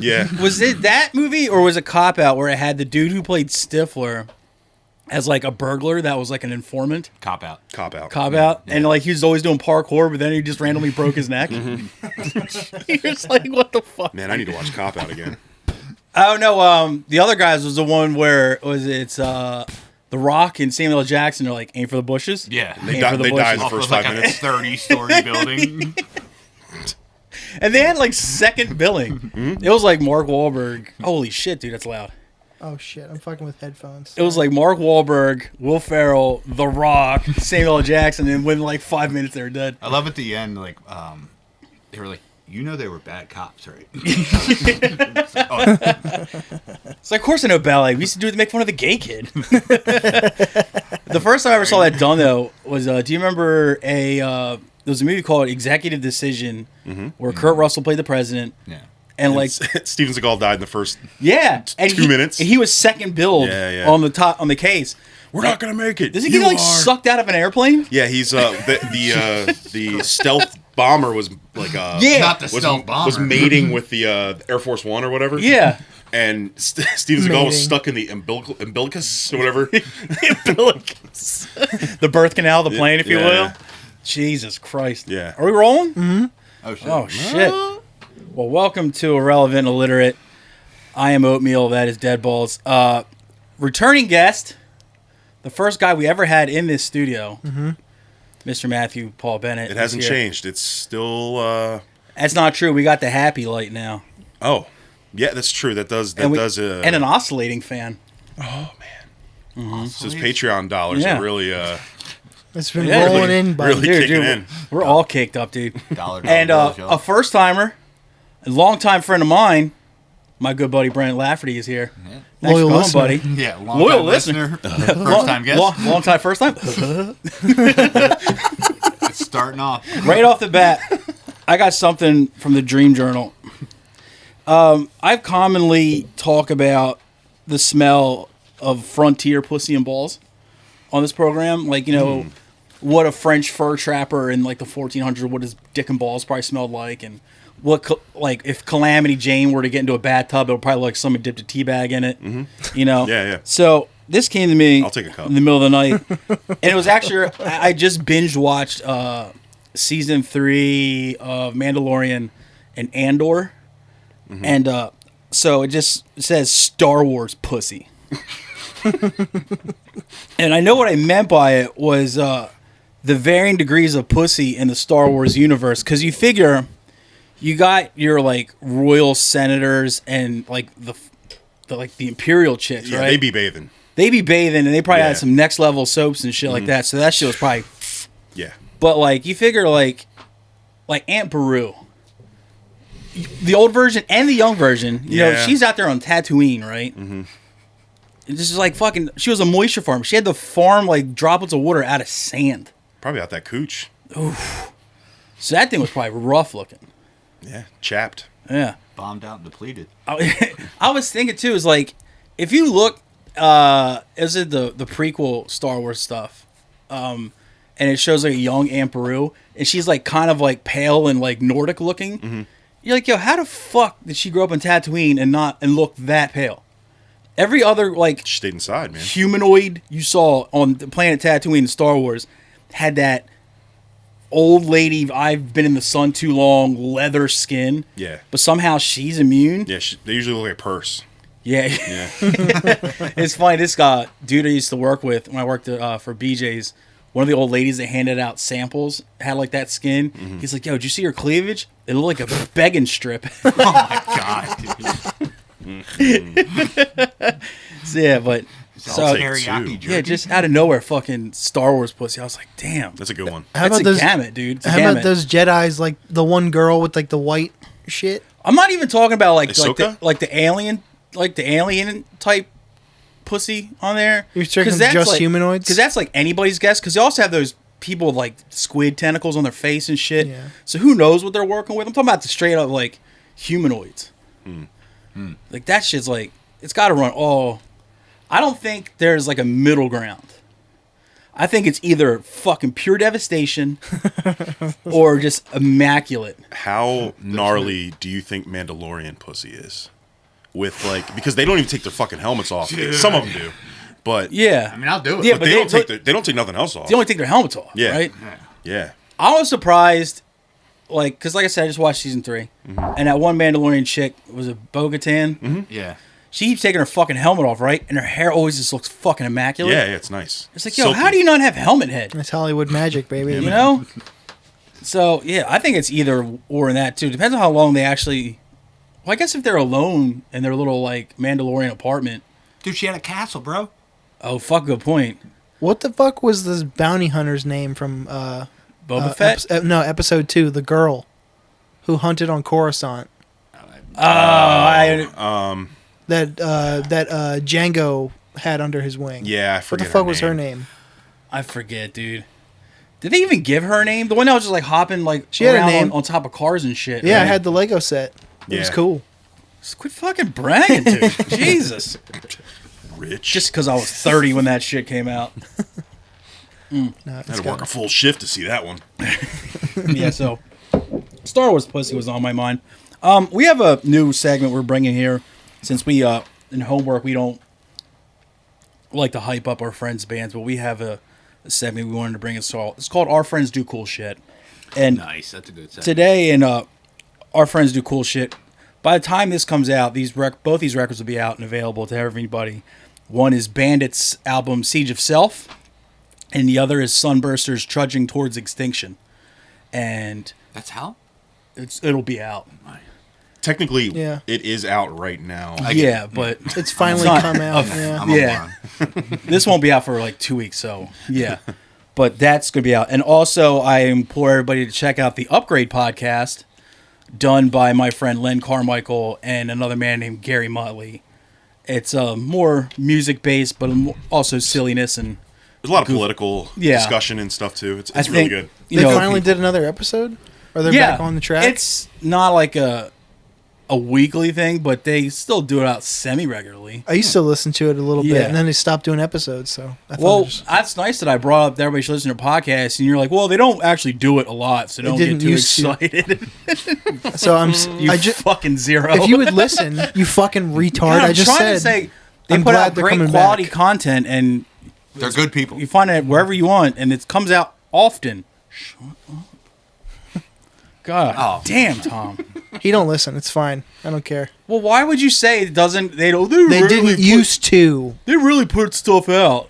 Yeah. Was it that movie or was it Cop Out where it had the dude who played Stifler as like a burglar that was like an informant? Cop Out. Cop Out. Yeah. And like he was always doing parkour, but then he just randomly broke his neck. He was like, what the fuck? Man, I need to watch Cop Out again. Oh no, the other guys was the one where it's The Rock and Samuel L. Jackson are like aim for the bushes. Yeah. They died in the Off first of 5 like minutes. a 30-story building. And they had like second billing. It was like Mark Wahlberg. Holy shit, dude, that's loud. Oh shit, I'm fucking with headphones. It was like Mark Wahlberg, Will Ferrell, The Rock, Samuel L. Jackson, and within like 5 minutes they were dead. I love at the end, like, they were like, you know they were bad cops, right? It's like, of course I know ballet. We used to do it to make fun of the gay kid. The first time I ever saw that done, though, was, do you remember there was a movie called Executive Decision where Kurt Russell played the president. Yeah. And like Steven Seagal died in the first and 2 minutes. He was second billed on the case. We're not gonna make it. Does he get like sucked out of an airplane? Yeah, he's the stealth bomber was like not the stealth bomber was mating with the Air Force One or whatever. Yeah. And Steven Seagal was stuck in the umbilicus or whatever. Umbilicus. The birth canal, the plane, if you will. Jesus Christ. Yeah. Are we rolling? Mm-hmm. Oh shit. Well, welcome to Irrelevant Illiterate. I am Oatmeal. That is Deadballs. Returning guest, the first guy we ever had in this studio, Mr. Matthew Paul Bennett. It hasn't changed. It's still. That's not true. We got the happy light now. Oh, yeah, that's true. That does. And an oscillating fan. Oh man. So his Patreon dollars are really. It's been rolling in, buddy. Really kicking in. We're all caked up, dude. Dollar, and a first timer, a longtime friend of mine, my good buddy Brent Lafferty is here. Yeah. Thanks Loyal for listener. coming, buddy. Yeah, loyal listener. First time guest. Long time, first time. It's starting off. Right off the bat, I got something from the Dream Journal. I commonly talk about the smell of frontier pussy and balls on this program. Like, you know, what a French fur trapper in like the 1400s, what his dick and balls probably smelled like, and what like if Calamity Jane were to get into a bathtub, it'll probably look like someone dipped a tea bag in it. You know. Yeah. So this came to me. I'll take a cup. In the middle of the night, and it was actually I just binge watched season 3 of Mandalorian and Andor, and so it just says Star Wars pussy. And I know what I meant by it was the varying degrees of pussy in the Star Wars universe, because you figure you got your like royal senators and like the imperial chicks, right? They be bathing. They be bathing, and they probably had some next level soaps and shit like that. So that shit was probably But like you figure like Aunt Beru, the old version and the young version, you know, she's out there on Tatooine, right? This is like fucking. She was a moisture farmer. She had to farm like droplets of water out of sand. Probably out that cooch. Oof. So that thing was probably rough looking. Yeah, chapped. Yeah. Bombed out and depleted. I was thinking too, is like if you look, is it the prequel Star Wars stuff, and it shows like a young Aunt Beru, and she's like kind of like pale and like Nordic looking. You're like, yo, how the fuck did she grow up in Tatooine and look that pale? Every other like She stayed inside, man. humanoid you saw on the planet Tatooine in Star Wars had that old lady, I've been in the sun too long, leather skin. Yeah. But somehow she's immune. Yeah, they usually look like a purse. Yeah. Yeah. It's funny, this guy, dude I used to work with when I worked for BJ's, one of the old ladies that handed out samples had like that skin. He's like, yo, did you see her cleavage? It looked like a begging strip. Oh my god, dude. So, yeah, but I'll take teriyaki two. yeah, just out of nowhere, fucking Star Wars pussy. I was like, damn. That's a good one. How That's about a those? gamut, dude. It's a How gamut. about those Jedi's? Like the one girl with like the white shit. I'm not even talking about like Ahsoka? the alien type pussy on there. You're talking 'Cause that's just like, humanoids? Because that's like anybody's guess. Because they also have those people with like squid tentacles on their face and shit. Yeah. So who knows what they're working with? I'm talking about the straight up like humanoids. Like that shit's like it's got to run all. I don't think there's like a middle ground. I think it's either fucking pure devastation or just immaculate. How gnarly do you think Mandalorian pussy is? With like, because they don't even take their fucking helmets off. Dude. Some of them do, but Yeah. I mean, I'll do it. Yeah, but they don't take nothing else off. They only take their helmets off, Yeah. right? Yeah. I was surprised, like, because like I said, I just watched season 3, and that one Mandalorian chick was a Bo-Katan. Yeah. She keeps taking her fucking helmet off, right? And her hair always just looks fucking immaculate. Yeah, it's nice. It's like, yo, Silky. how do you not have helmet head? That's Hollywood magic, baby. You know? So, yeah, I think it's either or in that, too. Depends on how long they actually... Well, I guess if they're alone in their little, like, Mandalorian apartment... Dude, she had a castle, bro. Oh, fuck, good point. What the fuck was this bounty hunter's name from Boba Fett? episode 2, the girl who hunted on Coruscant? I That Django had under his wing. Yeah, I What forget the fuck her was her name? forget, dude. Did they even give her a name? The one that was just, like, hopping, like, She had a around name. on top of cars and shit. Yeah, I right? had the Lego set. It was Yeah. cool. Just quit fucking bragging, dude. Jesus. Rich. Just because I was 30 when that shit came out. No, I had to work a full shift to see that one. Yeah, so Star Wars pussy was on my mind. We have a new segment we're bringing here. Since we, in homework, we don't like to hype up our friends' bands, but we have a segment we wanted to bring. It's called Our Friends Do Cool Shit. And Nice. That's a good set. today in Our Friends Do Cool Shit, by the time this comes out, both these records will be out and available to everybody. One is Bandit's album Siege of Self, and the other is Sunburster's Trudging Towards Extinction. And That's how? it'll be out. Technically, Yeah. it is out right now. Yeah, but It's finally not come out. a- Yeah. I'm Yeah. this won't be out for like 2 weeks, so yeah. But that's going to be out. And also, I implore everybody to check out the Upgrade podcast done by my friend Len Carmichael and another man named Gary Motley. It's more music-based, but also silliness and... There's a lot of political Yeah. discussion and stuff, too. It's I really think, good. You They know, finally did another episode? Or they're back on the track? It's not like a weekly thing, but they still do it out semi-regularly. I used to listen to it a little Yeah. bit, and then they stopped doing episodes, so I thought it Well, was- that's nice that I brought up that everybody should listen to podcasts, and you're like, well, they don't actually do it a lot, so don't get didn't too used to. excited. so I'm You I just fucking zero. if you would listen, you fucking retard. God, I'm I just trying said to say they I'm put glad out they're great coming quality back. content, and They're good people. you find it wherever you want, and it comes out often. Shut up. God Oh. damn, Tom. he don't listen. It's fine. I don't care. Well, why would you say it doesn't? They don't. They really didn't used to. They really put stuff out.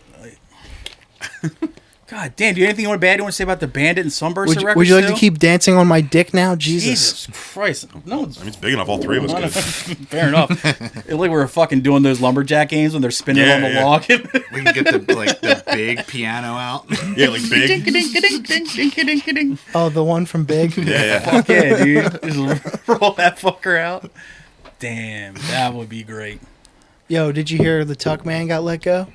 God damn! Do you have anything bad you want to say about the Bandit and Sunburster records? Would you like to too? keep dancing on my dick now? Jesus. Jesus Christ! No, I mean, it's big enough. All three of us could. fair enough. It's like we were fucking doing those lumberjack games when they're spinning Yeah, on the yeah. log. We can get the big piano out. Yeah, like big. Oh, the one from Big. Yeah. Fuck yeah, dude! Just roll that fucker out. Damn, that would be great. Yo, did you hear the Tuck Man got let go?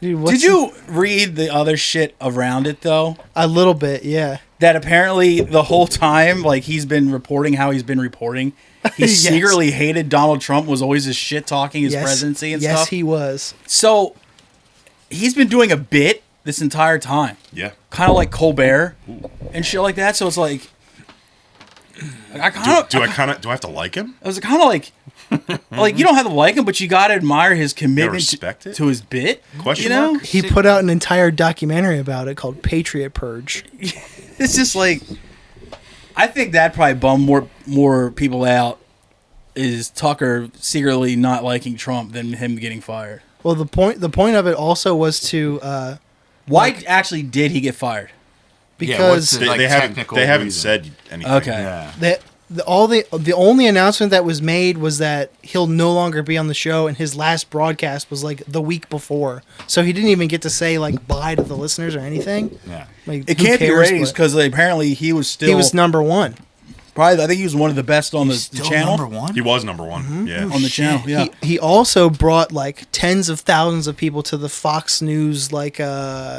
Dude, Did you read the other shit around it though? A little bit, yeah. That apparently the whole time, like he's been reporting how he's been reporting, he Yes. secretly hated Donald Trump, was always his shit talking his presidency and yes, stuff. he was. So he's been doing a bit this entire time, Yeah. kind of like Colbert and shit like that. So it's like, I kind Do of, I have to like him? I was kind of like you don't have to like him, but you got to admire his commitment respect it? to his bit. Question you know, mark? He put out an entire documentary about it called Patriot Purge. it's just like, I think that probably bummed more people out. Is Tucker secretly not liking Trump than him getting fired? Well, the point of it also was to Why actually did he get fired? because what's Like They haven't technical reason. reason. said anything. Okay. Yeah. the only announcement that was made was that he'll no longer be on the show, and his last broadcast was like the week before, so he didn't even get to say like bye to the listeners or anything. Yeah. Like, It who can't be cares, ratings but because apparently he was still he was number one. probably. I think he was one of the best on the Still channel. number one? He was number one. Yeah. On the channel, yeah. He also brought like tens of thousands of people to the Fox News like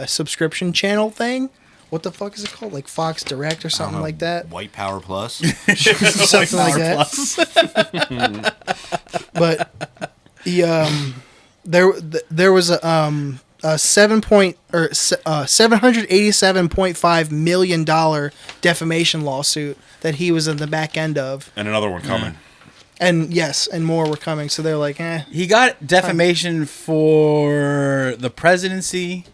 subscription channel thing. What the fuck is it called? Like Fox Direct or something like that. White Power Plus. Something like that. But he there was a $787.5 million defamation lawsuit that he was in the back end of. And another one coming. And yes, and more were coming. So they're like, He got defamation for the presidency,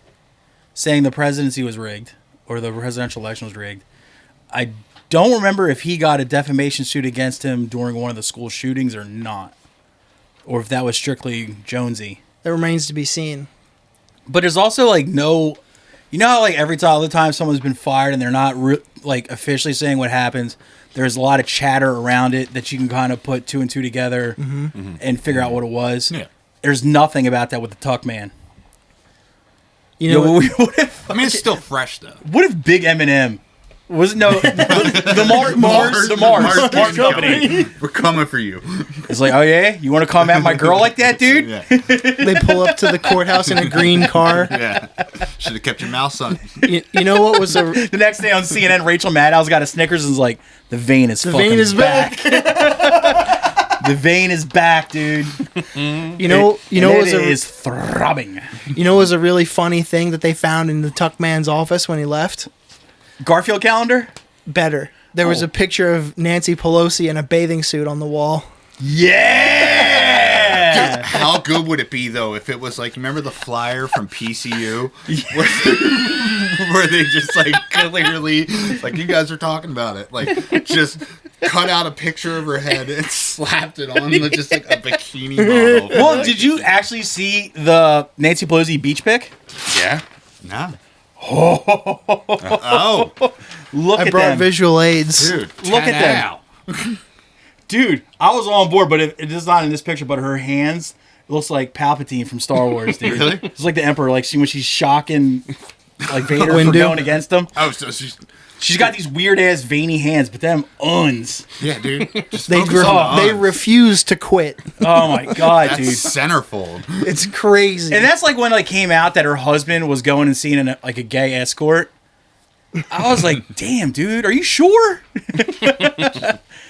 saying the presidency was rigged, or the presidential election was rigged. I don't remember if he got a defamation suit against him during one of the school shootings or not, or if that was strictly Jonesy. That remains to be seen. But there's also like no, you know how like every time, all the time someone's been fired and they're not like officially saying what happens. There's a lot of chatter around it that you can kind of put two and two together and figure out what it was. Yeah. There's nothing about that with the Tuck Man. You know, what if, I mean, it's still fresh though. What if Big M&M was the Mars Company? We're coming for you. It's like, oh yeah, you want to come at my girl like that, dude? Yeah. They pull up to the courthouse in a green car. Yeah. Should have kept your mouth shut. You know what was The next day on CNN, Rachel Maddow's got a Snickers and is like, the vein is back. The vein is back, dude. You know it is throbbing. You know, it was a really funny thing that they found in the Tuck Man's office when he left. Garfield calendar? Better. There was a picture of Nancy Pelosi in a bathing suit on the wall. Yeah! Dude, how good would it be though if it was like, remember the flyer from PCU where they just like clearly, like you guys are talking about it, like just cut out a picture of her head and slapped it on just like a bikini model. Well, did you actually see the Nancy Pelosi beach pic? Yeah. Nah. Oh. Look I at brought them. visual aids. Dude, Look at them. Dude, I was on board, but it is not in this picture, but her hands, it looks like Palpatine from Star Wars, dude. Really? It's like the Emperor, like when she's shocking like Vader for Windu. going against him. Oh, so she's She's got these weird ass veiny hands, but them uns. yeah, dude. Just They focus on the they arms. refuse to quit. Oh my god, That's dude. centerfold. It's crazy. And that's like when it came out that her husband was going and seeing like a gay escort. I was like, damn, dude, are you sure?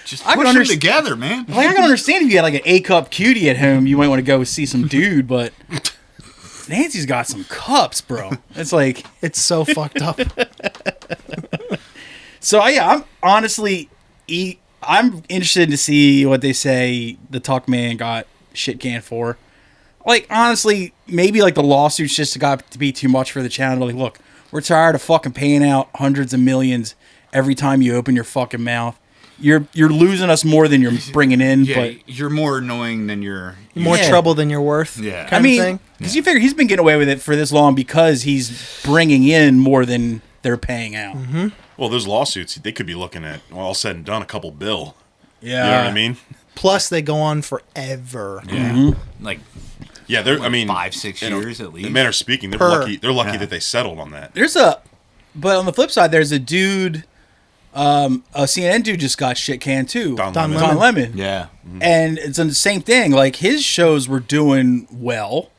Just I can push them understand- together, man. Like, I can understand if you had like an A-cup cutie at home, you might want to go see some dude, but Nancy's got some cups, bro. It's like, it's so fucked up. so yeah, I'm honestly, I'm interested to see what they say the Tuck Man got shit canned for. Like, honestly, maybe like the lawsuits just got to be too much for the channel. Like, look, we're tired of fucking paying out hundreds of millions every time you open your fucking mouth. You're losing us more than you're bringing in, Yeah, but you're more annoying than you're More Yeah. trouble than you're worth. Yeah. Kind I of mean, thing. because you figure he's been getting away with it for this long because he's bringing in more than they're paying out. Mm-hmm. Well, those lawsuits, they could be looking at, well, all said and done, a couple bill. Yeah, You know what I mean? Plus, they go on forever. Yeah. Like Yeah, they're. I mean, 5-6 you know, years at least. In manner of speaking, they're Per. lucky. They're lucky Yeah. that they settled on that. But on the flip side, there's a dude, a CNN dude just got shit canned too. Don Don Lemon. Don Lemon. Yeah. And it's the same thing. Like, his shows were doing well.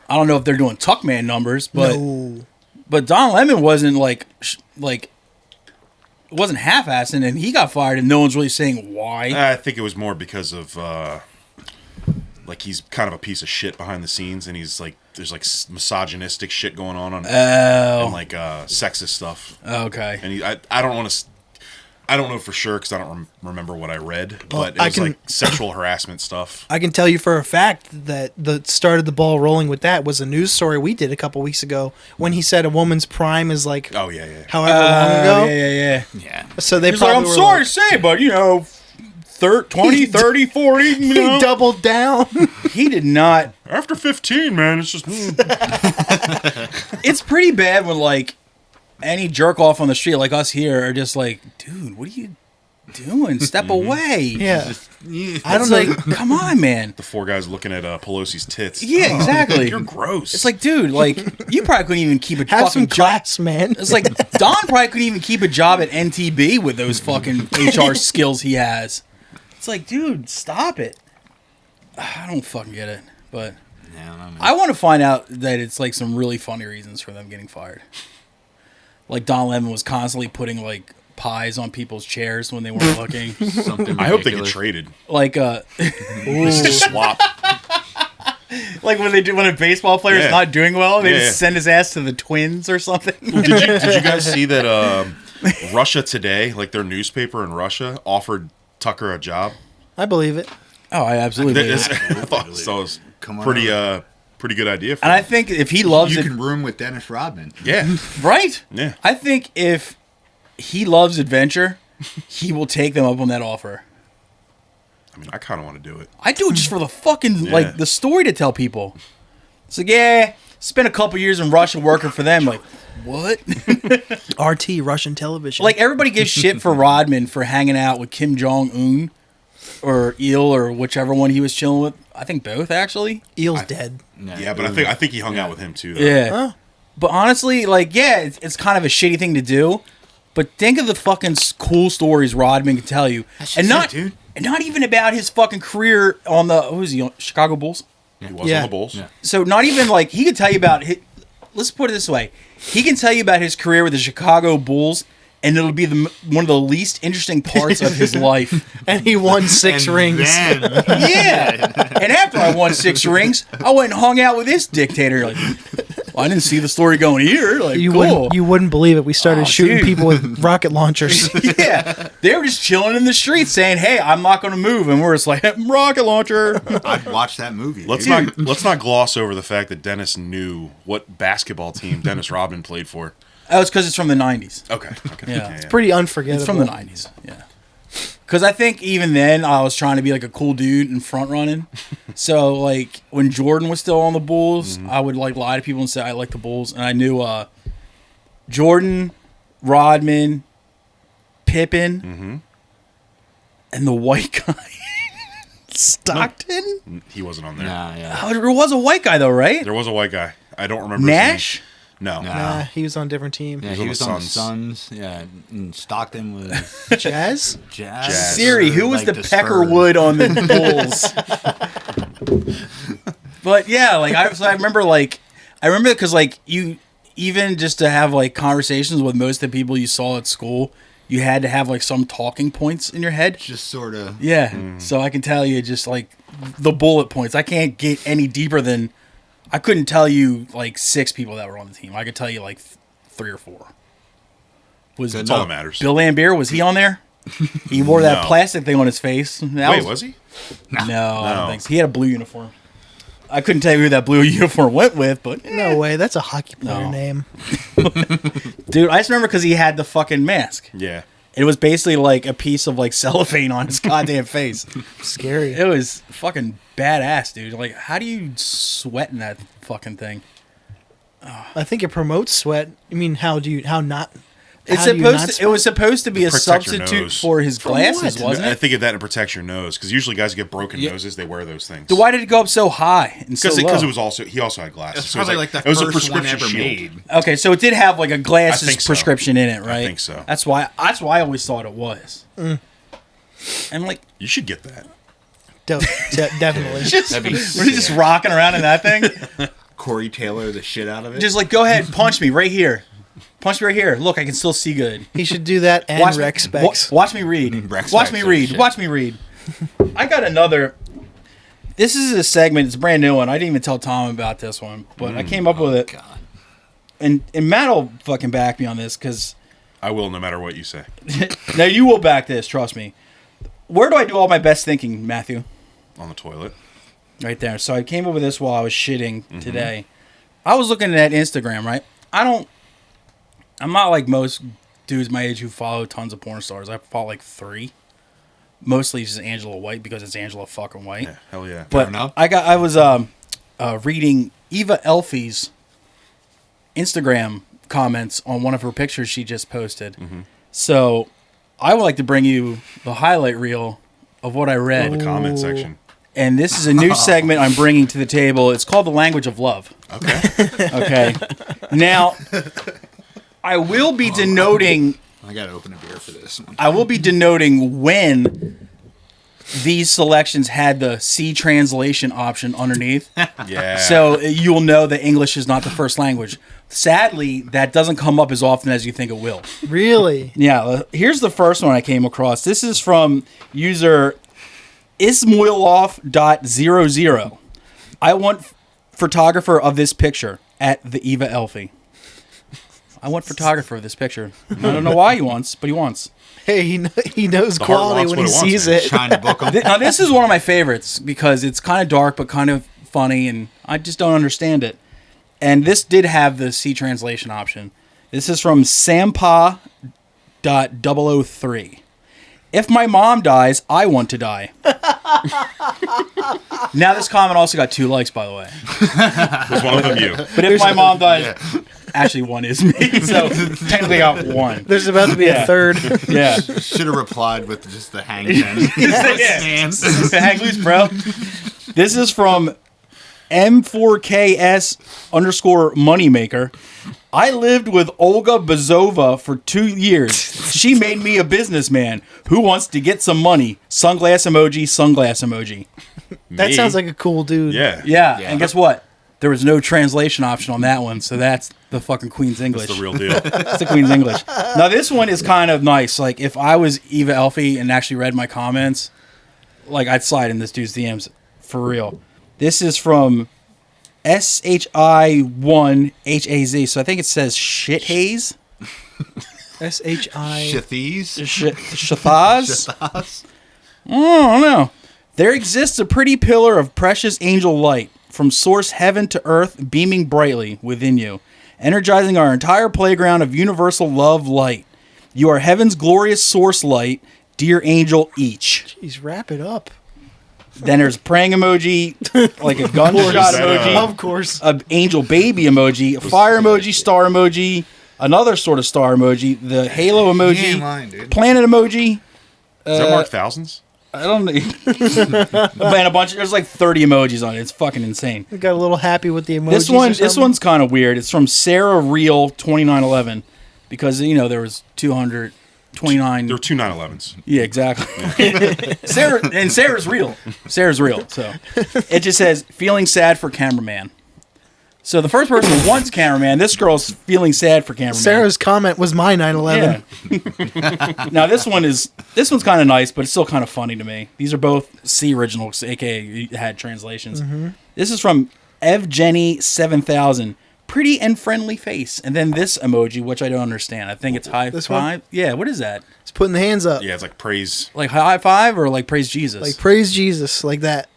I don't know if they're doing Tuckman numbers, but No. but Don Lemon wasn't like wasn't half-assing, and he got fired, and no one's really saying why. I think it was more because of like he's kind of a piece of shit behind the scenes, and he's like there's like misogynistic shit going on and like sexist stuff. Okay. And I don't want to. I don't know for sure because I don't remember what I read, but it I was can- like sexual harassment stuff. I can tell you for a fact that the started the ball rolling with that was a news story we did a couple weeks ago when he said a woman's prime is like Oh yeah. however long ago. Yeah. Yeah. So they He's like, probably I'm were sorry like, to say, but, 20, 30, 40, he know. doubled down. He did not. After 15, man, it's just. It's pretty bad when, like, any jerk off on the street like us here are just like, dude, what are you doing? Step away. Yeah. I It's don't know. like, come on, man. The four guys looking at Pelosi's tits. Yeah, exactly. You're gross. It's like, dude, like, you probably couldn't even keep a Have some fucking job. class, man. It's like, Don probably couldn't even keep a job at NTB with those fucking HR skills he has. It's like, dude, stop it. I don't fucking get it. But Yeah, I want to find out that it's like some really funny reasons for them getting fired. Like Don Lemon was constantly putting like pies on people's chairs when they weren't looking. something I hope they get ridiculous. traded. Like Just swap. Like when a baseball player is not doing well, they just send his ass to the Twins or something. Did you guys see that Russia Today, like their newspaper in Russia, offered Tucker a job? I believe it. Oh, I absolutely believe it. I thought it was pretty good idea for And him. I think if he loves you it... can room with Dennis Rodman. Yeah. Right? Yeah. I think if he loves adventure, he will take them up on that offer. I mean, I kind of want to do it. I do it just for the fucking, like, the story to tell people. It's like, yeah, spent a couple years in Russia working for them. Like, what? RT, Russian television. Like, everybody gives shit for Rodman for hanging out with Kim Jong-un or Il or whichever one he was chilling with. I think both, actually. Eel's dead. Yeah, but I think he hung out with him, too. Though. Yeah. Huh? But honestly, like, yeah, it's kind of a shitty thing to do. But think of the fucking cool stories Rodman can tell you. And not even about his fucking career on the, who is he, on Chicago Bulls? He was on the Bulls. Yeah. So not even like, he could tell you about, let's put it this way. He can tell you about his career with the Chicago Bulls, and it'll be one of the least interesting parts of his life. And he won 6 rings. Yeah. And after I won 6 rings, I went and hung out with this dictator. Like, well, I didn't see the story going here. Like, cool. You wouldn't believe it. We started shooting people with rocket launchers. Yeah. They were just chilling in the streets saying, hey, I'm not going to move. And we're just like, rocket launcher. I'd watch that movie. Let's not gloss over the fact that Dennis knew what basketball team Dennis Rodman played for. Oh, it's because it's from the 90s. Okay. Yeah. It's pretty unforgettable. It's from the 90s, yeah. Because I think even then, I was trying to be like a cool dude and front running. So, like, when Jordan was still on the Bulls, I would, like, lie to people and say I like the Bulls. And I knew Jordan, Rodman, Pippen, and the white guy. Stockton? He wasn't on there. Oh, there was a white guy, though, right? There was a white guy. I don't remember Nash? his name. No. Nah, he was on a different team. Yeah, he was on the Suns. Yeah, and Stockton was Jazz? Jazz. Siri, who was Like the Spurs. Peckerwood on the Bulls? But yeah, like I remember because like you even just to have like conversations with most of the people you saw at school, you had to have like some talking points in your head. Just sort of. Yeah, so I can tell you just like the bullet points. I can't get any deeper than. I couldn't tell you like 6 people that were on the team. I could tell you like 3 or 4. That's all that matters. Bill Lambier, was he on there? He wore that plastic thing on his face. Was he? No, I don't think so. He had a blue uniform. I couldn't tell you who that blue uniform went with, but... No way, that's a hockey player name. Dude, I just remember because he had the fucking mask. Yeah. It was basically like a piece of like cellophane on his goddamn face. Scary. It was fucking badass, dude. Like, how do you sweat in that fucking thing? I think it promotes sweat. I mean, It was supposed to be a Protect your substitute nose. for his glasses, wasn't I it? think that protects your nose because usually guys get broken noses. They wear those things. So why did it go up so high and so low? Because he also had glasses. It's So it was probably like the it was a first one prescription ever shield. made. Okay, so it did have like a I glasses think so. prescription in it, right? I think so. That's why I always thought it was. And like, You should get that. Definitely. That'd be we're just rocking around in that thing. Corey Taylor the shit out of it. Just like, go ahead, punch me right here. Punch me right here. Look, I can still see good. He should do that and Watch Rex me, Specs. watch me read. Rex Watch Specs me are read. shit. Watch me read. I got another. This is a segment. It's a brand new one. I didn't even tell Tom about this one, but I came up with it. God. And Matt will fucking back me on this because I will, no matter what you say. now you will back this. Trust me. Where do I do all my best thinking, Matthew? On the toilet. Right there. So I came up with this while I was shitting today. I was looking at Instagram, right? I'm not like most dudes my age who follow tons of porn stars. I follow like 3. Mostly just Angela White because it's Angela fucking White. Yeah, hell yeah. But enough. I was reading Eva Elfie's Instagram comments on one of her pictures she just posted. So I would like to bring you the highlight reel of what I read. The comment section. And this is a new segment I'm bringing to the table. It's called The Language of Love. Okay. Okay. Now, I will be denoting... I gotta open a beer for this one. I will be denoting when these selections had the C translation option underneath. Yeah. So you'll know that English is not the first language. Sadly, that doesn't come up as often as you think it will. Really? Yeah, here's the first one I came across. This is from user Ismoilov.00. I want photographer of this picture at the Eva Elfie. I want photographer of this picture. I don't know why he wants, but he wants. Hey, he knows The heart quality wants when what he it wants, sees man. it. Trying to book them. Now, this is one of my favorites because it's kind of dark but kind of funny, and I just don't understand it. And this did have the C translation option. This is from Sampa.003. If my mom dies, I want to die. Now, this comment also got 2 likes, by the way. Was one of them you? But if my mom dies, actually one is me. So technically I got 1. There's about to be a third. Yeah. Should have replied with just the hang ten. Hang loose, bro. This is from M4KS_moneymaker. I lived with Olga Bazova for 2 years. She made me a businessman. Who wants to get some money? Sunglass emoji, sunglass emoji. That Me? sounds like a cool dude. Yeah. Yeah, and guess what? There was no translation option on that one, so that's the fucking Queen's English. That's the real deal. It's the Queen's English. Now, this one is kind of nice. Like, if I was Eva Elfie and actually read my comments, like, I'd slide in this dude's DMs for real. This is from SHI1HAZ. So I think it says shit haze. S-H-I... Shathies. Shathaz? I don't know. There exists a pretty pillar of precious angel light from source heaven to earth, beaming brightly within you, energizing our entire playground of universal love light. You are heaven's glorious source light, dear angel each. Jeez, wrap it up. Then there's praying emoji, like a gunshot emoji, Of course. a angel baby emoji, a fire emoji, star emoji, another sort of star emoji, the halo emoji, You ain't lying, dude. planet emoji. Does that mark thousands? I don't know. Man, a bunch. There's like 30 emojis on it. It's fucking insane. We got a little happy with the emojis. This one's kind of weird. It's from Sarah Real 2911 because there was 229. There were 2 9/11s. Yeah, exactly. Sarah's real. Sarah's real. So it just says feeling sad for cameraman. So the first person wants cameraman. This girl's feeling sad for cameraman. Sarah's comment was my 9/11. Yeah. Now this one's kind of nice, but it's still kind of funny to me. These are both C originals, aka had translations. Mm-hmm. This is from EvGenny7000. Pretty and friendly face, and then this emoji, which I don't understand. I think it's high This five. one? Yeah, what is that? It's putting the hands up. Yeah, it's like praise. Like high five or like praise Jesus? Like, praise Jesus, like that.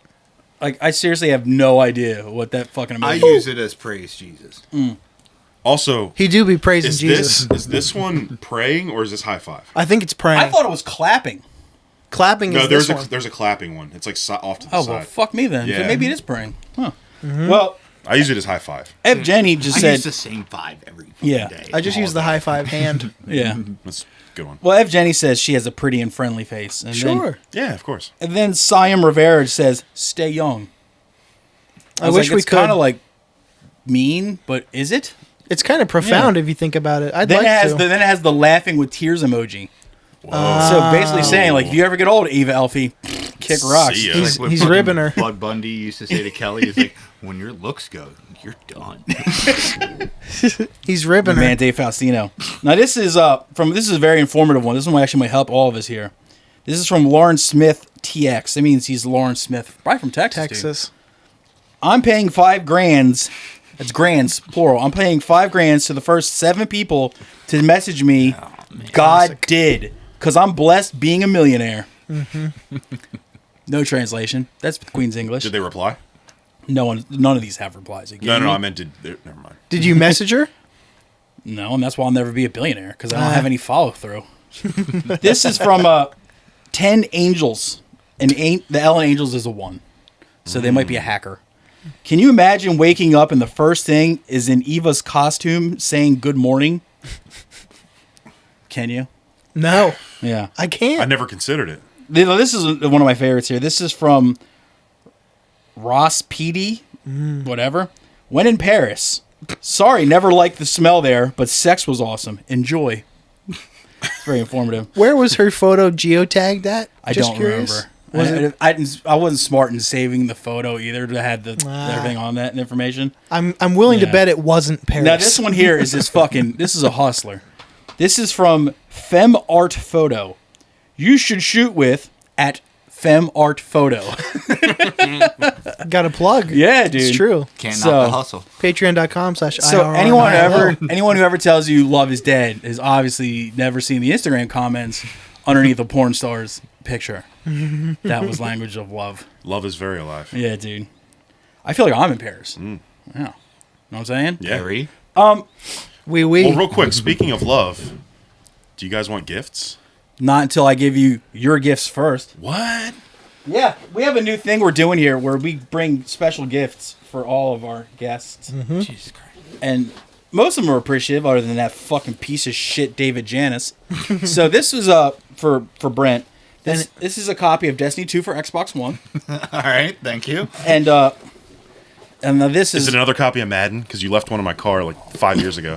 Like, I seriously have no idea what that fucking emoji I is. use it as praise Jesus. Also, He do be praising Jesus. is this one praying or is this high five? I think it's praying. I thought it was clapping. Clapping No, is there's this a one. there's a clapping one. It's like off to the Oh, side. well, fuck me then. So Yeah. maybe it is praying. Huh. Mm-hmm. Well, I use it as high five. Ev Jenny just I said, use the same 5 every fucking Yeah. day. I just use the high five hand. yeah. That's a good one. Well, Ev Jenny says she has a pretty and friendly face. And Sure. Yeah, of course. Then Siam Rivera says, stay young. I was wish like, we it's kind of could. like mean, but is it? It's kind of profound if you think about it. I'd Then like it has to. then it has the laughing with tears emoji. So basically saying, like, if you ever get old, Eva Elfie, kick rocks. See ya. He's- What he's fucking ribbing her. Bud Bundy used to say to Kelly, he's like, when your looks go, you're done. He's ribbing her. Man, Dave Faustino. Now this is a very informative one. This one actually might help all of us here. This is from Lauren Smith TX. That means he's Lauren Smith, probably from Texas. Dude. Texas. I'm paying $5,000. That's grands, plural. I'm paying $5,000 to the first 7 people to message me. God Classic. did, because I'm blessed being a millionaire. No translation. That's Queen's English. Did they reply? None of these have replies. Are you No, kidding me? I meant did. Never mind. Did you message her? No, and that's why I'll never be a billionaire, because I don't have any follow through. This is from 10 Angels, and the L in Angels is a 1, so they might be a hacker. Can you imagine waking up and the first thing is in Eva's costume saying good morning? Can you? No, Yeah. I can't. I never considered it. This is one of my favorites here. This is from Ross PD, whatever. When in Paris. Sorry, never liked the smell there, but sex was awesome. Enjoy. It's very informative. Where was her photo geotagged at? I Just don't curious. remember. Was I wasn't smart in saving the photo either to have everything on that information. I'm willing to Yeah. bet it wasn't Paris. Now this one here is this is a hustler. This is from Fem Art Photo. You should shoot with at Fem Art Photo. Got a plug. Yeah, dude. It's true. Can't So- knock the hustle. Patreon.com/IRR. So anyone who ever tells you love is dead has obviously never seen the Instagram comments underneath a porn star's picture. That was language of love. Love is very alive. Yeah, dude. I feel like I'm in Paris. Yeah. Know what I'm saying? Yeah. Harry? We. Well, real quick, speaking of love, do you guys want gifts? Not until I give you your gifts first. What? Yeah, we have a new thing we're doing here where we bring special gifts for all of our guests. Jesus Christ. And most of them are appreciative, other than that fucking piece of shit David Janis. So this was for Brent. This is a copy of Destiny 2 for Xbox One. All right, thank you. And now this Is it another copy of Madden? Because you left one in my car like 5 years ago.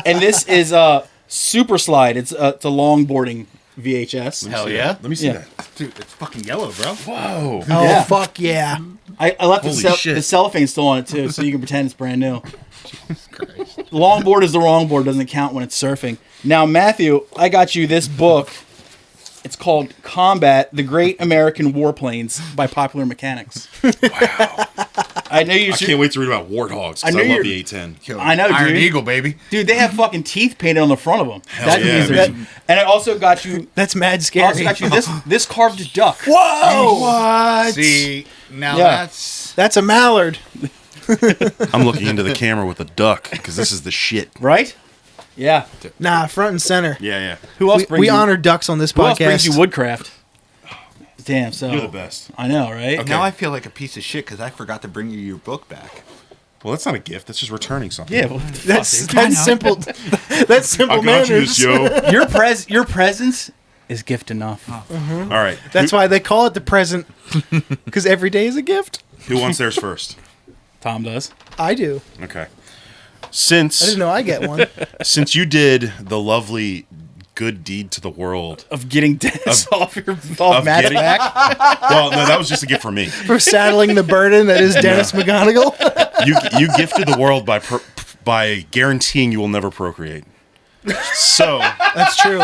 and this is Super Slide. It's a longboarding VHS. Hell yeah. Let me see Yeah. that. Dude, it's fucking yellow, bro. Whoa. Oh, Yeah. fuck yeah. I left Holy shit. the cellophane still on it too, so you can pretend it's brand new. Longboard is the wrong board, doesn't count when it's surfing. Now, Matthew, I got you this book. It's called Combat: The Great American Warplanes by Popular Mechanics. Wow. I know you I can't wait to read about warthogs because I I, know love you're- the A10. I know, Iron dude. Eagle, baby. Dude, they have fucking teeth painted on the front of them. Hell yeah, man. And I also got you. That's mad I also scary. got you this carved duck. Whoa! What? See, now Yeah. That's a mallard. I'm looking into the camera with a duck because this is the shit. Right? Yeah. Nah, front and center. Yeah, yeah. Who else brings We you? honor ducks on this Who else brings podcast. you woodcraft? Damn. So You're the best. I know, right? Okay. Now I feel like a piece of shit because I forgot to bring you your book back. Well, that's not a gift. That's just returning something. Yeah. Well, what the fuck, That's dude? that's simple. That's simple I got you manners. this, yo. Your presence is gift enough. All right. That's why they call it the present, because every day is a gift. Who wants theirs first? Tom does. I do. Okay. I Since didn't know I get one. since you did the lovely good deed to the world, Of getting Dennis off Matt's getting- back. well, no, that was just a gift for me. For saddling the burden that is Dennis McGonigal. You gifted the world by guaranteeing you will never procreate. So That's true.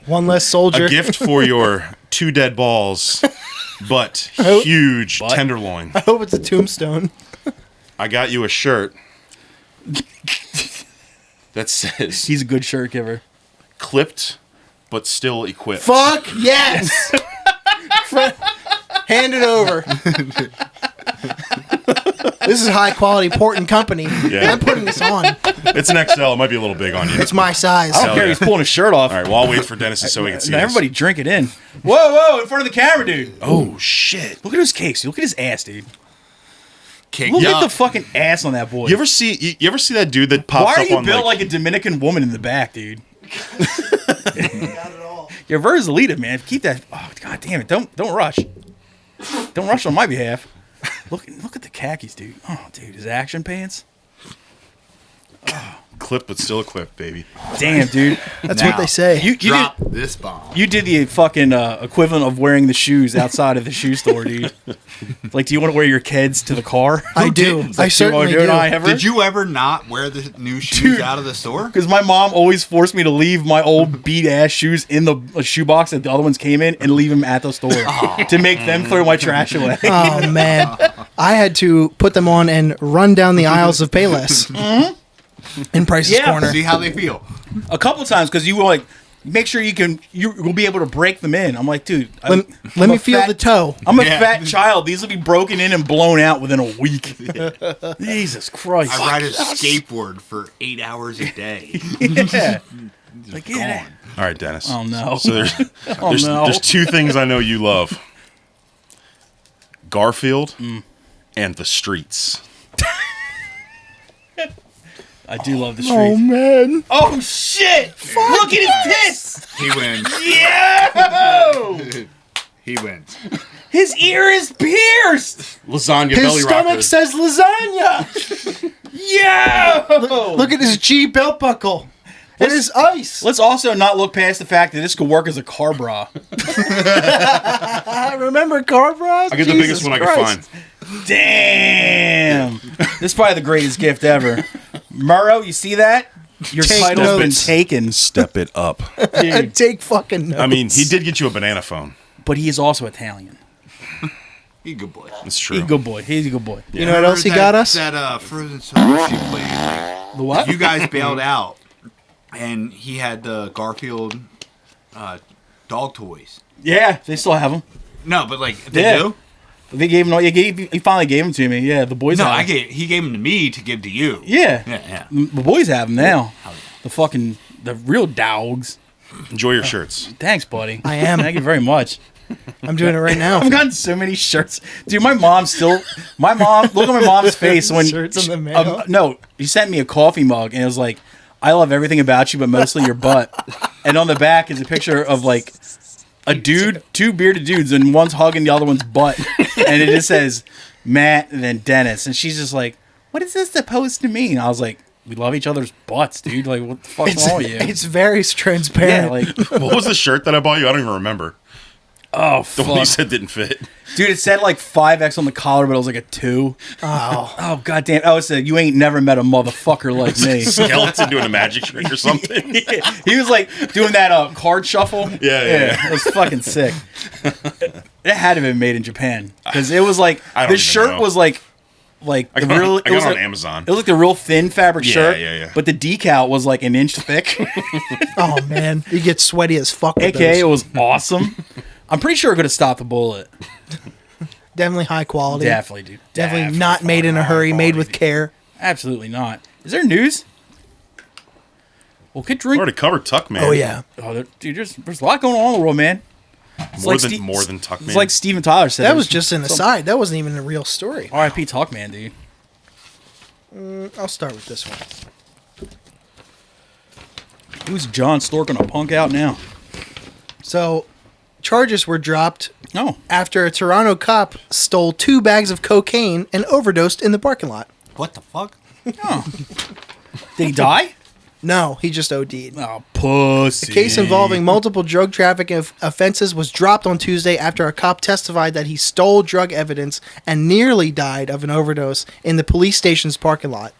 One less soldier. a gift for your 2 dead balls, but huge tenderloin. I hope it's a tombstone. I got you a shirt that says He's a good shirt giver. clipped but still equipped. Fuck yes. Hand it over. This is high quality port and company. Yeah. I'm putting this on. It's an XL. It might be a little big on you. It's my size. I don't Hell care. yeah. He's pulling his shirt off. All right, well, I'll wait for Dennis so he can see Now this. everybody drink it in. Whoa, in front of the camera, dude. Oh, shit. Look at his cakes. Look at his ass, dude. Cake. Look Yeah. at the fucking ass on that boy. You ever see that dude that pops Why are up you on built like a Dominican woman in the back, dude? Not at all. You're Verzalita, man. Keep that. Oh, god damn it! Don't rush. Don't rush on my behalf. Look at the khakis, dude. Oh, dude, his action pants. clipped but still equipped, baby? Damn, dude. That's Now, what they say. You Drop did, this bomb. you did the fucking equivalent of wearing the shoes outside of the shoe store, dude. Like, do you want to wear your kids to the car? I do. I certainly do. Did you ever not wear the new shoes Dude. out of the store? Because my mom always forced me to leave my old beat ass shoes in the shoebox that the other ones came in and leave them at the store to make them throw my trash away. Oh man, I had to put them on and run down the aisles of Payless in Price's Yeah. Corner. See how they feel. A couple times because you were like, make sure you'll be able to break them in. I'm like, dude, Let I'm me a feel fat- the toe. I'm a Yeah. fat child. These will be broken in and blown out within a week. Jesus Christ. I ride a skateboard for 8 hours a day. Yeah. Like, yeah. All right, Dennis. Oh, no. So there's Oh, no. there's 2 things I know you love: Garfield and the streets. I do love the streets. Oh man, Oh, shit. Look at his tits. He wins. Yeah. He wins. His ear is pierced. Lasagna his belly stomach rocker. says lasagna. Yeah. Look at his G belt buckle and his ice. Let's also not look past the fact that this could work as a car bra. I remember car bras. I get the biggest one I can find. Damn. This is probably the greatest gift ever. Murrow, you see that? Your Take title's been notes. taken. Step it up. Dude. Take fucking notes. I mean, he did get you a banana phone. But he is also Italian. He's a good boy. It's true. He's a good boy. He's a good boy. You know what else he got us? That Frozen Soul she played. The what? You guys bailed out, and he had the Garfield dog toys. Yeah, they still have them. No, but like they do. They gave him. He finally gave them to me. Yeah, the boys. No, have 'em. he gave them to me to give to you. Yeah. Yeah. The boys have them now. Hell yeah. The real dogs. Enjoy your shirts. Thanks, buddy. I am. Thank you very much. I'm doing it right now. I've gotten so many shirts, dude. My mom. Look at my mom's face when Shirts in the mail? no, she sent me a coffee mug and it was like, "I love everything about you, but mostly your butt." And on the back is a picture of like a dude, two bearded dudes, and one's hugging the other one's butt, and it just says Matt and then Dennis, and she's just like, "What is this supposed to mean?" I was like, "We love each other's butts, dude. Like, what the fuck's wrong with you?" It's very Yeah, transparent. like, What was the shirt that I bought you? I don't even remember. oh The one you fuck, said didn't fit. dude. It said like 5X on the collar, but it was like a 2. Oh goddamn! I was saying you ain't never met a motherfucker like me. Skeleton doing a magic trick or something. He was like doing that card shuffle. Yeah. It was fucking sick. It had to have been made in Japan because it was like I don't the even shirt know. was like I the got, real. I got it on Amazon. It was like the real thin fabric Yeah, shirt. yeah. But the decal was like an inch thick. Oh man, you get sweaty as fuck with AKA, it those. was awesome. I'm pretty sure it could have stopped the bullet. Definitely high quality. Definitely, dude. Definitely not made in a hurry, made with care. Absolutely not. Is there news? Well, could I drink. already covered Tuck Man. Oh yeah. Oh, dude, there's a lot going on in the world, man. It's More than Tuck Man. It's like Steven Tyler said. That was just an aside. That wasn't even a real story. R.I.P. Talkman, dude. I'll start with this one. Who's John Stork gonna punk out now? So, charges were dropped Oh, after a Toronto cop stole 2 bags of cocaine and overdosed in the parking lot. What the fuck? did he die? No, he just OD'd. Oh, pussy. A case involving multiple drug trafficking offenses was dropped on Tuesday after a cop testified that he stole drug evidence and nearly died of an overdose in the police station's parking lot.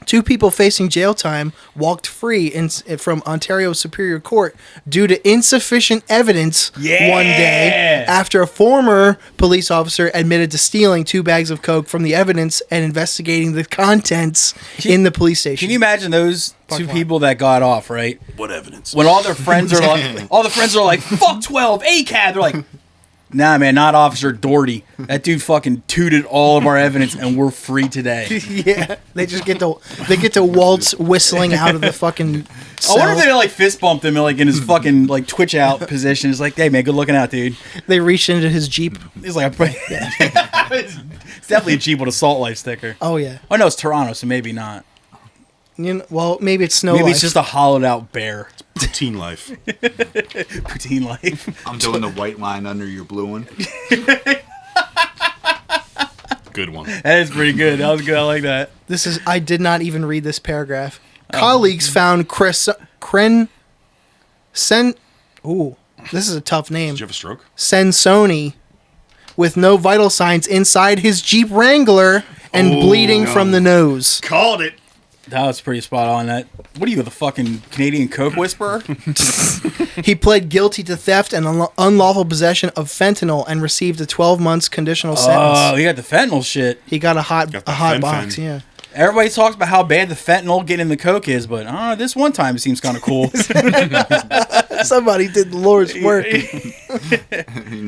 2 people facing jail time walked free from Ontario Superior Court due to insufficient evidence one day after a former police officer admitted to stealing 2 bags of coke from the evidence and investigating the contents in the police station. Can you imagine those two lot. people that got off, right? What evidence? When all their friends are like, fuck 12, ACAB. They're like, nah, man, not Officer Doherty. That dude fucking tooted all of our evidence and we're free today. Yeah, they just get to waltz whistling out of the fucking cell. I wonder if they like fist bumped him like in his fucking like twitch out position. It's like, hey man, good looking out, dude. They reached into his Jeep. He's like, it's definitely a Jeep with a Salt Life sticker. Oh yeah. Oh no, it's Toronto, so maybe not. You know, well, maybe it's Snow Maybe Life. it's just a hollowed out bear. Teen life. Poutine life. I'm doing the white line under your blue one. Good one. That is pretty good. That was good. I like that. I did not even read this paragraph. Colleagues found this is a tough name. Did you have a stroke? Sensoni with no vital signs inside his Jeep Wrangler and bleeding from the nose. Called it. That was pretty spot on. That. What are you, the fucking Canadian Coke whisperer? He pled guilty to theft and unlawful possession of fentanyl and received a 12 months conditional sentence. Oh, you got the fentanyl shit. He got a hot Got the box, fen-fen. yeah. Everybody talks about how bad the fentanyl getting in the Coke is, but this one time it seems kind of cool. Somebody did the Lord's work.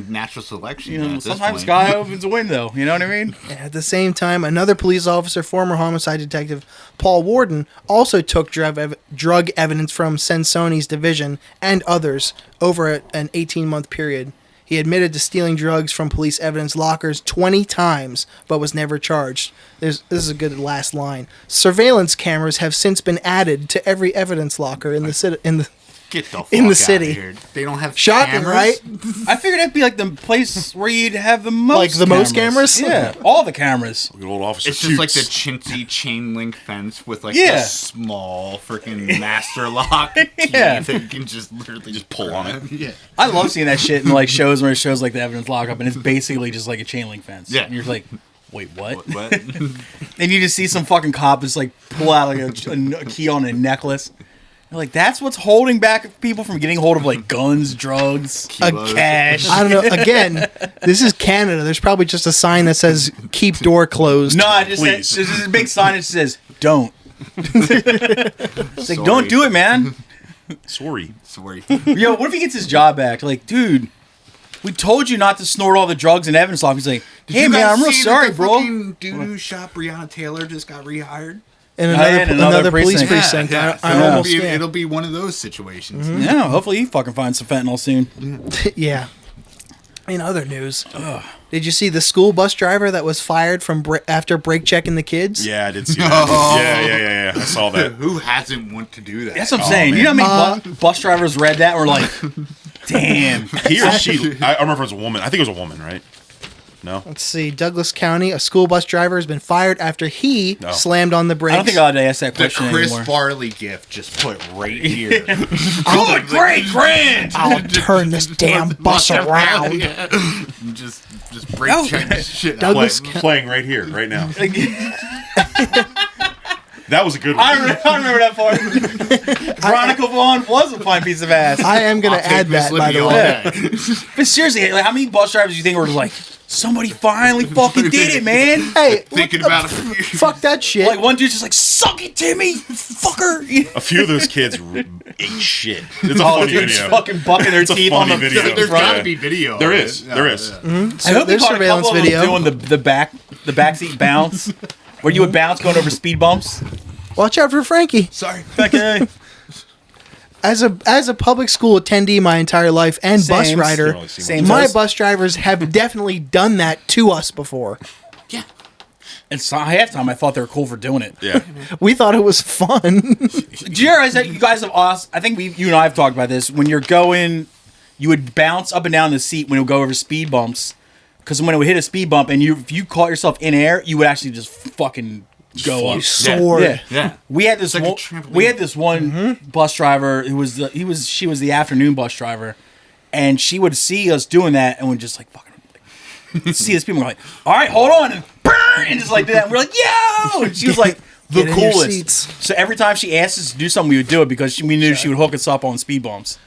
Natural selection. You know, at this sometimes point. sky opens a window. You know what I mean? At the same time, another police officer, former homicide detective Paul Warden, also took drug evidence from Sensoni's division and others over an 18-month period. He admitted to stealing drugs from police evidence lockers 20 times, but was never charged. This is a good last line. Surveillance cameras have since been added to every evidence locker in the city. Get the fuck in the outta city. Here. They don't have Shocking, cameras? right? I figured that'd be like the place where you'd have the most Like the most cameras? Yeah, all the cameras. Good old officer. It's just like the Toots. chintzy chain link fence with like Yeah. a small freaking master lock key Yeah. that you can just literally Just pull on it. Yeah. I love seeing that shit in like shows where it shows like the evidence lockup and it's basically just like a chain link fence. Yeah. And you're like, wait, what? What? And you just see some fucking cop just like pull out like a key on a necklace. Like, that's what's holding back people from getting hold of, like, guns, drugs, cash. I don't know. Again, this is Canada. There's probably just a sign that says "Keep door closed." No, I just said, Please. there's this big sign that says, don't. It's like, don't do it, man. Sorry. Yo, what if he gets his job back? Like, dude, we told you not to snort all the drugs in evidence off. He's like, hey, man, I'm real sorry, bro. Doo-doo shop Breonna Taylor just got rehired. In in another police precinct. precinct. Yeah, I so almost it'll be one of those situations. Yeah, hopefully he fucking finds some fentanyl soon. Yeah. In other news, did you see the school bus driver that was fired from after brake checking the kids? Yeah, I did see that. Yeah. I saw that. Who hasn't want to do that? That's what I'm saying. man. You know how many bus drivers read that and were like, damn. He or she. I remember it was a woman. I think it was a woman, right? No. Let's see. Douglas County, a school bus driver has been fired after he slammed on the brakes. I don't think I ought to ask that The question Chris anymore. Farley gift just put right here. Good, great, grand. I'll turn this damn bus around. Yeah. Just break check this shit. Douglas Playing right here, right now. That was a good one. I remember that part. Veronica Vaughn was a fine piece of ass. I am going to add that, by the way. But seriously, like, how many bus drivers do you think were like, somebody finally fucking did it, man? Hey, Thinking about it. fuck that shit. Like, one dude's just like, suck it, Timmy, fucker. A few of those kids ate shit. It's a Oh, funny dude's video. fucking bucking their It's a teeth on funny the video. There's front. got to be video. There of is. it. There is. I hope there's you caught a couple surveillance of them video. doing the backseat bounce, where you would bounce going over speed bumps. Watch out for Frankie. Sorry. Okay. As a public school attendee my entire life and bus Same. rider, Really seem Same. my toes. bus drivers have definitely done that to us before. Yeah. And so half time I thought they were cool for doing it. Yeah. We thought it was fun. Do you realize that you guys have I think you and I have talked about this. When you're going, you would bounce up and down the seat when it would go over speed bumps. Because when it would hit a speed bump and if you caught yourself in air, you would actually just fucking go up. Soared. Yeah. Yeah. We had this like a one, trampoline. we had this one bus driver who was she was the afternoon bus driver, and she would see us doing that and would just like fucking like, see us people like, all right, hold on, and burn, and just like do that. And we're like, yo, and she was like the Get in your coolest. seats. So every time she asked us to do something, we would do it because we knew she would hook us up on speed bumps.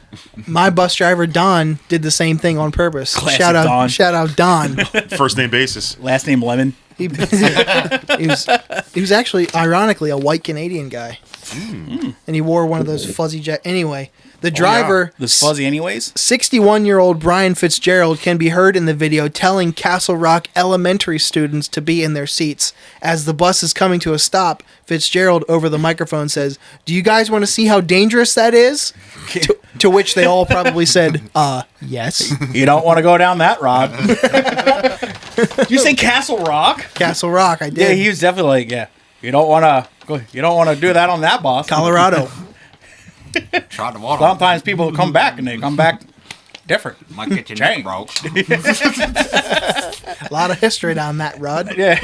My bus driver Don did the same thing on purpose. Classic Shout out Don. Shout out Don. First name basis. Last name Lemon. he was actually ironically a white Canadian guy. And he wore one of those fuzzy Anyway, the driver, This fuzzy, anyways. 61-year-old Brian Fitzgerald, can be heard in the video telling Castle Rock elementary students to be in their seats. As the bus is coming to a stop, Fitzgerald over the microphone says, "Do you guys want to see how dangerous that is?" To which they all probably said, yes. You don't want to go down that road. Did you say Castle Rock? Castle Rock, I did. Yeah, he was definitely like, yeah. You don't want to do that on that bus. Colorado. Tried to water. Sometimes people come back and they come back different. Might get your Change. neck broke. A lot of history down that road. Yeah.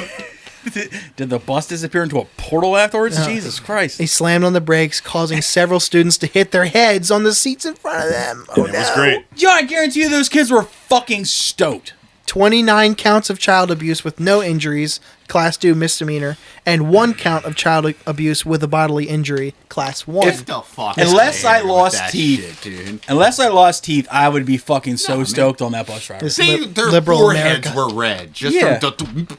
Did the bus disappear into a portal afterwards? Jesus Christ. He slammed on the brakes, causing several students to hit their heads on the seats in front of them. Oh, It was great. Yo, I guarantee you those kids were fucking stoked. 29 counts of child abuse with no injuries, class 2 misdemeanor, and 1 count of child abuse with a bodily injury, class 1. What the fuck? Unless I is with lost that teeth. shit, dude. Unless I lost teeth, I would be fucking so stoked on that bus driver. This- See, Lib- their liberal foreheads America. were red. Just Yeah. from the.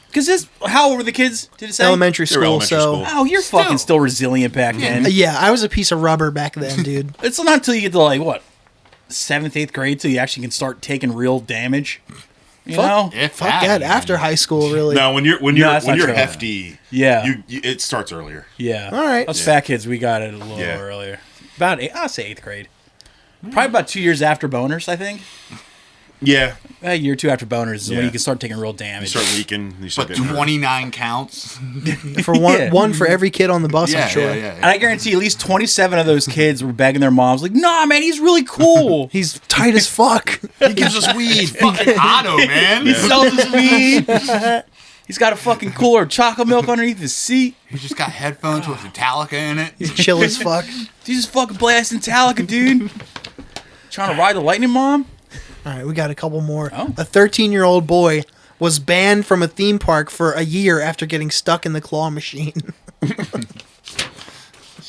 Because how old were the kids? Did it say? Elementary They were school, elementary so... school. Oh, you're fucking still resilient back then. Yeah, I was a piece of rubber back then, dude. It's not until you get to like what 7th, 8th grade till you actually can start taking real damage. You know? Fuck that. After high school, really. Now, when you're that's not true. hefty, Yeah. it starts earlier. Yeah. All right. Us fat kids, we got it a little Yeah. earlier. About I'll say 8th grade. Probably about 2 years after boners, I think. Yeah, A year or two after boners is when Yeah. you can start taking real you damage. start leaking. You start But getting hurt. 29 counts. For one, Yeah. one for every kid on the bus, Yeah, I'm sure. And I guarantee at least 27 of those kids were begging their moms, like, nah, man, he's really cool. He's tight as fuck. He gives us weed. Fucking Otto, man. He sells his weed. He's got a fucking cooler of chocolate milk underneath his seat. He just got headphones with Metallica in it. He's chill as fuck. He's just fucking blasting Metallica, dude. Trying to ride the lightning, mom? All right, we got a couple more. Oh. A 13-year-old boy was banned from a theme park for a year after getting stuck in the claw machine.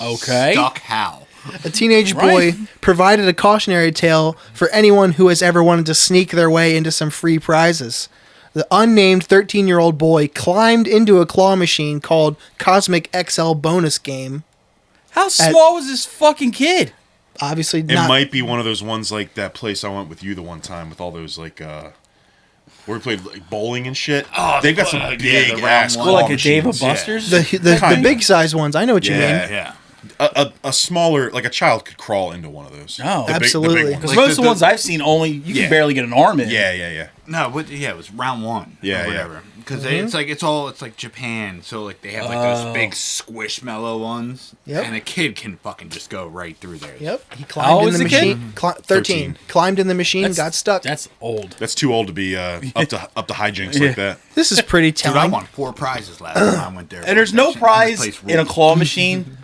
Okay. Stuck how? A teenage boy provided a cautionary tale for anyone who has ever wanted to sneak their way into some free prizes. The unnamed 13-year-old boy climbed into a claw machine called Cosmic XL Bonus Game. How small was this fucking kid? Obviously It not. might be one of those ones like that place I went with you the one time with all those like where we played like bowling and shit. Oh, They've got some the big round ass one. claw Like a Dave of machines. Buster's? the Kinda. big size ones. I know what you mean. Yeah. A smaller, like a child could crawl into one of those. Oh. The Absolutely. ones. Because Like most of the- the ones I've seen only, you Yeah. can barely get an arm in. Yeah. No, it was round one. Yeah, or yeah. whatever. Because it's like Japan, so like they have like those big squishmallow ones. Yep. And a kid can fucking just go right through there. Yep. He How climbed old in was the the kid? machine. 13. Climbed in the machine, got stuck. That's old. That's too old to be up to hijinks like that. This is pretty Dude, I telling. won 4 prizes last time I went there. And there's no That prize place in a ruled. claw machine.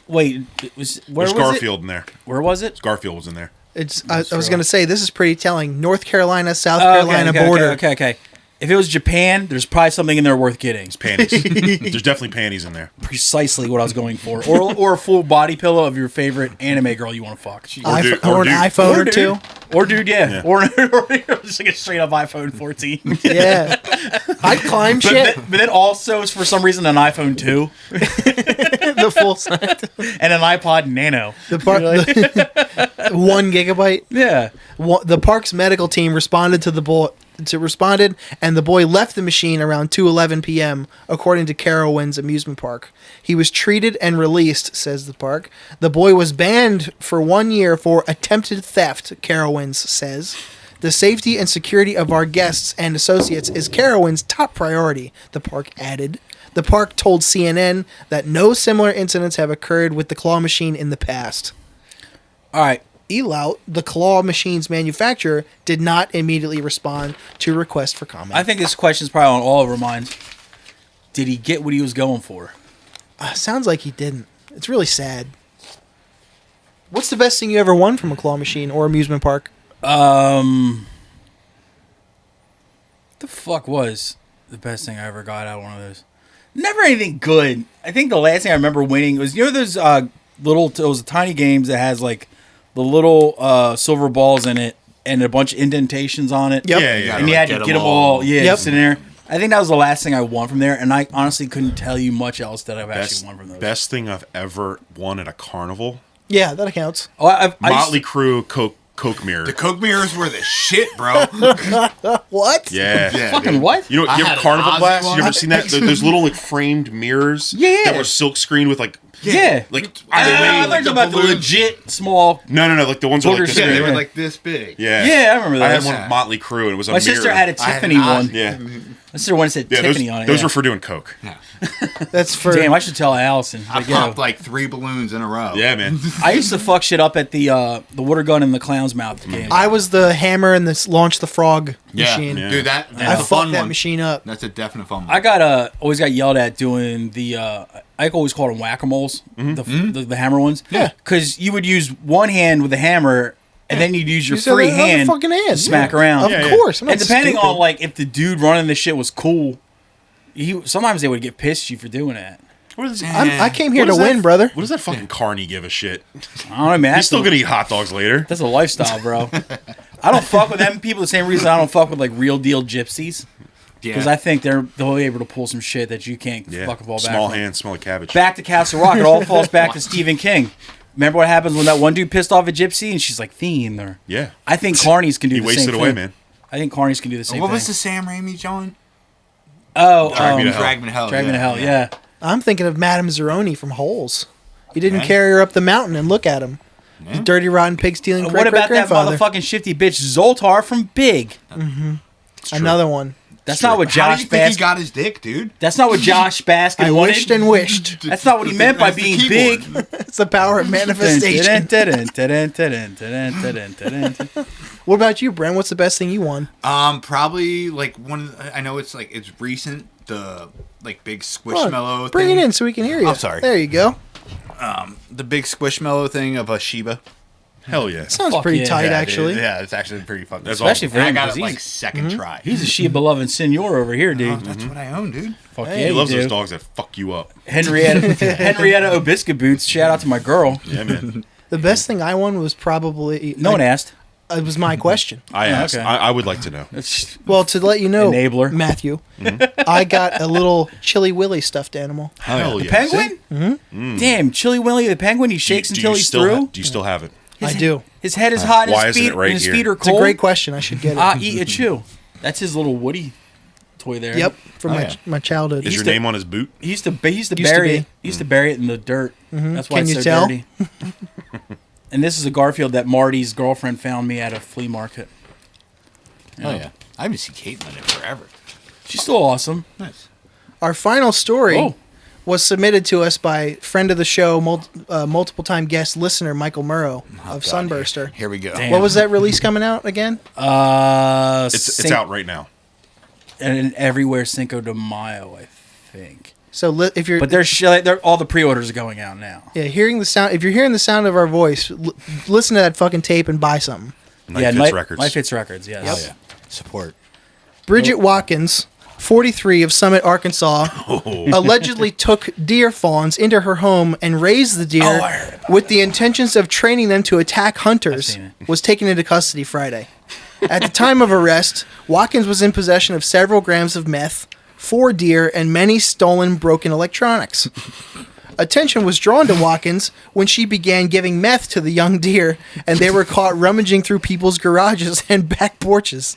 Wait, where There's was Garfield in there. it? Where was it? Garfield was in there. I was going to say, this is pretty telling. North Carolina, South Oh, Carolina border. Okay. If it was Japan, there's probably something in there worth getting. Panties. There's definitely panties in there. Precisely what I was going for. Or a full body pillow of your favorite anime girl you want to fuck. Or an dude. iPhone or two. Or dude, yeah. Yeah. Or just like a straight up iPhone 14. Yeah. I'd climb shit. But then also, it's for some reason, an iPhone 2 The full size. and an iPod Nano. The 1 gigabyte. Yeah. The park's medical team responded to the boy. And the boy left the machine around 2:11 p.m. according to Carowinds Amusement Park. He was treated and released, says the park. The boy was banned for 1 year for attempted theft, Carowinds says. The safety and security of our guests and associates is Carowinds' top priority, the park added. The park told CNN that no similar incidents have occurred with the claw machine in the past. All right. Elout, the claw machine's manufacturer, did not immediately respond to requests for comment. I think this question's probably on all of our minds. Did he get what he was going for? Sounds like he didn't. It's really sad. What's the best thing you ever won from a claw machine or amusement park? What the fuck was the best thing I ever got out of one of those? Never anything good. I think the last thing I remember winning was, you know, those those tiny games that has like the little silver balls in it and a bunch of indentations on it. Yep. Yeah. And you had to get them all. Yeah, Yep. just in there. I think that was the last thing I won from there, and I honestly couldn't tell you much else that I've actually won from those. Best thing I've ever won at a carnival. Yeah, that accounts. Oh, I Motley Crue Coke mirror. The Coke mirrors were the shit, bro. What? Yeah. Yeah, fucking dude. what? You know, I you had have an carnival Ozzy glass? one. You ever seen that? There's little like framed mirrors. Yeah. That were silk screened with like Yeah. like I like learned the about the balloons. legit small. no, like the ones that were like Booger this Yeah, shit. they big. were Yeah. like this big. Yeah. Yeah, I remember I had those. one with Motley Crue and it was a My mirror. sister had a I had Tiffany an one. Ozzy. Yeah. My sister one said Yeah, Tiffany on it. those yeah. were for doing Coke. Yeah. That's for. Damn, I should tell Allison. I Like, yo, popped like 3 balloons in a row. Yeah, man. I used to fuck shit up at the water gun in the clown's mouth game. I was the hammer in this launch the frog machine. Yeah. Dude, that's I a fucked fun that one. machine up. That's a definite fun one. I got always got yelled at doing the I always called them whack-a-moles, the hammer ones. Yeah. Because you would use one hand with the hammer, and then you'd use your Use the free other hand fucking hand, to smack yeah. around. Of course. I'm not And depending stupid. on like if the dude running the shit was cool, sometimes they would get pissed at you for doing that. What is I came here what to does that- win, brother. What does that fucking carny give a shit? I don't know, man. He's That's still the- gonna eat hot dogs later. That's a lifestyle, bro. I don't fuck with them people the same reason I don't fuck with like real deal gypsies. Because I think they'll be able to pull some shit that you can't Yeah. fucking fall back Small from. hands, smell like cabbage. Back to Castle Rock. It all falls back to Stephen King. Remember what happens when that one dude pissed off a gypsy and she's like, Fiend. Or Yeah. I think Carnies can do He the wasted same away, thing. man. I think Carnies can do the same What thing. was the Sam Raimi joint? Oh, Drag Me to Hell. Drag Me to Hell. Drag Me to Hell, yeah. I'm thinking of Madame Zeroni from Holes. He didn't carry her up the mountain and look at him. The dirty, rotten pig stealing What about that great-great-grandfather. motherfucking shifty bitch Zoltar from Big? Another one. That's not what How do Josh you think he Baskin. got his dick, dude? That's not what Josh Baskin I wanted. wished and wished. That's not what he meant by That's the being keyboard. big. It's the power of manifestation. What about you, Brent? What's the best thing you won? Probably like one. I know it's like it's recent. The like big Come on, squishmallow. bring thing. it in so we can hear you. I'm sorry. There you go. The big squishmallow thing of a Shiba. Hell yeah. Sounds Fuck pretty yeah. tight, Yeah, dude. actually. Yeah, it's actually pretty fucking. That's Especially for And I him, got 'cause it like he's- second try. He's a Sheba loving senor over here, dude. That's what I own, dude. Fuck Hey, yeah, He you loves do. those dogs that fuck you up. Henrietta Obisca boots. Shout out to my girl. Yeah, man. The best thing I won was probably No one asked. It was my question. I asked. okay. I would like to know. Well, to let you know, Enabler. Matthew, I got a little Chili Willy stuffed animal. Hell The yeah. penguin? Mm-hmm. Damn, Chili Willy the penguin, he shakes until he's through? Do you still have it? I do. His head is hot Why and isn't it right his here? feet are It's a cold. great question. I should get it. Eat a chew. That's his little Woody toy there. Yep, from Oh, yeah. my childhood. Is your name on his boot? He used to Used to bury be. it. He used to bury it in the dirt. That's why Can it's you so tell? dirty. And this is a Garfield that Marty's girlfriend found me at a flea market. Oh yeah. I haven't seen Caitlin in forever. She's still awesome. Nice. Our final story Oh. was submitted to us by friend of the show, multiple time guest listener Michael Murrow of Sunburster. Here we go. Damn. What was that release coming out again? It's out right now. And everywhere Cinco de Mayo, I think. So if you're But all the pre-orders are going out now. hearing the sound, if you're hearing the sound of our voice, listen to that fucking tape and buy something. Night Fits Records. Life Hits Records, yes. Oh yeah. Support. Bridget Watkins, 43 of Summit, Arkansas, allegedly took deer fawns into her home and raised the deer I heard with the intentions of training them to attack hunters, seen it. was taken into custody Friday. At the time of arrest, Watkins was in possession of several grams of meth, 4 deer, and many stolen broken electronics. Attention was drawn to Watkins when she began giving meth to the young deer, and they were caught rummaging through people's garages and back porches.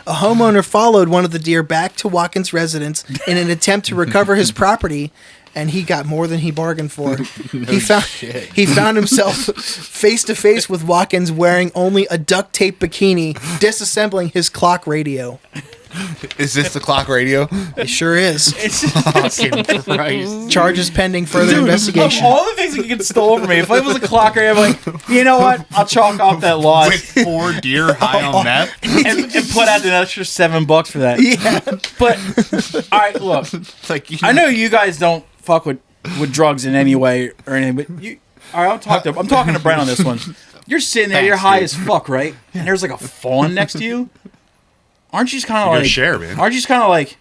A homeowner followed one of the deer back to Watkins' residence in an attempt to recover his property, and he got more than he bargained for. He found himself face to face with Watkins wearing only a duct tape bikini, disassembling his clock radio. Is this the clock radio? It sure is. Fucking Christ. Charges pending further investigation. Of all the things that get stolen from me, if I was a clocker, I'm like, you know what? I'll chalk off that loss With 4 deer high on meth? and put out an extra $7 for that. Yeah. But all right, look, It's like I know you guys don't fuck with drugs in any way or anything, but you. All right, I'm talking to Brent on this one. You're sitting there, Thanks, you're high dude. as fuck, right? And there's like a fawn next to you. Aren't you just kind of You're like gonna share, man. Aren't you just kind of like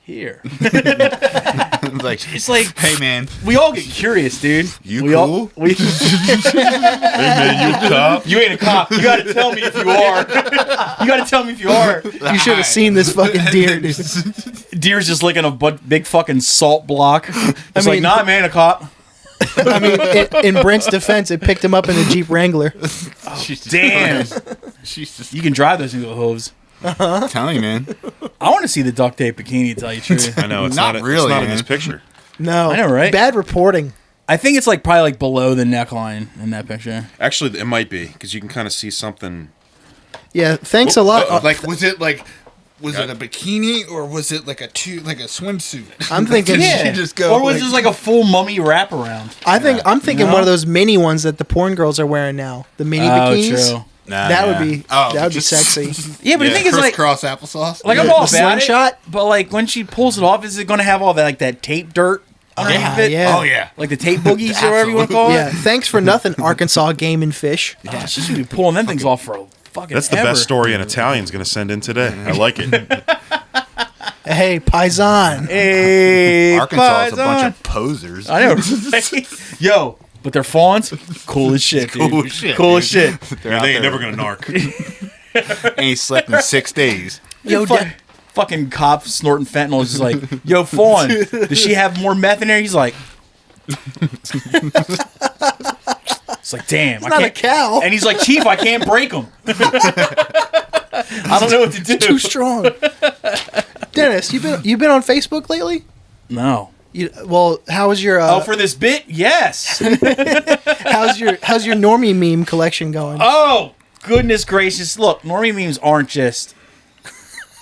here? like, It's like hey man, we all get curious, dude. You we cool? We, Hey man, you cop? you ain't a cop. You got to tell me if you are. You got to tell me if you are. You should have seen this fucking deer, dude. Deer's just licking a big fucking salt block. It's mean- like, nah, man, a cop. I mean, in Brent's defense, it picked him up in a Jeep Wrangler. Damn. Jesus. You can drive those into the hooves. I'm telling you, man. I want to see the duct tape bikini, to tell you the truth. I know it's Not not. really, It's not in man. this picture. No. I know, right? Bad reporting. I think it's like probably like below the neckline in that picture. Actually, it might be because you can kind of see something. Yeah, thanks a lot. Like, was it a bikini or was it like a swimsuit? I'm thinking. Yeah. Just go, Or was like- this like a full mummy wraparound? I'm thinking No? one of those mini ones that the porn girls are wearing now. The mini bikinis. true. That would be just- sexy. Yeah, but the thing is like crisscross applesauce. I'm all The about slingshot? it. But like when she pulls it off, is it going to have all that like that tape dirt underneath it? yeah. Oh yeah. Like the tape boogies or whatever you want to call it. Yeah, thanks for nothing, Arkansas Game and Fish. Oh, she's gonna be pulling them things off for a fucking. That's the ever. best story an Italian's going to send in today. I like it. Hey, Paisan. Hey, Arkansas is a bunch Paisan. of posers. I know. right? Yo, but they're fawns. Cool as shit, dude. Cool as shit, Cool dude. as shit. They're Yeah, out they ain't there. never going to narc. Ain't slept in 6 days. Yo, Fucking cop snorting fentanyl is just like, yo, fawn, does she have more meth in there? He's like, it's like, damn, I not can't. a cow. And he's like, Chief, I can't break him. I don't know what to do. Too strong. Dennis, you been on Facebook lately? No. Well, how was your Oh, for this bit? Yes. how's your normie meme collection going? Oh, goodness gracious. Look, normie memes aren't just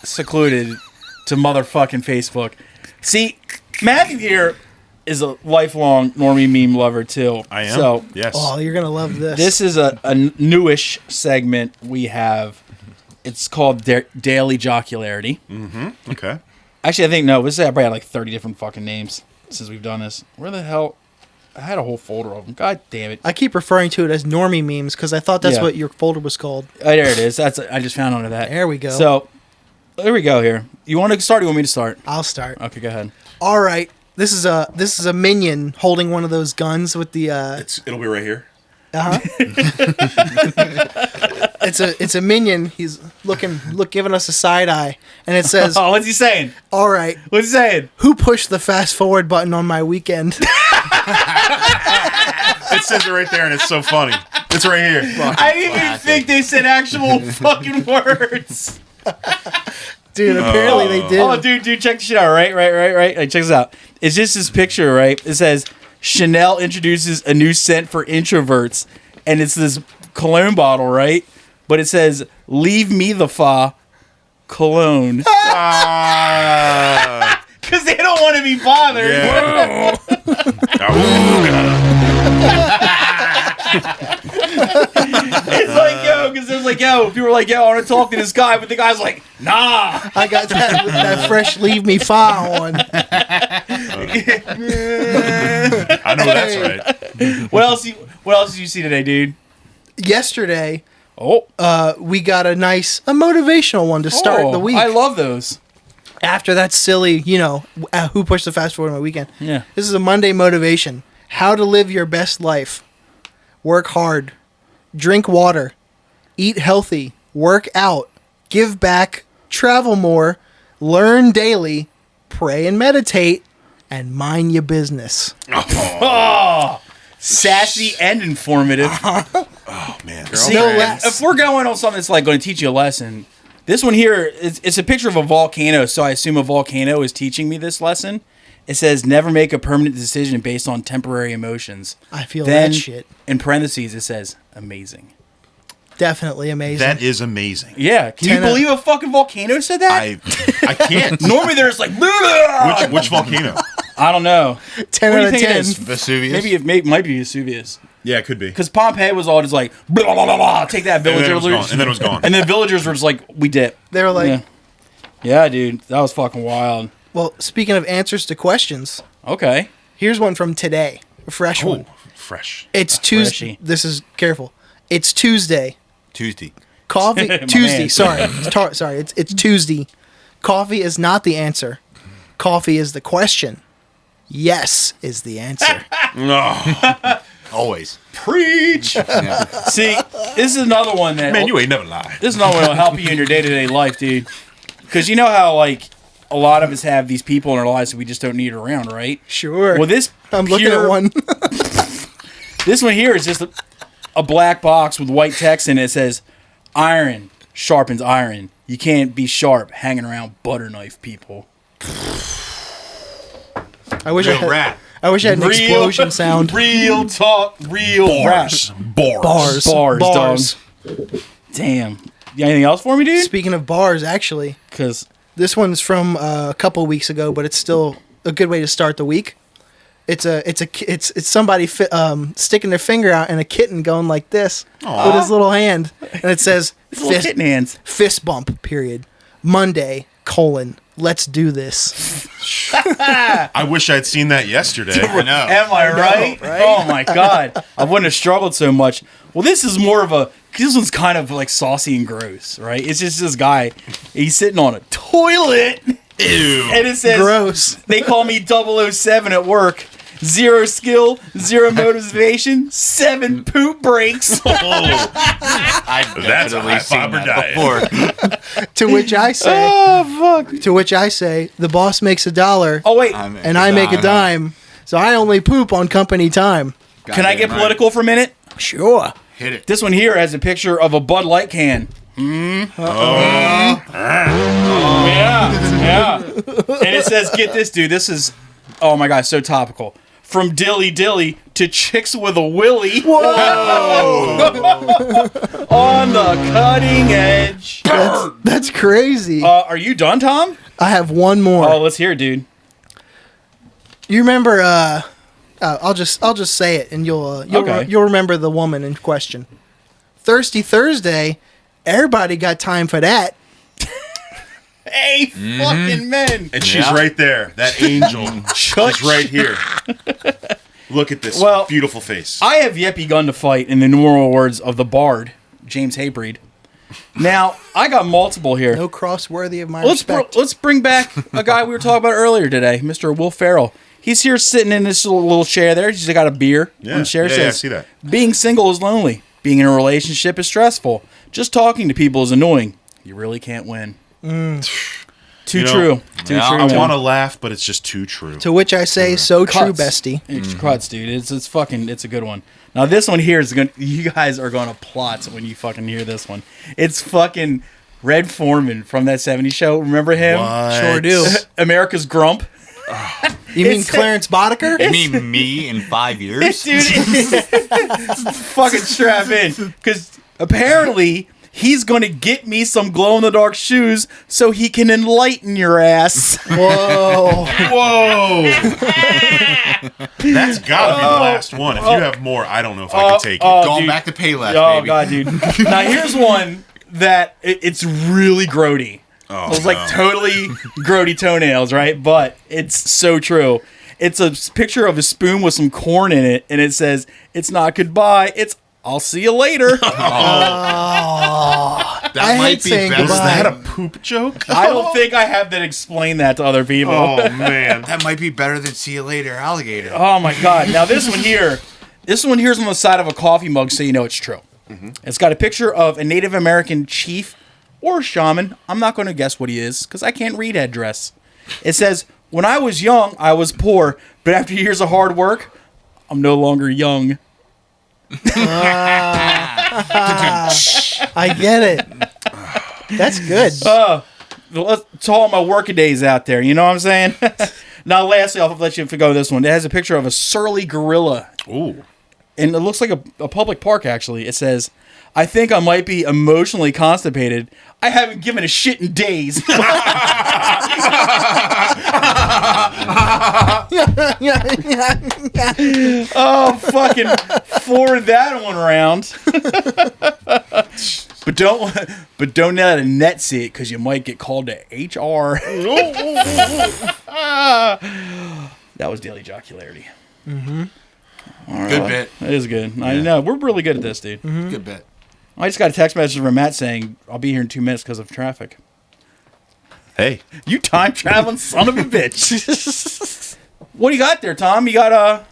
secluded to motherfucking Facebook. See, Matthew here is a lifelong normie meme lover, too. I am. So, Yes. Oh, you're gonna love this. this is a newish segment we have. It's called Daily Jocularity. Okay. Actually, I think, no, this is probably had like 30 different fucking names since we've done this. Where the hell? I had a whole folder of them. God damn it. I keep referring to it as normie memes because I thought that's Yeah. what your folder was called. Oh, there it is. I just found under that. There we go. So, there we go here. You want to start or you want me to start? I'll start. Okay, go ahead. All right. This is a minion holding one of those guns with the. It'll be right here. It's a minion. He's giving us a side eye, and it says, Oh, what's he saying? "All right, What's he saying? who pushed the fast forward button on my weekend?" It says it right there, and it's so funny. It's right here. I didn't even think they said actual fucking words. Dude, apparently they did. Oh, dude, check this shit out. Right. Like, check this out. It's just this picture, right? It says Chanel introduces a new scent for introverts, and it's this cologne bottle, right? But it says, "Leave me the fa cologne," because they don't want to be bothered. Yeah. It's like, yo, because there's like, yo, people are like, yo, I want to talk to this guy, but the guy's like, nah. I got that fresh leave me fa on. I know that's right. What else did you see today, dude? Yesterday, Oh, we got a motivational one to start the week. I love those. After that silly, who pushed the fast forward on my weekend. Yeah. This is a Monday motivation. How to live your best life. Work hard. Drink water. Eat healthy. Work out. Give back. Travel more. Learn daily. Pray and meditate. And mind your business. Oh, sassy and informative. Oh man. See, No less. if we're going on something that's like going to teach you a lesson, this one here, it's a picture of a volcano, so I assume a volcano is teaching me this lesson. It says, never make a permanent decision based on temporary emotions. I feel Then, that shit. in parentheses, it says, amazing. Definitely amazing. That is amazing. Yeah, can you 10 out- believe a fucking volcano said that? I can't. Normally there's like, Which volcano? I don't know. 10 What do out you of think it 10. is? Vesuvius. Maybe it might be Vesuvius. Yeah, it could be. Because Pompeii was all just like, blah, blah, blah, blah, take that, And then villagers. it was gone. And then villagers were just like, we dip. They were like, Yeah, dude, that was fucking wild. well, speaking of answers to questions, Okay. here's one from today. A fresh one. Fresh. It's Tuesday. freshie. This is careful. It's Tuesday. Tuesday. Coffee. My Tuesday. man. Sorry. Sorry. It's Tuesday. Coffee is not the answer. Coffee is the question. Yes is the answer. Oh, Always. Preach. Yeah. See, this is another one that man, you ain't never lied. this is another one that'll help you in your day-to-day life, dude. Because you know how like a lot of us have these people in our lives that we just don't need around, right? Sure. Well, this I'm looking at one. This one here is just a black box with white text in it. It says, "Iron sharpens iron. You can't be sharp hanging around butter knife people." I wish I Real had. rat. I wish I had an explosion sound. Real talk, real rap. Bars. Bars, dog. Damn. You got anything else for me, dude? Speaking of bars, actually, Because this one's from a couple weeks ago, but it's still a good way to start the week. It's somebody sticking their finger out and a kitten going like this with his little hand, and it says little kitten hands. fist bump. Period. Monday : let's do this. I wish I'd seen that yesterday. I know. Am I right? right? Oh my god, I wouldn't have struggled so much. Well, this is more of a. This one's kind of like saucy and gross, right? It's just this guy. He's sitting on a toilet, Ew. and it says, Gross. They call me 007 at work. 0 skill, 0 motivation, 7 poop breaks. I've That's a definitely high seen fiber that diet. before. To which I say, Oh fuck! to which I say, the boss makes $1, Oh wait, and I make a dime, so I only poop on company time. can I get Goddamn right. political for a minute? Sure. Hit it. This one here has a picture of a Bud Light can. Yeah. And it says, get this, dude. This is, oh my god, so topical. From dilly dilly to chicks with a willy. Whoa! On the cutting edge. That's crazy. Are you done, Tom? I have one more. Oh, let's hear it, dude. You remember? I'll just say it, and Okay. you'll remember the woman in question. Thirsty Thursday. Everybody got time for that. Hey, fucking men. And she's right there. That angel. She's right here. Look at this Well, beautiful face. I have yet begun to fight in the numeral words of the Bard, James Haybreed. Now, I got multiple here. No cross worthy of my Let's respect. bring back a guy we were talking about earlier today, Mr. Will Ferrell. He's here sitting in this little chair there. He's got a beer. Yeah, And chair yeah, says, I see that. Being single is lonely. Being in a relationship is stressful. Just talking to people is annoying. You really can't win. Too You know, true. Too yeah, true. I man. want to laugh, but it's just too true. To which I say, so true, Cuts. bestie. It's cuts, dude. It's fucking. It's a good one. Now this one here is gonna. You guys are gonna plot when you fucking hear this one. It's fucking Red Foreman from that '70s show. Remember him? What? Sure do. America's Grump. You mean It's- Clarence Boddicker? You mean me in 5 years? Dude, it's fucking strap in. Because apparently he's going to get me some glow-in-the-dark shoes so he can enlighten your ass. Whoa. Whoa! That's got to be the last one. If you have more, I don't know if I can take it. Going dude. back to Payless, Oh, baby. God, dude. Now, here's one that it's really grody. Oh, It was like totally grody toenails, right? But it's so true. It's a picture of a spoon with some corn in it, and it says, "It's not goodbye, it's I'll see you later." That I might hate be saying better. Was goodbye. that a poop joke? I don't think I have to explain that to other people. Oh, man. That might be better than see you later, alligator. Oh my God. Now this one here's on the side of a coffee mug so you know it's true. It's got a picture of a Native American chief or shaman. I'm not going to guess what he is because I can't read address. It says, "When I was young, I was poor, but after years of hard work, I'm no longer young." I get it. That's good. To all my working days out there, you know what I'm saying? Now, lastly, I'll let you go with this one. It has a picture of a surly gorilla. Ooh. And it looks like a public park, actually. It says, "I think I might be emotionally constipated. I haven't given a shit in days." Oh, fucking forward that one around. But don't let a net see it because you might get called to HR. That was Daily Jocularity. Good bit. That is good. I know. We're really good at this, dude. Good bit. I just got a text message from Matt saying, "I'll be here in 2 minutes because of traffic." Hey. You time traveling son of a bitch. What do you got there, Tom? You got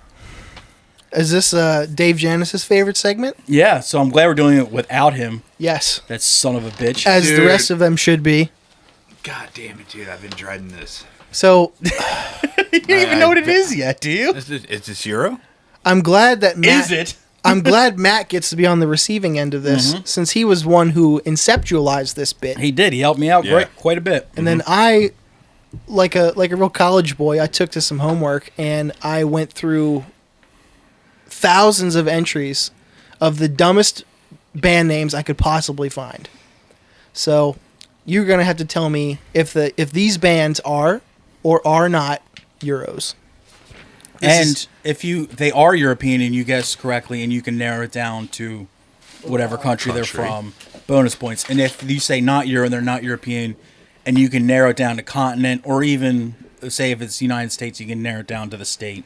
Is this Dave Janis's favorite segment? Yeah, so I'm glad we're doing it without him. Yes. That son of a bitch. As the Dude. rest of them should be. God damn it, dude. I've been dreading this. So You don't even know what it is yet, do you? Is this Euro? I'm glad that Matt, Is it? I'm glad Matt gets to be on the receiving end of this since he was one who conceptualized this bit. He did. He helped me out Yeah. quite a bit. And then I, like a real college boy, I took to some homework and I went through thousands of entries of the dumbest band names I could possibly find. So you're gonna have to tell me if these bands are or are not Euros. And if they are European and you guess correctly and you can narrow it down to whatever country they're from, bonus points. And if you say not Euro and they're not European and you can narrow it down to continent or even say if it's United States, you can narrow it down to the state,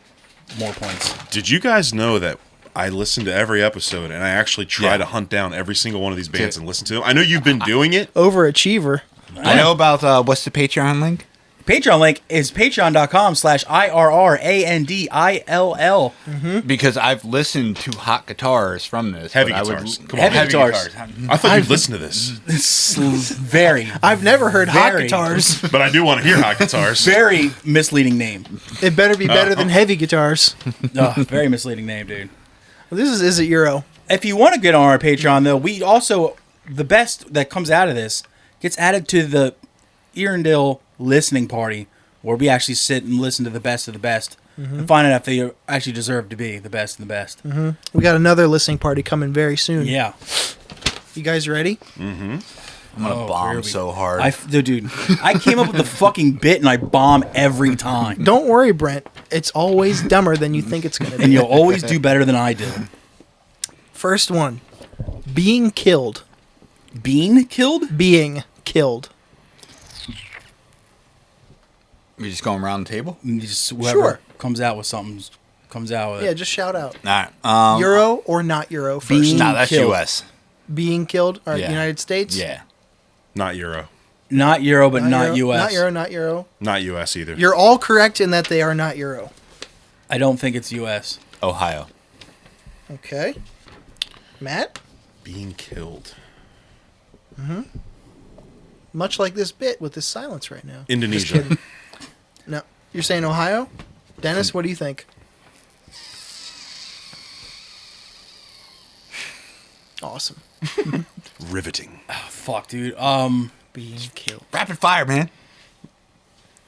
more points. Did you guys know that I listen to every episode and I actually try to hunt down every single one of these bands and listen to them? I know you've been doing it. Overachiever. I know about what's the Patreon link? Patreon link is patreon.com/IRRANDILL. Because I've listened to hot guitars from this. Heavy but guitars. Come Heavy on. guitars. I thought you'd listen to this, It's very, I've never heard hot Very. guitars. but I do want to hear hot guitars. very misleading name. It better be better than heavy guitars. Very misleading name, dude. This is it Euro. If you want to get on our Patreon, though, we also, the best that comes out of this gets added to the Erindale listening party, where we actually sit and listen to the best of the best and find out if they actually deserve to be the best of the best. We got another listening party coming very soon. Yeah. You guys ready? I'm gonna here bomb we- so hard. Dude, I came up with the fucking bit and I bomb every time. Don't worry, Brent. It's always dumber than you think it's going to And be. you'll always do better than I do. First one. Being killed. Bean killed? Being killed. We just going around the table? And just whoever Sure. comes out with something comes out with Yeah, it. just shout out. All right. Euro or not Euro first? Being Nah, that's killed. U.S. Being killed or Yeah. United States? Yeah. Not Euro. Not Euro, but not Euro, US. Not Euro, not Euro. Not US either. You're all correct in that they are not Euro. I don't think it's U.S. Ohio. Okay. Matt? Being killed. Much like this bit with this silence right now. Indonesia. Just kidding. No. You're saying Ohio? Dennis, what do you think? Awesome. Riveting. Oh, fuck, dude. Being killed. Rapid fire, man.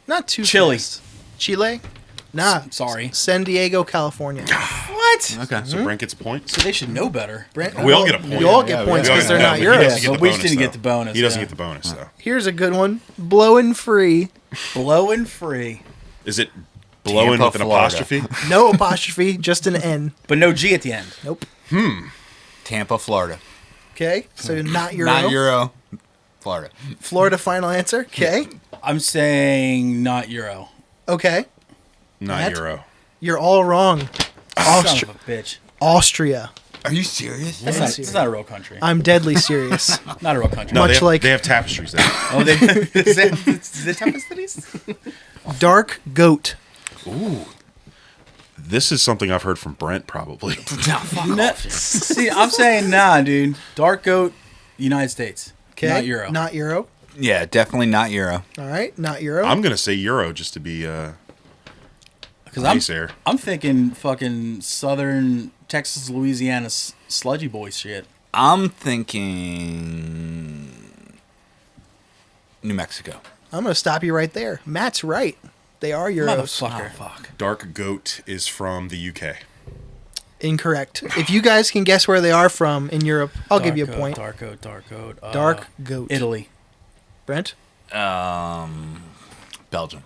Not too Chile. fast. Chile? Nah. Sorry. San Diego, California. What? Okay. So Brent gets a point. So they should know better. Brent, We all get a point. You all Yeah, get we points all because get they're a not point. He doesn't Euros. get But the we bonus, didn't get though. the bonus, He doesn't yeah. get the bonus, though. Here's a good one. Blowing free. Blowing free. Is it blowing Tampa, with an Florida. apostrophe? No apostrophe, just an N. But no G at the end. Nope. Tampa, Florida. Okay. So not Euro. Not Euro. Florida. Florida final answer. Okay. I'm saying not Euro. Okay. Not Matt? Euro. You're all wrong. Son of a bitch. Austria. Are you serious? That's Yes. not, it's not a real country. I'm deadly serious. Not a real country. No, Much like- they have tapestries there. Oh, they is it Temple Cities? Dark goat. Ooh. This is something I've heard from Brent, probably. No, see, I'm saying nah, dude. Dark goat, United States. Okay. Not Euro. Not Euro. Yeah, definitely not Euro. All right. Not Euro. I'm going to say Euro just to be Because nice there. I'm thinking fucking southern Texas, Louisiana sludgy boy shit. I'm thinking New Mexico. I'm going to stop you right there. Matt's right. They are Euros. Motherfucker. fuck. Dark Goat is from the UK. Incorrect. If you guys can guess where they are from in Europe, I'll give you a Dark point. Dark goat. Dark goat. Italy. Brent? Belgium.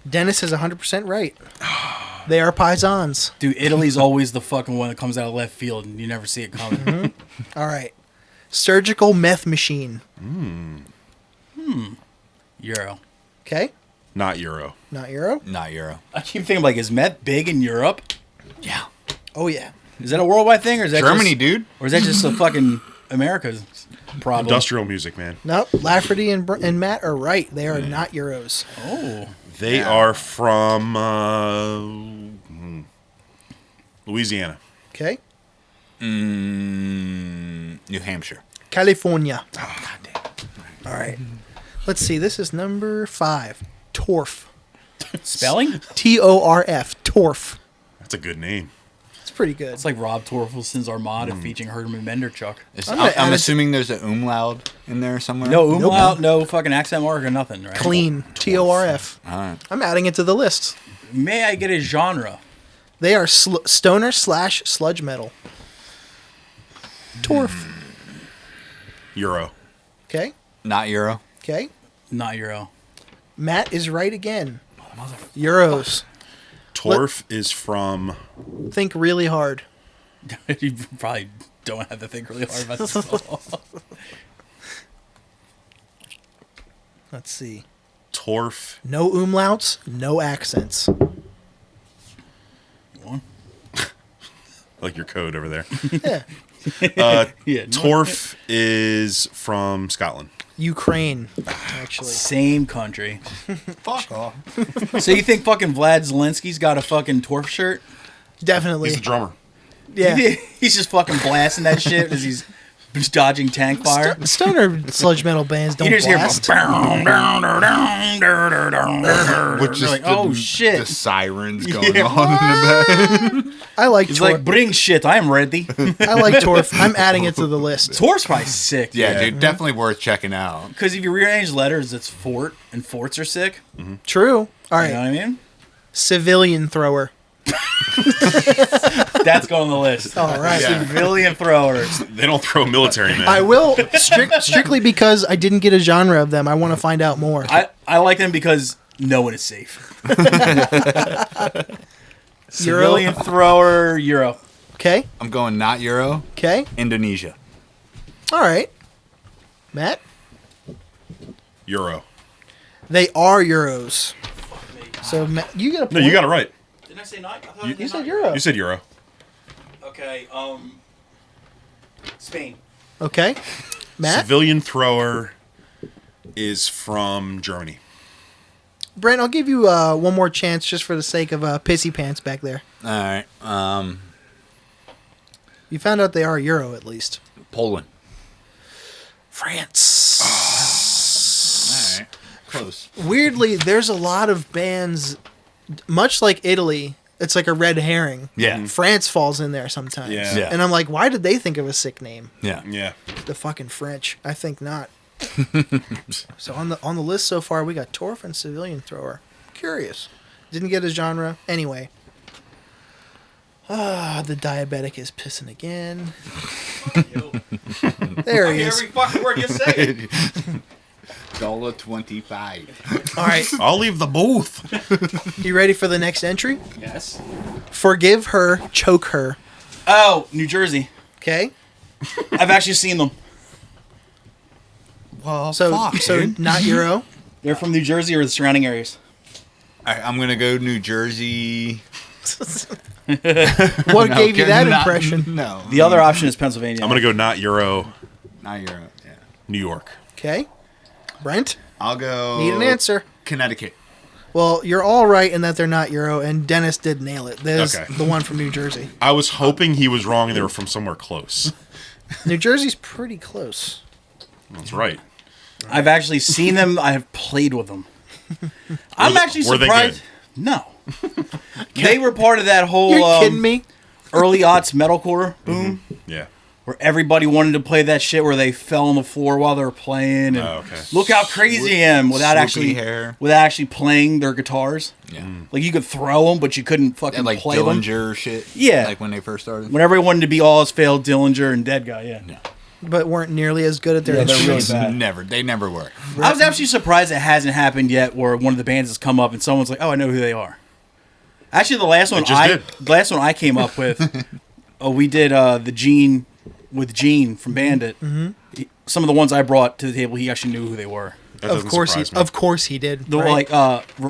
Dennis is 100% right. They are paisans. Dude, Italy's always the fucking one that comes out of left field and you never see it coming. All right. Surgical meth machine. Euro. Okay. Not Euro. Not Euro. Not Euro. I keep thinking, like, is meth big in Europe? Yeah. Oh, yeah. Is that a worldwide thing, or is that Germany, just, dude. or is that just a fucking America's problem? Industrial music, man. Nope. Lafferty and Matt are right. They are not Euros. Oh, They are from Louisiana. Okay. New Hampshire. California. God damn. All right. Let's see. This is number 5. Torf. spelling? Torf. Torf. That's a good name. It's pretty good. It's like Rob Torfelson's Armada featuring Herman Menderchuk. I'm gonna add I'm it- assuming there's an umlaut in there somewhere. No umlaut, no fucking accent mark or nothing, right? Clean. Torf. All right. I'm adding it to the list. May I get a genre? They are stoner / sludge metal. Torf. Euro. Okay. Not Euro. Okay. Not Euro. Matt is right again. Euros. Torf is from Think really hard. You probably don't have to think really hard about this at all. Let's see. Torf. No umlauts, no accents. Like your code over there. Yeah. Yeah, Torf is from Scotland. Ukraine, actually. same country. Fuck off. So you think fucking Vlad Zelensky's got a fucking Torf shirt? Definitely. He's the drummer. Yeah. He's just fucking blasting that shit as he's dodging tank fire. Stoner sludge metal bands don't You just hear blast. Which Which is like, oh shit. the sirens going Yeah, on in the back. I like He's Torf. like, bring shit, I am ready. I like Torf. I'm adding it to the list. Torf's probably sick. Yeah, dude, definitely worth checking out. Because if you rearrange letters, it's fort, and forts are sick. True. All You know right. what I mean? Civilian thrower. That's going on the list. All right. Yeah. Civilian throwers. They don't throw military men. I will strictly because I didn't get a genre of them. I want to find out more. I like them because no one is safe. Civilian thrower, Euro. Okay. I'm going not Euro. Okay. Indonesia. All right. Matt. Euro. They are euros. So Matt, you get a point. No, you got it right. Didn't I say not? You said euro. You said Euro. Okay, Spain. Okay. Matt. Civilian thrower is from Germany. Brent, I'll give you one more chance just for the sake of pissy pants back there. All right. You found out they are Euro at least. Poland. France. All right. Close. Weirdly, there's a lot of bands, much like Italy. It's like a red herring. Yeah. France falls in there sometimes. Yeah. And I'm like, why did they think of a sick name? Yeah. Yeah. The fucking French. I think not. So on the list so far, we got Torf and Civilian Thrower. Curious. Didn't get a genre. Anyway. The diabetic is pissing again. There he is. Every fucking word you say. $1.25. All right. I'll leave the booth. You ready for the next entry? Yes. Forgive her, choke her. Oh, New Jersey. Okay? I've actually seen them. Well, So not Euro. They're from New Jersey or the surrounding areas. All right, I'm gonna go New Jersey. What gave you that impression? No. The other option is Pennsylvania. I'm gonna go not Euro, Not Europe. Yeah. New York. Okay. Brent, I'll go. need an answer. Connecticut. Well, you're all right in that they're not Euro, and Dennis did nail it. There's Okay. the one from New Jersey. I was hoping he was wrong and they were from somewhere close. New Jersey's pretty close. That's right. I've actually seen them. I have played with them. I'm actually were they surprised. good? No. They were part of that whole You're kidding me? early aughts metalcore boom, Yeah. where everybody wanted to play that shit where they fell on the floor while they were playing and Oh, okay. look how crazy I am without Swoopy hair. actually playing their guitars. Yeah. Like you could throw them, but you couldn't fucking And like play them. Dillinger shit. Yeah. Like when they first started. When everyone wanted to be all as failed Dillinger and Dead Guy, yeah. But weren't nearly as good at their Yeah, they're really instruments. bad. Never. They never were. I was actually surprised it hasn't happened yet where one of the bands has come up and someone's like, oh, I know who they are. Actually, the last one I came up with, we did the Gene with Gene from Bandit. Mm-hmm. Some of the ones I brought to the table, he actually knew who they were. That doesn't surprise me. Of course he did. The right?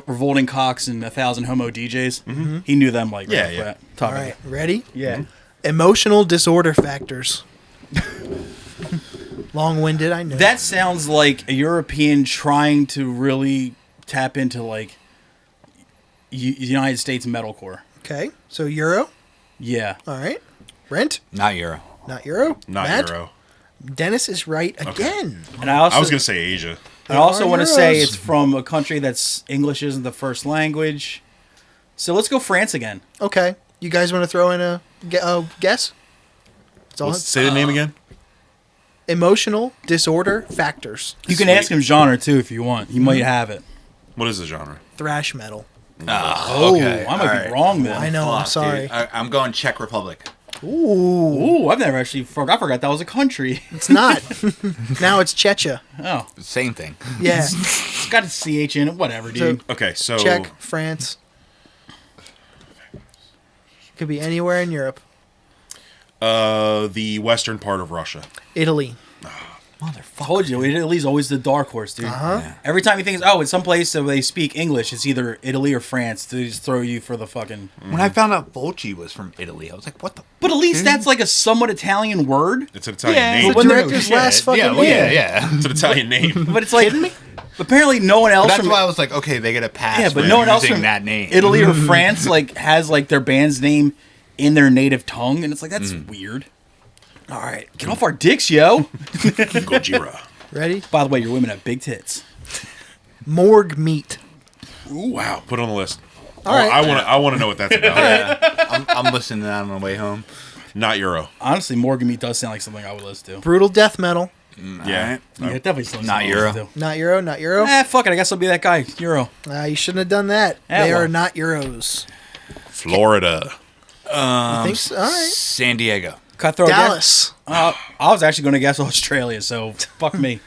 Revolting Cox and 1,000 Homo DJs. Mm-hmm. He knew them like Yeah, right yeah. off the top All of right, it. ready? Yeah. Emotional disorder factors. Long-winded, I know. That sounds like a European trying to really tap into like United States metalcore. Okay, so Euro. Yeah. All right. Brent, Not Euro. not Euro. Not Matt? Euro. Dennis is right again. And I also I was gonna say Asia. I also want to say Euros. it's from a country that's English isn't the first language. So let's go France again. Okay, you guys want to throw in a guess? It's all Say the name again. emotional disorder factors. You can Sweet. ask him genre too if you want. He might have it. What is the genre? Thrash metal. Oh, okay. I might All be right. wrong then. I know. I'm Fuck, sorry. dude. I'm going Czech Republic. Ooh, Ooh, I've never actually I forgot that was a country. it's not. Now it's Czechia. Oh, Same thing. Yeah, it's got a CH in it. Whatever, So- dude. Okay, so Czech, France. Could be anywhere in Europe. the western part of Russia. Italy. Told you, Italy's always the dark horse, dude. Uh-huh. Yeah. Every time you think, it's someplace where they speak English, it's either Italy or France. They just throw you for the fucking. When I found out Volci was from Italy, I was like, what the? But at least that's like a somewhat Italian word. It's an Italian Yeah, name. The when they're- director's last fucking yeah, name. well, yeah. It's an Italian name. But it's like, apparently no one else That's from why I was like, okay, they get a pass. yeah, but for no one else using from that name. Italy or France like has like their band's name in their native tongue, and it's like that's weird. All right, get off our dicks, yo. Gojira. Ready? By the way, your women have big tits. Morgue meat. Ooh, wow. Put it on the list. All right. I want to know what that's about. I'm listening to that on the way home. Not Euro. Honestly, Morgan Meat does sound like something I would listen to. Brutal death metal. Yeah. Yeah, it definitely sounds Not like Euro. something to Not Euro. Not Euro. listen to. Fuck it. I guess I'll be that guy. Euro. You shouldn't have done that. Yeah, They well. are not Euros. Florida. You think so? All right. San Diego. Can I throw a guess? Dallas. I was actually going to guess Australia, so fuck me.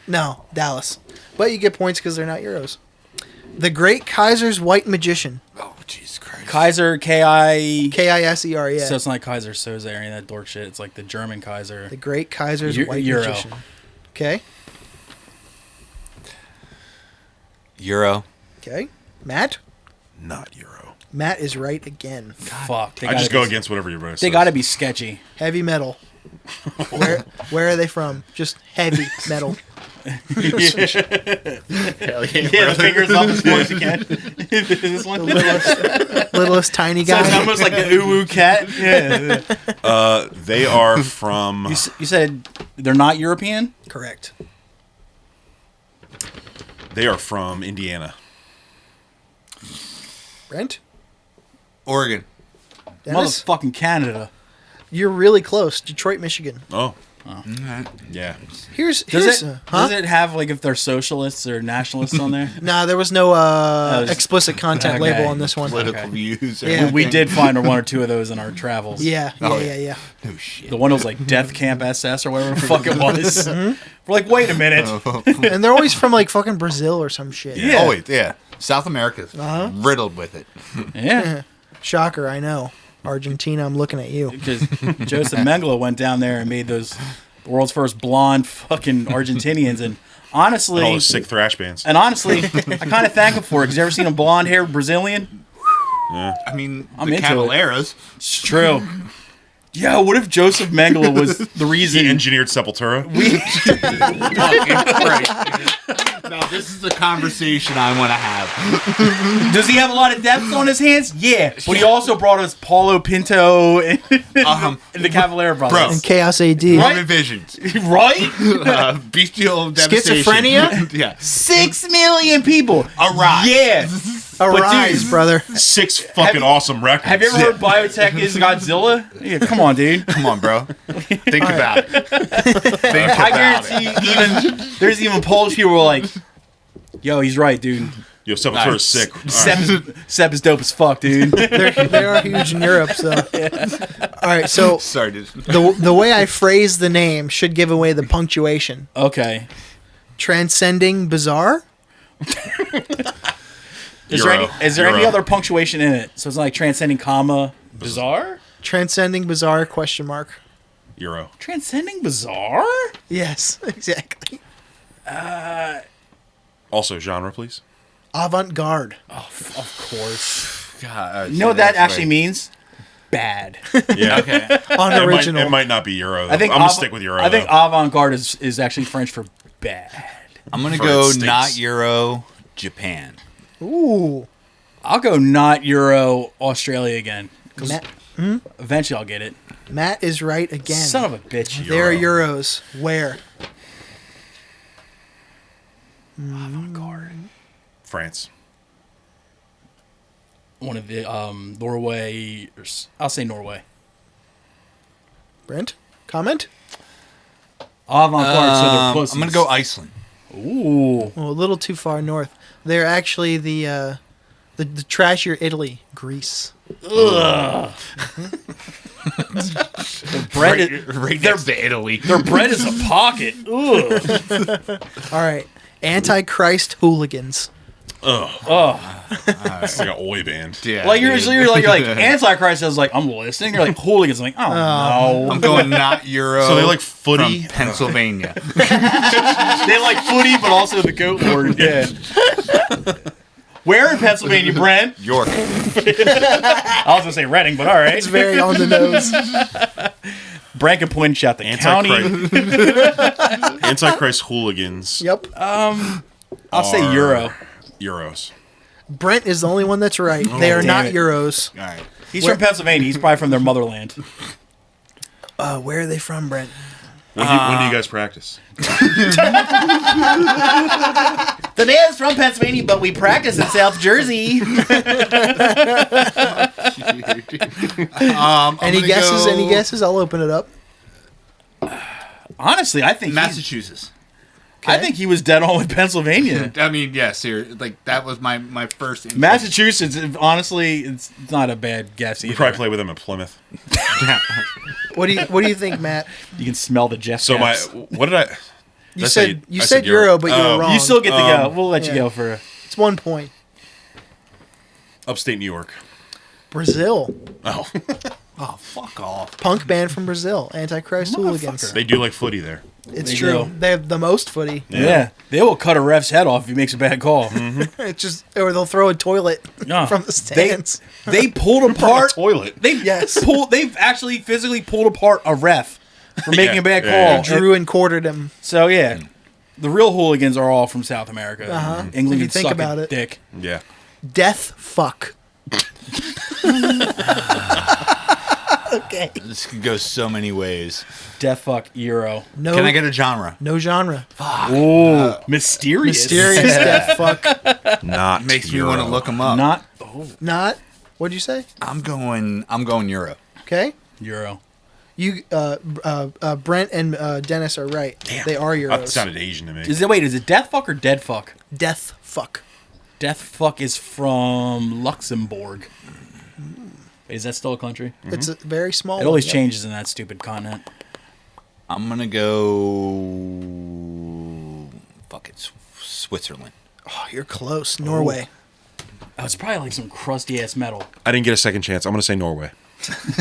No, Dallas. But you get points because they're not Euros. The Great Kaiser's White Magician. Oh, Jesus Christ. Kaiser, K-I... K-I-S-E-R, yeah. So it's not Kaiser Soze or any of that dork shit. It's like the German Kaiser. The Great Kaiser's White Euro. Magician. Okay. Euro. Okay. Matt? Not Euro. Matt is right again. Fuck. They I gotta just go be- against whatever you're They got to be sketchy. Heavy metal. Where are they from? Just heavy metal. Heavy Australia. Yeah, the fingers up as far as you can. This one. Littlest tiny So it's guy. almost like the Uhhhuhh cat. Yeah. They are from. You said they're not European? Correct. They are from Indiana. Brent? Oregon. Dennis? Motherfucking Canada. You're really close. Detroit, Michigan. Oh. Yeah. Here's Does it have, like, if they're socialists or nationalists on there? Nah, there was no was- explicit content Okay. label on this one. Political Okay. views. Yeah. We did find one or two of those in our travels. Yeah, Oh, yeah. yeah. No shit. The one was like Death Camp SS or whatever the fuck it was. We're like, wait a minute. And they're always from like fucking Brazil or some shit. Yeah. Oh, wait, yeah. South America's riddled with it. Yeah. Shocker, I know. Argentina, I'm looking at you. Because Joseph Mengele went down there and made those the world's first blonde fucking Argentinians. And honestly, All those sick thrash bands. I kind of thank him for it. Because you ever seen a blonde haired Brazilian? I mean, I'm the into it. Cavaleras. It's true. Yeah, what if Joseph Mengele was the reason? He engineered Sepultura. Now, this is the conversation I want to have. Does he have a lot of depth on his hands? Yeah. But he also brought us Paulo Pinto and, and the Cavalier brothers. And Chaos AD. Right? Human Visions. Right? Bestial devastation. Schizophrenia? Yeah. 6 million people. Arise. Yeah. Arise, dude, brother. 6 fucking awesome records. Have you ever heard Biotech is Godzilla? Yeah, come on, dude. Come on, bro. Think about it. Think I about guarantee there's even Polish people who are like, yo, he's right, dude. Yo, Sepultura's sick. All right. Seb is dope as fuck, dude. They are huge in Europe, so. All right, so Sorry, dude. the way I phrase the name should give away the punctuation. Okay. Transcending bizarre? Is there any Euro. other punctuation in it? So it's like transcending comma bizarre? Transcending bizarre question mark. Euro. Transcending bizarre? Yes, exactly. Also, genre, please. Avant-garde. Of course. God, You know what that actually means? Bad. Yeah. Okay. Unoriginal. It might not be Euro. Though. I think I'm gonna stick with Euro. I think though. avant-garde is actually French for bad. I'm going to For go instance. not Euro, Japan. Ooh. I'll go not Euro Australia again. 'Cause Matt, eventually I'll get it. Matt is right again. Son of a bitch. There are Euros. Where? Avant-garde. France. One of the Norway. I'll say Norway. Brent? Comment? Avant-garde. So they're pussies. I'm going to go Iceland. Ooh. Oh, a little too far north. They're actually the trashier Italy, Greece. Ugh. Their bread is, Right next to Italy. their bread is a pocket. Ugh. All right. Antichrist hooligans. Oh. It's like an oi band. Yeah, Like you're dude. like Antichrist. I was like, I'm listening. You're like hooligans. I'm like, oh no. I'm going not Euro. So they like footy. From Pennsylvania. They like footy, but also the goat lord. Yeah. Where in Pennsylvania, Brent? York. I was gonna say Reading, but all right. It's very on the nose. Brent can point out the county. Antichrist hooligans. Yep. I'll say are Euro. Euros. Brent is the only one that's right. They are damn not it. Euros. All right. He's from Pennsylvania. He's probably from their motherland. Where are they from, Brent? When do you guys practice? The man's from Pennsylvania, but we practice in South Jersey. Any guesses? Any guesses? I'll open it up. Honestly, I think Massachusetts. I think he was dead on with Pennsylvania. I mean, yeah, seriously. Like, that was my first instinct. Massachusetts, honestly, it's not a bad guess either. We probably play with them at Plymouth. What do you think, Matt? You can smell the Jeff. So caps. what did I? You said Euro, but you were wrong. You still get to go. We'll let you yeah. go for. It's 1 point. Upstate New York. Brazil. Oh, Oh, fuck off. Punk band from Brazil. Antichrist hooligans. they do like footy there. It's They true. do. They have the most footy. Yeah. They will cut a ref's head off if he makes a bad call. It's just, or they'll throw a toilet No. from the stands. They pulled apart. Toilet. Yes. They've actually physically pulled apart a ref for making a bad call. Yeah. Drew and quartered him. So yeah, The real hooligans are all from South America. If England you can think suck about a it. dick. Yeah. Death fuck. Okay. This could go so many ways. Death fuck Euro. No. Can I get a genre? No genre. Ooh, mysterious. Mysterious death fuck. Not Makes me Euro. want to look them up. Not Not. What'd you say? I'm going Euro. Okay. Euro. You, Brent and Dennis are right. Damn. They are That Euros. sounded Asian to me. Is it death fuck or dead fuck? Death fuck. Death fuck is from Luxembourg. Is that still a country? It's a very small. It always one, changes in that stupid continent. I'm gonna go. Fuck it, Switzerland. Oh, you're close. Norway. Oh, it's probably like some crusty ass metal. I didn't get a second chance. I'm going to say Norway.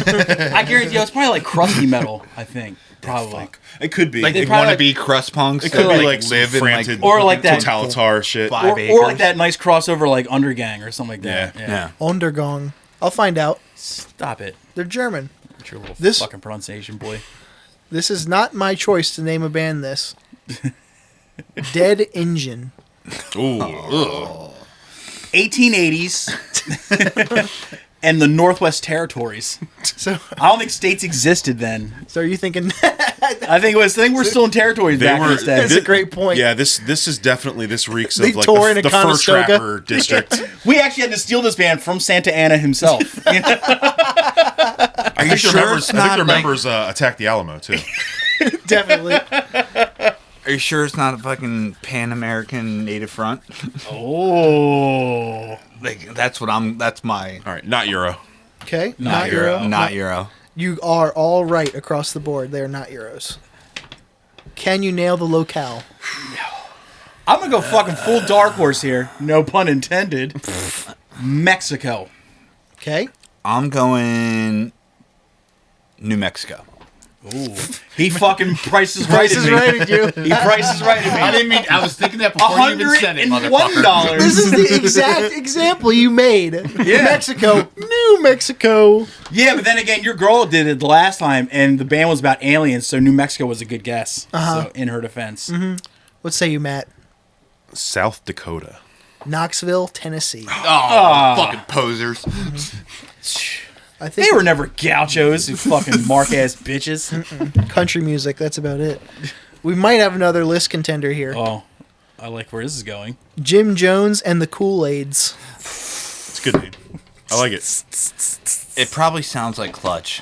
I guarantee you, it's probably like crusty metal. I think probably. It could be. Like They they probably want to like- be crust punks. It could that, be like some live in frantic, Or like that- Totalitar shit. Five Or acres. like that nice crossover like Undergang or something like that. Yeah. Untergang. I'll find out. Stop it. They're German. It's your little This- fucking pronunciation, boy. This is not my choice to name a band this. Dead Engine. Ooh. Ugh. 1880s and the Northwest Territories. So, I don't think states existed then. so are you thinking I think we're still in territories They back in were- this day. that's a great point. Yeah, this is definitely, this reeks They of like tore into the fur Conestoga. trapper district. We actually had to steal this band from Santa Ana himself. You know? Are you sure it's I think not their like? members attacked the Alamo too. Definitely. Are you sure it's not a fucking Pan American Native Front? Oh. Like that's what I'm. That's my. All right, not Euro. Okay. Not Euro. Euro. Not Euro. You are all right across the board. They are not Euros. Can you nail the locale? I'm going to go fucking full dark horse here. No pun intended. Mexico. Okay. I'm going New Mexico. Ooh. He fucking prices right at me. at you. He prices right at me. I didn't mean. I was thinking that before you even said it, motherfucker. $101. This is the exact example you made. Yeah. Mexico. New Mexico. Yeah, but then again, your girl did it the last time, and the band was about aliens, so New Mexico was a good guess. So, in her defense. What say you, Matt? South Dakota. Knoxville, Tennessee. Oh, fucking posers. I think They were never gauchos, you fucking mark-ass bitches. country music. That's about it. We might have another list contender here. Oh, I like where this is going. Jim Jones and the Kool-Aids. It's a good name. I like it. It probably sounds like Clutch.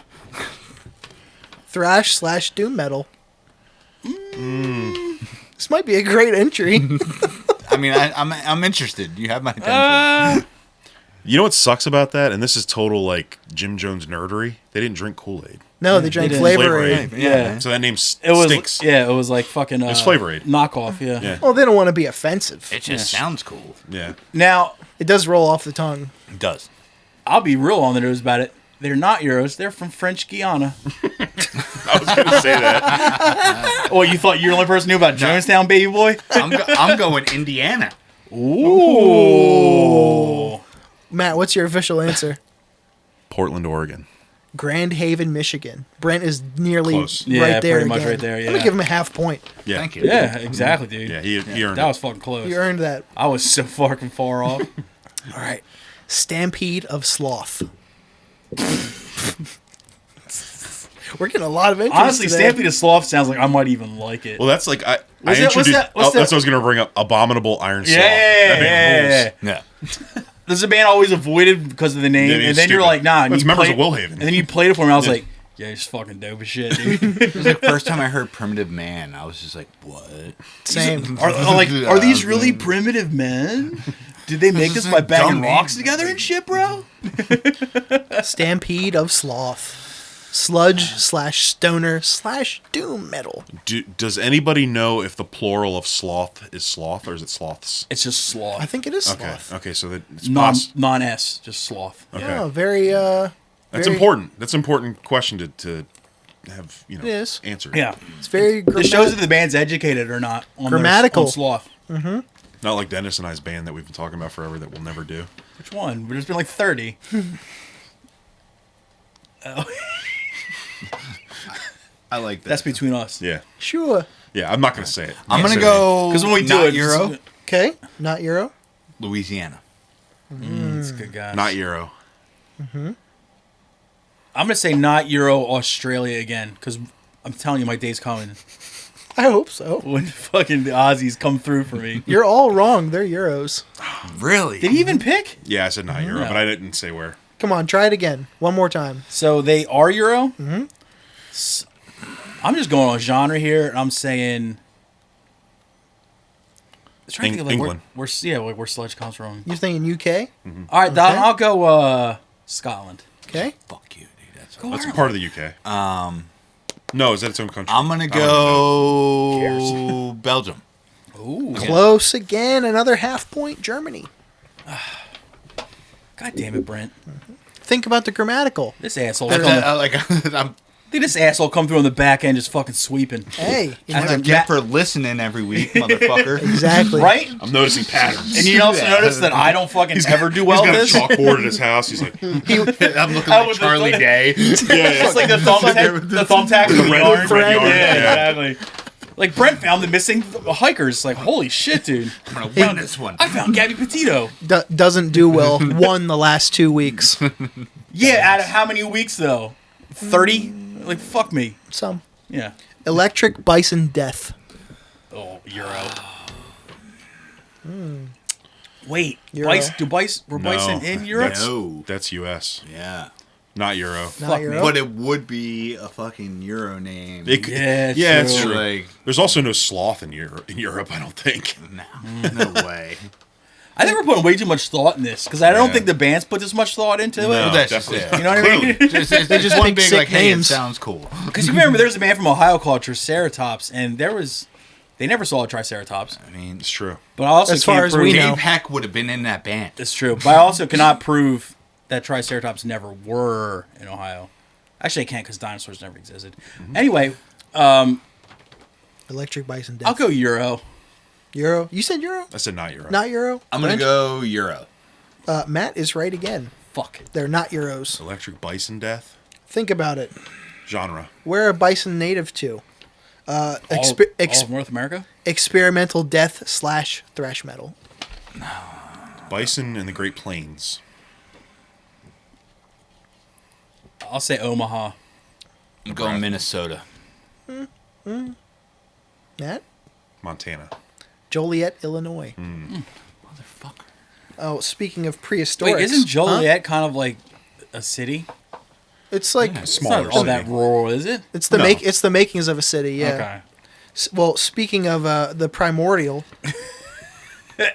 Thrash / doom metal. This might be a great entry. I mean, I'm interested. You have my attention. You know what sucks about that? And this is total like Jim Jones nerdery. They didn't drink Kool-Aid. No, they drank didn't. Flavor Flavor Aid. Aid. Yeah. So that name It was stinks. it was like fucking It's Flavor Aid. knockoff, yeah. Yeah. Well, they don't want to be offensive. It just sounds cool. Yeah. Now, It does roll off the tongue. It does. I'll be real on the news about it. They're not Euros, they're from French Guiana. I was going to say that. Oh, you thought you were the only person who knew about Jonestown, baby boy? I'm going Indiana. Ooh. Matt, what's your official answer? Portland, Oregon. Grand Haven, Michigan. Brent is nearly Close. Yeah, right there. pretty much again. right there, I'm yeah. gonna give him a half point. Yeah. Thank you. Yeah, exactly, dude. Yeah, he earned That it. was fucking close. You earned that. I was so fucking far off. All right. Stampede of Sloth. We're getting a lot of interest. Honestly, today. Stampede of Sloth sounds like I might even like it. Well, that's like I What's that- what's introduced. that- what's That's that- what I was going to bring up. Abominable Iron Sloth. yeah, That band yeah, rules. yeah. Yeah. There's a band I always avoided because of the name, Yeah, and he's then you're stupid. like, nah. And That's you members played- of Willhaven. And then you played it for me, and I was Yeah. like, yeah, it's fucking dope as shit, dude. It was like first time I heard Primitive Man. I was just like, what? Same. Are these really primitive men? Did they make This this is by a banging dumb rocks name. together and shit, bro? Stampede of Sloth. Sludge / stoner / doom metal. Does anybody know if the plural of sloth is sloth or is it sloths? It's just sloth. I think it is Okay. Sloth. Okay. So that it's Non-S, just sloth. Okay. Yeah, very. That's very- important. That's an important question to have It is. answered. Yeah. It's very. It shows if the band's educated or not. On Grammatical. on sloth. Not like Dennis and I's band that we've been talking about forever that we'll never do. Which one? There's been like 30. I like that. That's between us. Yeah. Sure. Yeah, I'm not going to say it. I'm Can't gonna say go Because when we do not it, Euro, Okay, not Euro. Louisiana. It's a good guy. Not Euro. I'm gonna say not Euro Australia again because I'm telling you, my day's coming I hope so. when fucking the Aussies come through for me. You're all wrong. They're Euros. Really? Did he even pick? Yeah, I said not Euro, No. but I didn't say where. Come on, try it again. One more time. So they are Euro. Mm-hmm. I'm just going on genre here, and I'm saying. I'm trying to think of England. where Sledge comes from. You're thinking UK? All right, Okay. I'll go Scotland. Okay. Fuck you, dude. That's Go That's a Ireland. part of the UK. No, is that its own country? I'm gonna I don't know. go Belgium. Ooh, Close again. Another half point. Germany. God damn it, Brent! Think about the grammatical. This asshole. I'm Think this asshole come through on the back end just fucking sweeping. Hey, you I know, what I get for listening every week, motherfucker. exactly. Right? I'm noticing patterns. And you also notice that I don't fucking ever do well He's at got this. a chalkboard at his house. He's like, I'm looking I like was Charlie just- Day. It's like the thumbtack with the red- yarn. red yarn, Yeah, yeah. exactly. Like Brent found the missing hikers. Like, holy shit, dude. I'm gonna win this one. I found Gabby Petito. Doesn't do well. Won the last 2 weeks. Yeah, out of how many weeks though? 30? Like, fuck me. Some. Yeah. Electric bison death. Oh, Euro. Wait, Euro. were bison in Europe? That's US. Yeah. Not Euro. Not Fuck Euro. me. But it would be a fucking Euro name. It could- Yeah, yeah, true. it's true. Like, There's also no sloth in Europe, I don't think. no way. I never put way too much thought in this because I don't Yeah. think the bands put this much thought into No, it. that's just definitely. it. You know what I mean? They just one pick big sick like, hey, it names. sounds cool. Because you remember there's a band from Ohio called Triceratops, and they never saw a Triceratops. I mean, It's true. But I also As far can't as prove we Dave know. Heck would have been in that band. it's true. But I also cannot prove that Triceratops never were in Ohio. Actually, I can't because dinosaurs never existed. Anyway, Electric bison death. I'll go Euro. Euro. You said Euro? I said not Euro. Not Euro? I'm gonna Brent? go Euro. Matt is right again. Fuck. They're not Euros. Electric bison death. Think about it. Genre. Where are bison native to? All of North America? Experimental death / thrash metal. Bison in the Great Plains. I'll say Omaha. I'm going Minnesota. Matt? Montana. Joliet, Illinois. Motherfucker. Oh, speaking of prehistoric. Wait, isn't Joliet kind of like a city? It's like It's Smaller not all city. that rural, is it? it's the No. it's the makings of a city. Yeah. Okay. Well, speaking of the primordial,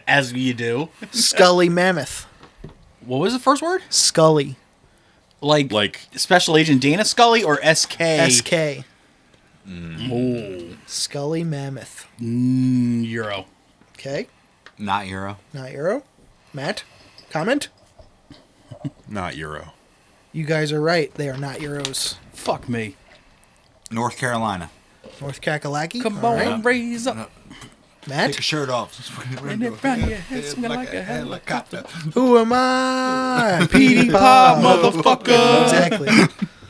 As you do. Scully Mammoth. What was the first word? Scully. Like Special Agent Dana Scully or SK? SK. Oh. Scully Mammoth. Euro. Okay. Not Euro. Not Euro. Matt, comment? Not Euro. You guys are right. They are not Euros. Fuck me. North Carolina. North Kakalaki. Come All on, right. raise up. Matt, Take your shirt off. And it round your head, swinging like a helicopter. who am I? Petey Pop, motherfucker. Exactly.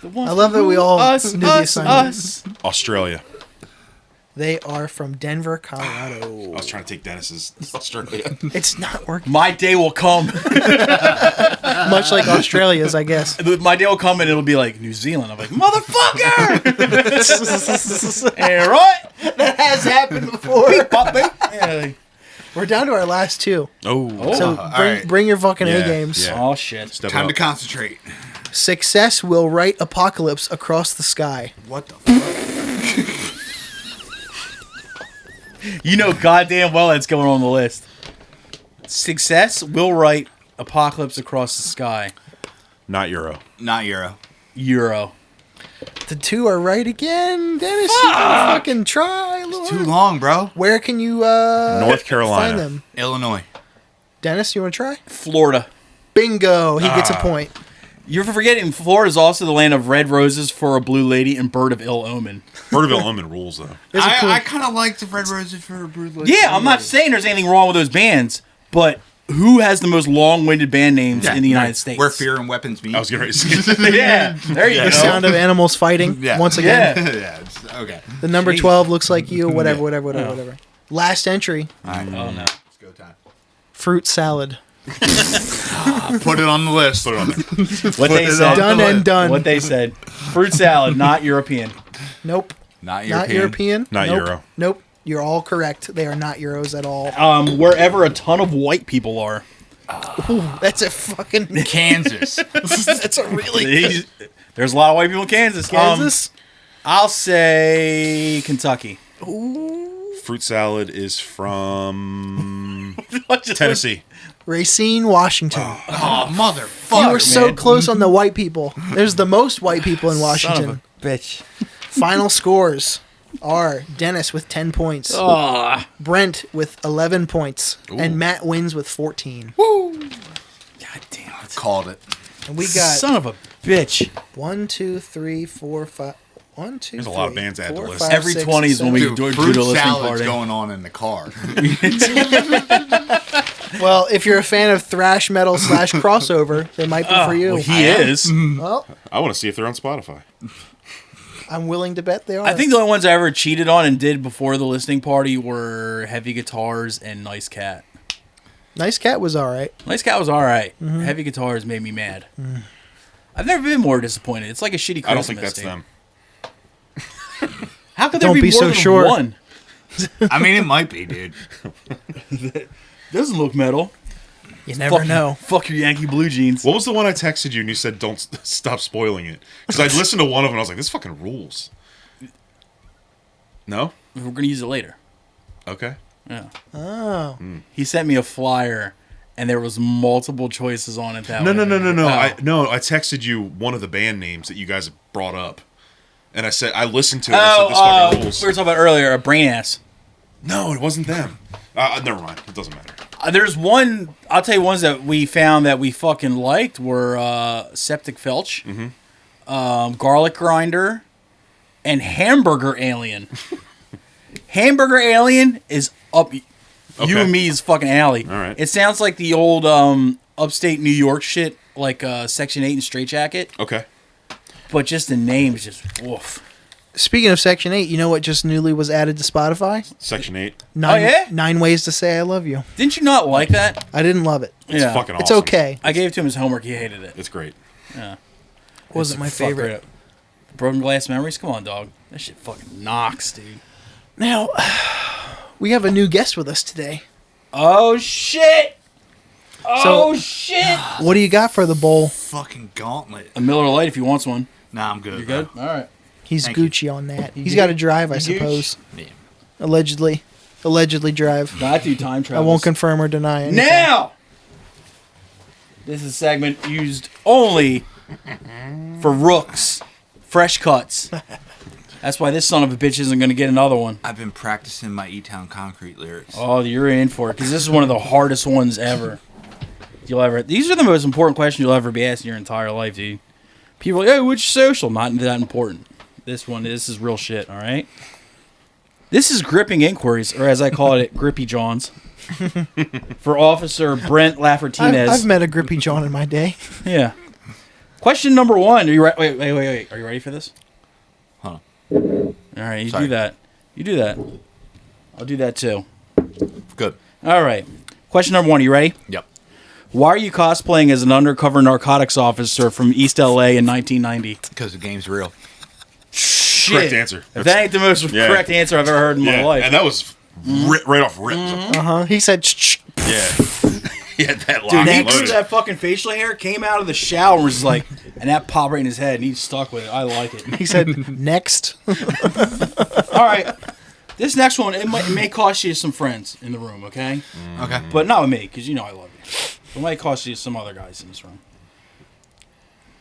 The ones I love that we who all us, knew the us, assignment. us. Australia. They are from Denver, Colorado. I was trying to take Dennis's Australia. It's not working. My day will come. Much like Australia's, I guess. My day will come and it'll be like New Zealand. I'm like, motherfucker! And right? That has happened before. Pop, babe. Yeah, like, We're down to our last two. Oh. So all bring, right. bring your fucking A Yeah, games. yeah. oh, shit. Step Time up. to concentrate. Success will write apocalypse across the sky. What the fuck? You know goddamn well that's going on the list. Success will write apocalypse across the sky. Not Euro. Not Euro. Euro. The two are right again. Dennis, you gotta fucking try, Lord. Too long, bro. Where can you North Carolina. find them? Illinois. Dennis, you want to try? Florida. Bingo. He gets a point. You're forgetting Florida is also the land of red roses for a blue lady and bird of ill omen. Bird of Ill Omen rules, though. There's a cool- I kind of like the Red Roses for a Brood. Yeah, I'm not saying there's anything wrong with those bands, but who has the most long-winded band names in the United States? Where Fear and Weapons meet. I was going to say. Yeah, there you The go. sound of animals fighting. Yeah. Once again. Yeah. Yeah, okay. The number Jeez. 12 looks like you. Whatever. Last entry. All right. Oh no. Let's go time. Fruit salad. Put it on the list. Put it on there. What they it said. on Done the and list. done. What they said. Fruit salad, not European. Nope. Not Not European. European. Not Nope. Euro. Nope. You're all correct. They are not Euros at all. Wherever a ton of white people are. Ooh, that's a fucking. Kansas. That's a really. There's a lot of white people in Kansas. Kansas? I'll say Kentucky. Fruit salad is from Just- Tennessee. Racine, Washington. Oh, motherfucker. You were so man. close on the white people. There's the most white people in Son Washington. of a bitch. Final scores are Dennis with 10 points, Oh, Brent with 11 points, and Matt wins with 14. God damn it. Called it. And we got Son of a bitch. 1, 2, 3, 4, 5. 1, 2, There's a lot of bands to add to the list. Every 20s when we Dude, do a fruit listening salad's party. going on in the car. Well, if you're a fan of thrash metal / crossover, they might be for you. Well, he is. Well, I want to see if they're on Spotify. I'm willing to bet they are. I think the only ones I ever cheated on and did before the listening party were Heavy Guitars and Nice Cat. Nice Cat was all right. Nice Cat was all right. Heavy Guitars made me mad. I've never been more disappointed. It's like a shitty Christmas. I don't think that's dude. them. How could there Don't be be more so than sure. one? I mean, it might be, dude. Doesn't look metal. You never Fuck, know. Fuck your Yankee blue jeans. What was the one I texted you and you said don't stop spoiling it? Because I listened to one of them and I was like, this fucking rules. No? We're gonna use it later. Okay. Yeah. Oh. He sent me a flyer, and there was multiple choices on it. That No. Oh. I texted you one of the band names that you guys brought up. And I said, I listened to it and I said, this fucking we rules. were talking about earlier, a brain ass. No, it wasn't them. Never mind. It doesn't matter. There's one. I'll tell you ones that we found that we fucking liked were Septic Felch, Garlic Grinder, and Hamburger Alien. Hamburger Alien is up. You Okay. and me's fucking alley. All right. It sounds like the old upstate New York shit, like Section 8 and Straight Jacket, Okay. but just the name is just woof. Speaking of Section 8, you know what just newly was added to Spotify? Section 8. 9, yeah? 9 ways to say I love you. Didn't you not like that? I didn't love it. It's Yeah. fucking awesome. It's okay. I gave it to him as homework. He hated it. It's great. Yeah. Wasn't my Fuck favorite. right up. Broken Glass Memories? Come on, dog. That shit fucking knocks, dude. Now, we have a new guest with us today. Oh, shit! Oh, shit! What do you got for the bowl? Fucking gauntlet. A Miller Lite if he wants one. Nah, I'm good. You good? All right. He's Thank you. Gucci on that. He's got to drive, I You suppose. Yeah. Allegedly drive. That dude time I travels. won't confirm or deny anything. Now! This is a segment used only for rooks. Fresh cuts. That's why this son of a bitch isn't going to get another one. I've been practicing my E-Town Concrete lyrics. Oh, you're in for it, because this is one of the hardest ones ever. You'll ever. These are the most important questions you'll ever be asked in your entire life, dude. People are like, hey, which social? Not that important. This is real shit, all right? This is gripping inquiries, or as I call it, Grippy Johns. For Officer Brent Lafferty. I've met a grippy John in my day. Yeah. Question number 1. Are you ready? Wait. Are you ready for this? Huh. All right, you Sorry. do that. You do that. I'll do that too. Good. All right. Question number 1. Are you ready? Yep. Why are you cosplaying as an undercover narcotics officer from East LA in 1990? Because the game's real. Shit. Correct answer. If that ain't the most Yeah. correct answer I've ever heard in my Yeah, life. and that was right off rip. He said, shh. Yeah. He had that Dude, locked he and grew loaded. that fucking facial hair, came out of the shower and was like, and that popped right in his head, and he's stuck with it. I like it. He said, next. All right. This next one, it may cost you some friends in the room, okay? Okay. But not with me, because you know I love you. It might cost you some other guys in this room.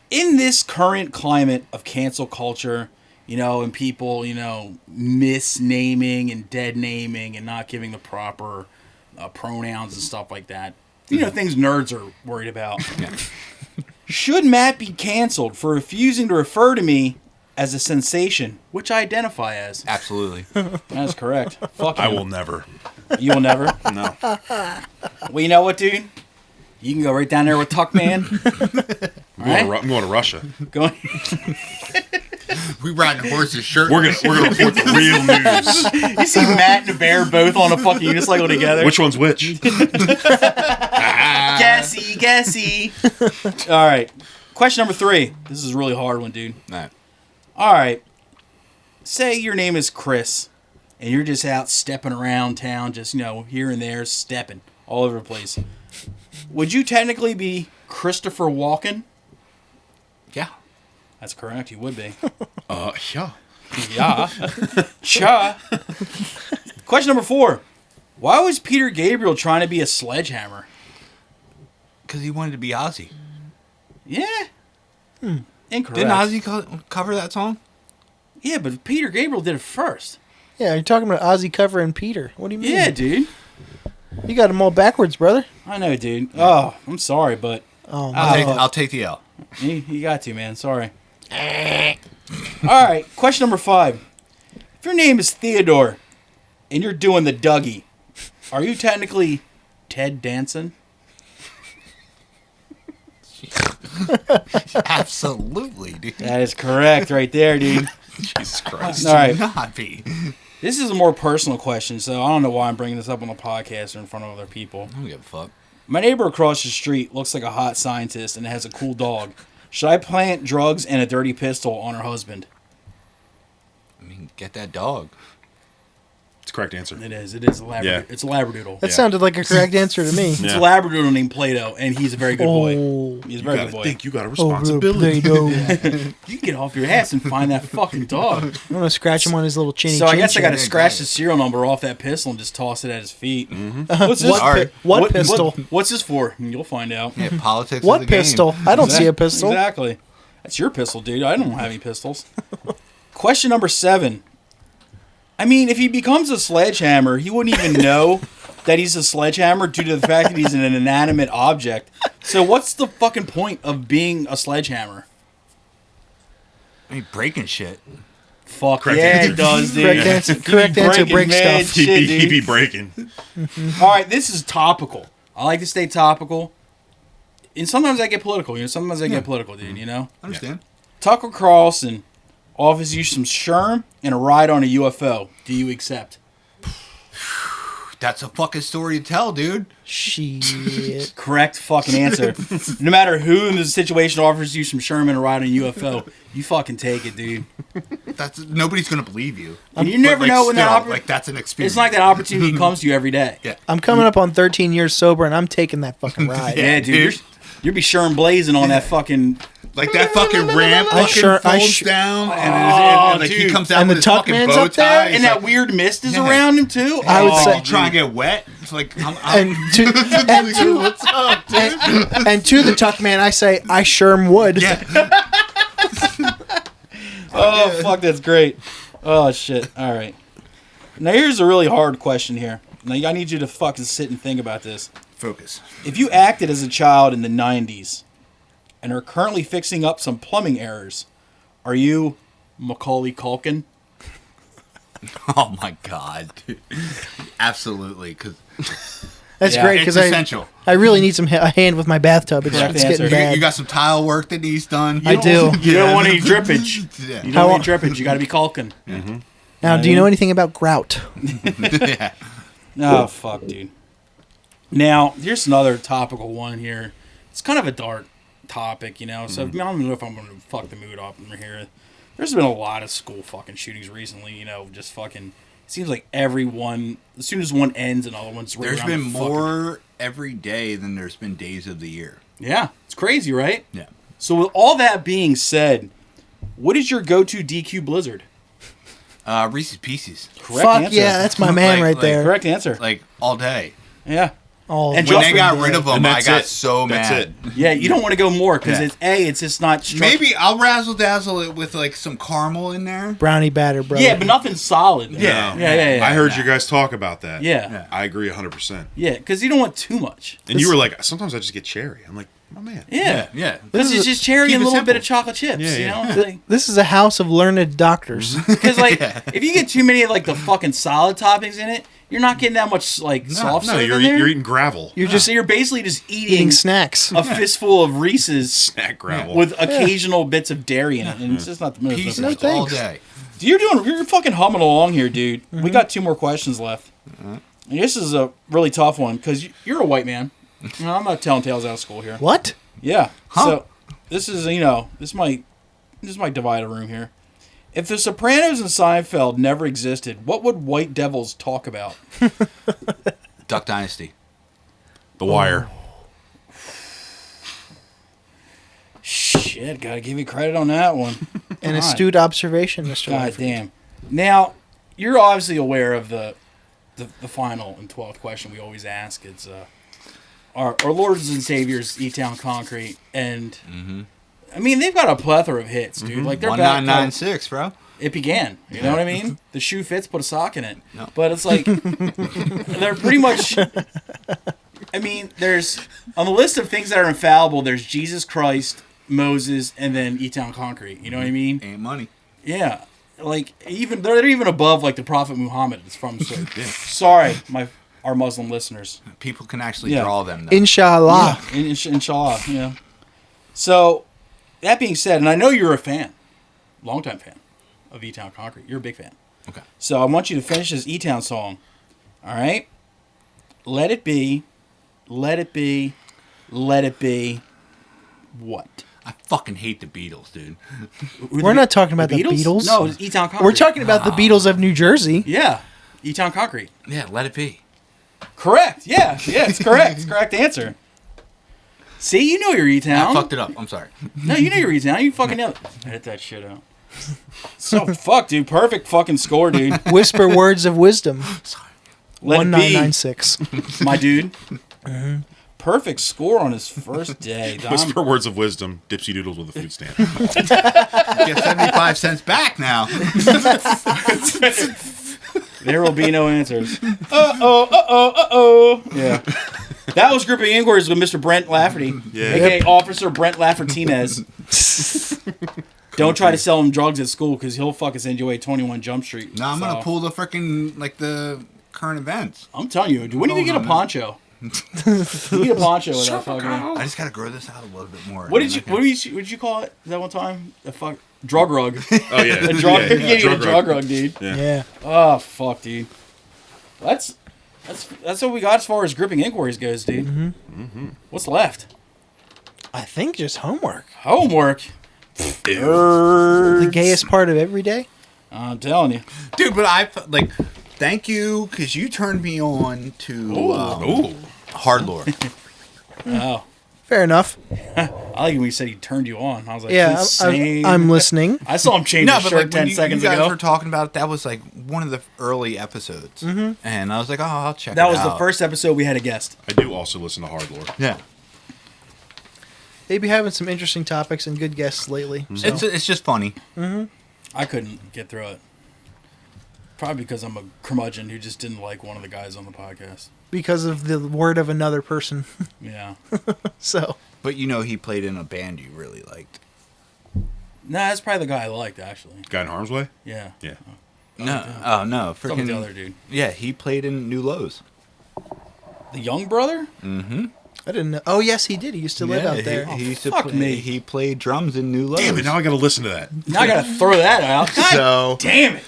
In this current climate of cancel culture, and people, misnaming and dead naming and not giving the proper pronouns and stuff like that, things nerds are worried about. Should Matt be canceled for refusing to refer to me as a sensation, which I identify as? Absolutely. That is correct. Fuck I him. will never. You will never? No. Well, you know what, dude? You can go right down there with Tuck Man. I'm going to Russia. Going. We riding horses, shirt. We're gonna report the real news. You see Matt and the bear both on a fucking unicycle together. Which one's which? Gassy. All right. Question number 3. This is a really hard one, dude. Nah. All right. Say your name is Chris, and you're just out stepping around town, just, here and there, stepping all over the place. Would you technically be Christopher Walken? Yeah. That's correct. You would be. Yeah. Yeah. Cha. Question number 4. Why was Peter Gabriel trying to be a sledgehammer? Because he wanted to be Ozzy. Yeah. Incorrect. Didn't Ozzy cover that song? Yeah, but Peter Gabriel did it first. Yeah, you're talking about Ozzy covering Peter. What do you mean? Yeah, dude. You got them all backwards, brother. I know, dude. Oh, I'm sorry, but Oh, I'll take the L. you got to, man. Sorry. All right. Question number 5. If your name is Theodore and you're doing the Dougie, are you technically Ted Danson? Absolutely, dude. That is correct right there, dude. Jesus Christ. All right. Not be. This is a more personal question, so I don't know why I'm bringing this up on the podcast or in front of other people. I don't give a fuck. My neighbor across the street looks like a hot scientist and has a cool dog. Should I plant drugs and a dirty pistol on her husband? I mean, get that dog. It's the correct answer. It is. It is a Labradoodle. Yeah. It's a Labradoodle. that sounded like a correct answer to me. It's a Labradoodle named Plato, and he's a very good boy. Oh, He's a You very gotta good boy. think. You got a oh, responsibility. Play-Doh. You get off your ass and find that fucking dog. I'm gonna scratch him on his little chinny. So I guess I got to chin. scratch the serial number off that pistol and just toss it at his feet. Mm-hmm. What's this? What pistol? What's this for? You'll find out. Yeah, politics. What of the game. pistol? I don't see a pistol. Exactly. That's your pistol, dude. I don't have any pistols. Question number 7. I mean, if he becomes a sledgehammer, he wouldn't even know that he's a sledgehammer due to the fact that he's an inanimate object. So what's the fucking point of being a sledgehammer? I mean, breaking shit. Fuck Correct yeah, answer. it does, dude. Correct answer. Correct answer. breaking Break mad stuff. shit, He dude. be breaking. All right, this is topical. I like to stay topical. And sometimes I get political, sometimes I get political, dude, Understand? Tucker Carlson offers you some Sherm and a ride on a UFO. Do you accept? That's a fucking story to tell, dude. Shit. Correct fucking answer. No matter who in the situation offers you some Sherm and a ride on a UFO, you fucking take it, dude. Nobody's gonna believe you. And you never But, know when that still, opportunity... that's an experience. It's like that opportunity comes to you every day. Yeah. I'm coming up on 13 years sober, and I'm taking that fucking ride. Yeah, dude. You'll be Sherm blazing on that fucking... Like that fucking ramp folds down, and like he dude. comes out And with the his tuck fucking man's bow up there? tie. And that weird mist is Yeah. around him, too. I would say- you try and get wet. It's like, And to, what's up, dude? and to the tuck man, I say, I Sherm would. Yeah. Oh, fuck, that's great. Oh, shit. All right. Now, here's a really hard question here. Now, I need you to fucking sit and think about this. Focus. If you acted as a child in the 90s and are currently fixing up some plumbing errors, are you Macaulay Culkin? Oh my god, dude. Absolutely, because That's Yeah. great it's because essential. I really need a hand with my bathtub. It's Correct getting answer. bad. You got some tile work that needs done. I do. You don't want any drippage. Yeah. You don't want any drippage. You got to be Culkin. Now, do you know anything about grout? Yeah. Oh, fuck, dude. Now, here's another topical one here. It's kind of a dark topic, so I don't know if I'm going to fuck the mood up over here. There's been a lot of school fucking shootings recently, just fucking... It seems like everyone, as soon as one ends, another one's right There's around been the fucking- more every day than there's been days of the year. Yeah, it's crazy, right? Yeah. So with all that being said, what is your go-to DQ Blizzard? Reese's Pieces. Correct Fuck answer. yeah, that's my man right there. Correct answer. Like, all day. Yeah. Oh, And When just they got rid of them, And I that's got it. so That's mad. it. Yeah, you don't want to go more because Yeah. it's just not... Maybe I'll razzle dazzle it with like some caramel in there. brownie batter, brother. Yeah, but nothing solid. Yeah. Yeah. I heard you guys talk about that. Yeah. I agree 100%. Yeah, because you don't want too much. And you were like, sometimes I just get cherry. I'm like, my man. Yeah. Yeah. Because it's just cherry keep and a it little simple. bit of chocolate chips, Yeah, you know? This is a house of learned doctors. Because, if you get too many of, the fucking solid toppings in it, You're not getting that much like soft No, serve you're in there. you're eating gravel. So you're basically just Eating snacks. a fistful of Reese's Snack gravel. with occasional bits of dairy in it, and it's just not the most. Pieces No, all thanks. day. You're fucking humming along here, dude. We got 2 more questions left. And this is a really tough one because you're a white man. No, I'm not telling tales out of school here. What? Yeah. Huh. So this is this might divide a room here. If the Sopranos and Seinfeld never existed, what would white devils talk about? Duck Dynasty. The Wire. Shit, gotta give you credit on that one. An God. astute observation, Mr. God Lafferty. damn. Now, you're obviously aware of the final and 12th question we always ask. It's our Lords and Saviors, E-Town Concrete, and I mean they've got a plethora of hits, dude. Like they're back. 1996, bro. It began. You know what I mean? The shoe fits, put a sock in it. No. But it's like they're pretty much. I mean, there's on the list of things that are infallible. There's Jesus Christ, Moses, and then E-Town Concrete. You know what I mean? Ain't money. Yeah, like they're even above like the Prophet Muhammad. It's from. So, sorry, our Muslim listeners. People can actually Yeah. draw them. Though. Inshallah. Inshallah, yeah. So, that being said, and I know you're a fan, longtime fan of E-Town Concrete. You're a big fan. Okay. So I want you to finish this E-Town song. All right? Let it be. Let it be. Let it be. What? I fucking hate the Beatles, dude. We're not talking about the Beatles. No, it's E-Town Concrete. We're talking about the Beatles of New Jersey. Yeah. E-Town Concrete. Yeah, let it be. Correct. Yeah, it's correct. It's correct answer. See, you know your I E-Town. fucked it up. I'm sorry. No, you know your E-Town. You fucking know it. Edit that shit out. So, fuck, dude. Perfect fucking score, dude. Whisper words of wisdom. Let it be, 1996. my dude. Perfect score on his first day. Dom. Whisper words of wisdom. Dipsy doodles with a food stamp. Get 75 cents back now. There will be no answers. Uh-oh. Yeah. That was Gripping Inquiries with Mr. Brent Lafferty, Yeah. a.k.a. Officer Brent Laffertinez. Don't try to sell him drugs at school because he'll fucking send you away 21 Jump Street. No, I'm So, gonna pull the freaking the current events. I'm telling you, dude, when do you get a poncho? You get a poncho with that fucking... I just gotta grow this out a little bit more. What did you call it that one time? The fuck drug rug. Oh yeah. A drug, Yeah, you get a drug rug, dude. Yeah. Oh fuck, dude. That's what we got as far as Gripping Inquiries goes, dude. What's left? I think just homework. Homework. The gayest part of every day. I'm telling you. Dude, but thank you because you turned me on to Ooh. Hard Lore. Oh. Fair enough. I like when he said he turned you on. I was like, Yeah, insane. I'm listening. I saw him change No, his but shirt like 10 when you seconds guys ago. were talking about it, that was like one of the early episodes, and I was like, oh, I'll check. That it was the out. first episode we had a guest. I do also listen to Hard Lore. Yeah, They've been having some interesting topics and good guests lately. So. it's just funny. I couldn't get through it. Probably because I'm a curmudgeon who just didn't like one of the guys on the podcast. Because of the word of another person. Yeah. So. But he played in a band you really liked. Nah, that's probably the guy I liked, actually. Guy in Harm's Way? Yeah. Yeah. No, oh no, What's up with the freaking other dude? yeah, he played in New Lows. The young brother? I didn't know. Oh, yes, he did. He used to live out there. He used to fuck play, me. He played drums in New Lows. Damn it, now I gotta listen to that. Now I gotta throw that out. God So damn it.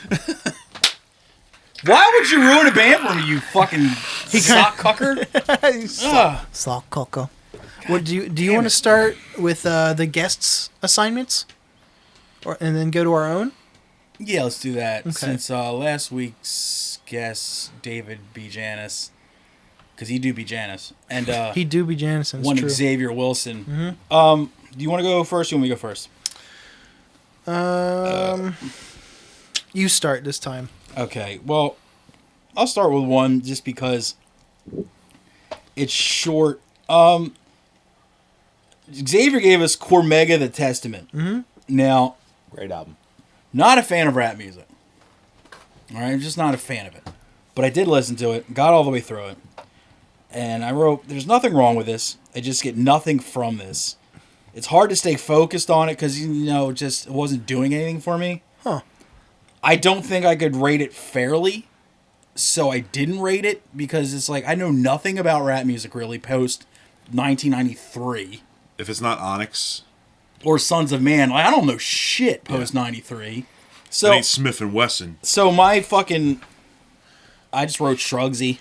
Why would you ruin a band for me, you fucking sock cucker? Ugh. Sock Coco. What do you want to start with the guests' assignments, and then go to our own? Yeah, let's do that. Okay. Since last week's guest, David B. Janis, because he do be Janis, and He do be Janison. It's one true. Xavier Wilson. Do you want to go first? Or you want me to go first? You start this time. Okay, well, I'll start with one just because it's short. Xavier gave us Cormega the Testament. Now, great album. not a fan of rap music. All right, I'm just not a fan of it. But I did listen to it, got all the way through it. And I wrote, there's nothing wrong with this. I just get nothing from this. It's hard to stay focused on it because, just it wasn't doing anything for me. Huh. I don't think I could rate it fairly. so I didn't rate it because it's like I know nothing about rap music really post 1993 If it's not Onyx, or Sons of Man. Like I don't know shit post 93. So it ain't Smith and Wesson. So my fucking, I just wrote Shrugsy.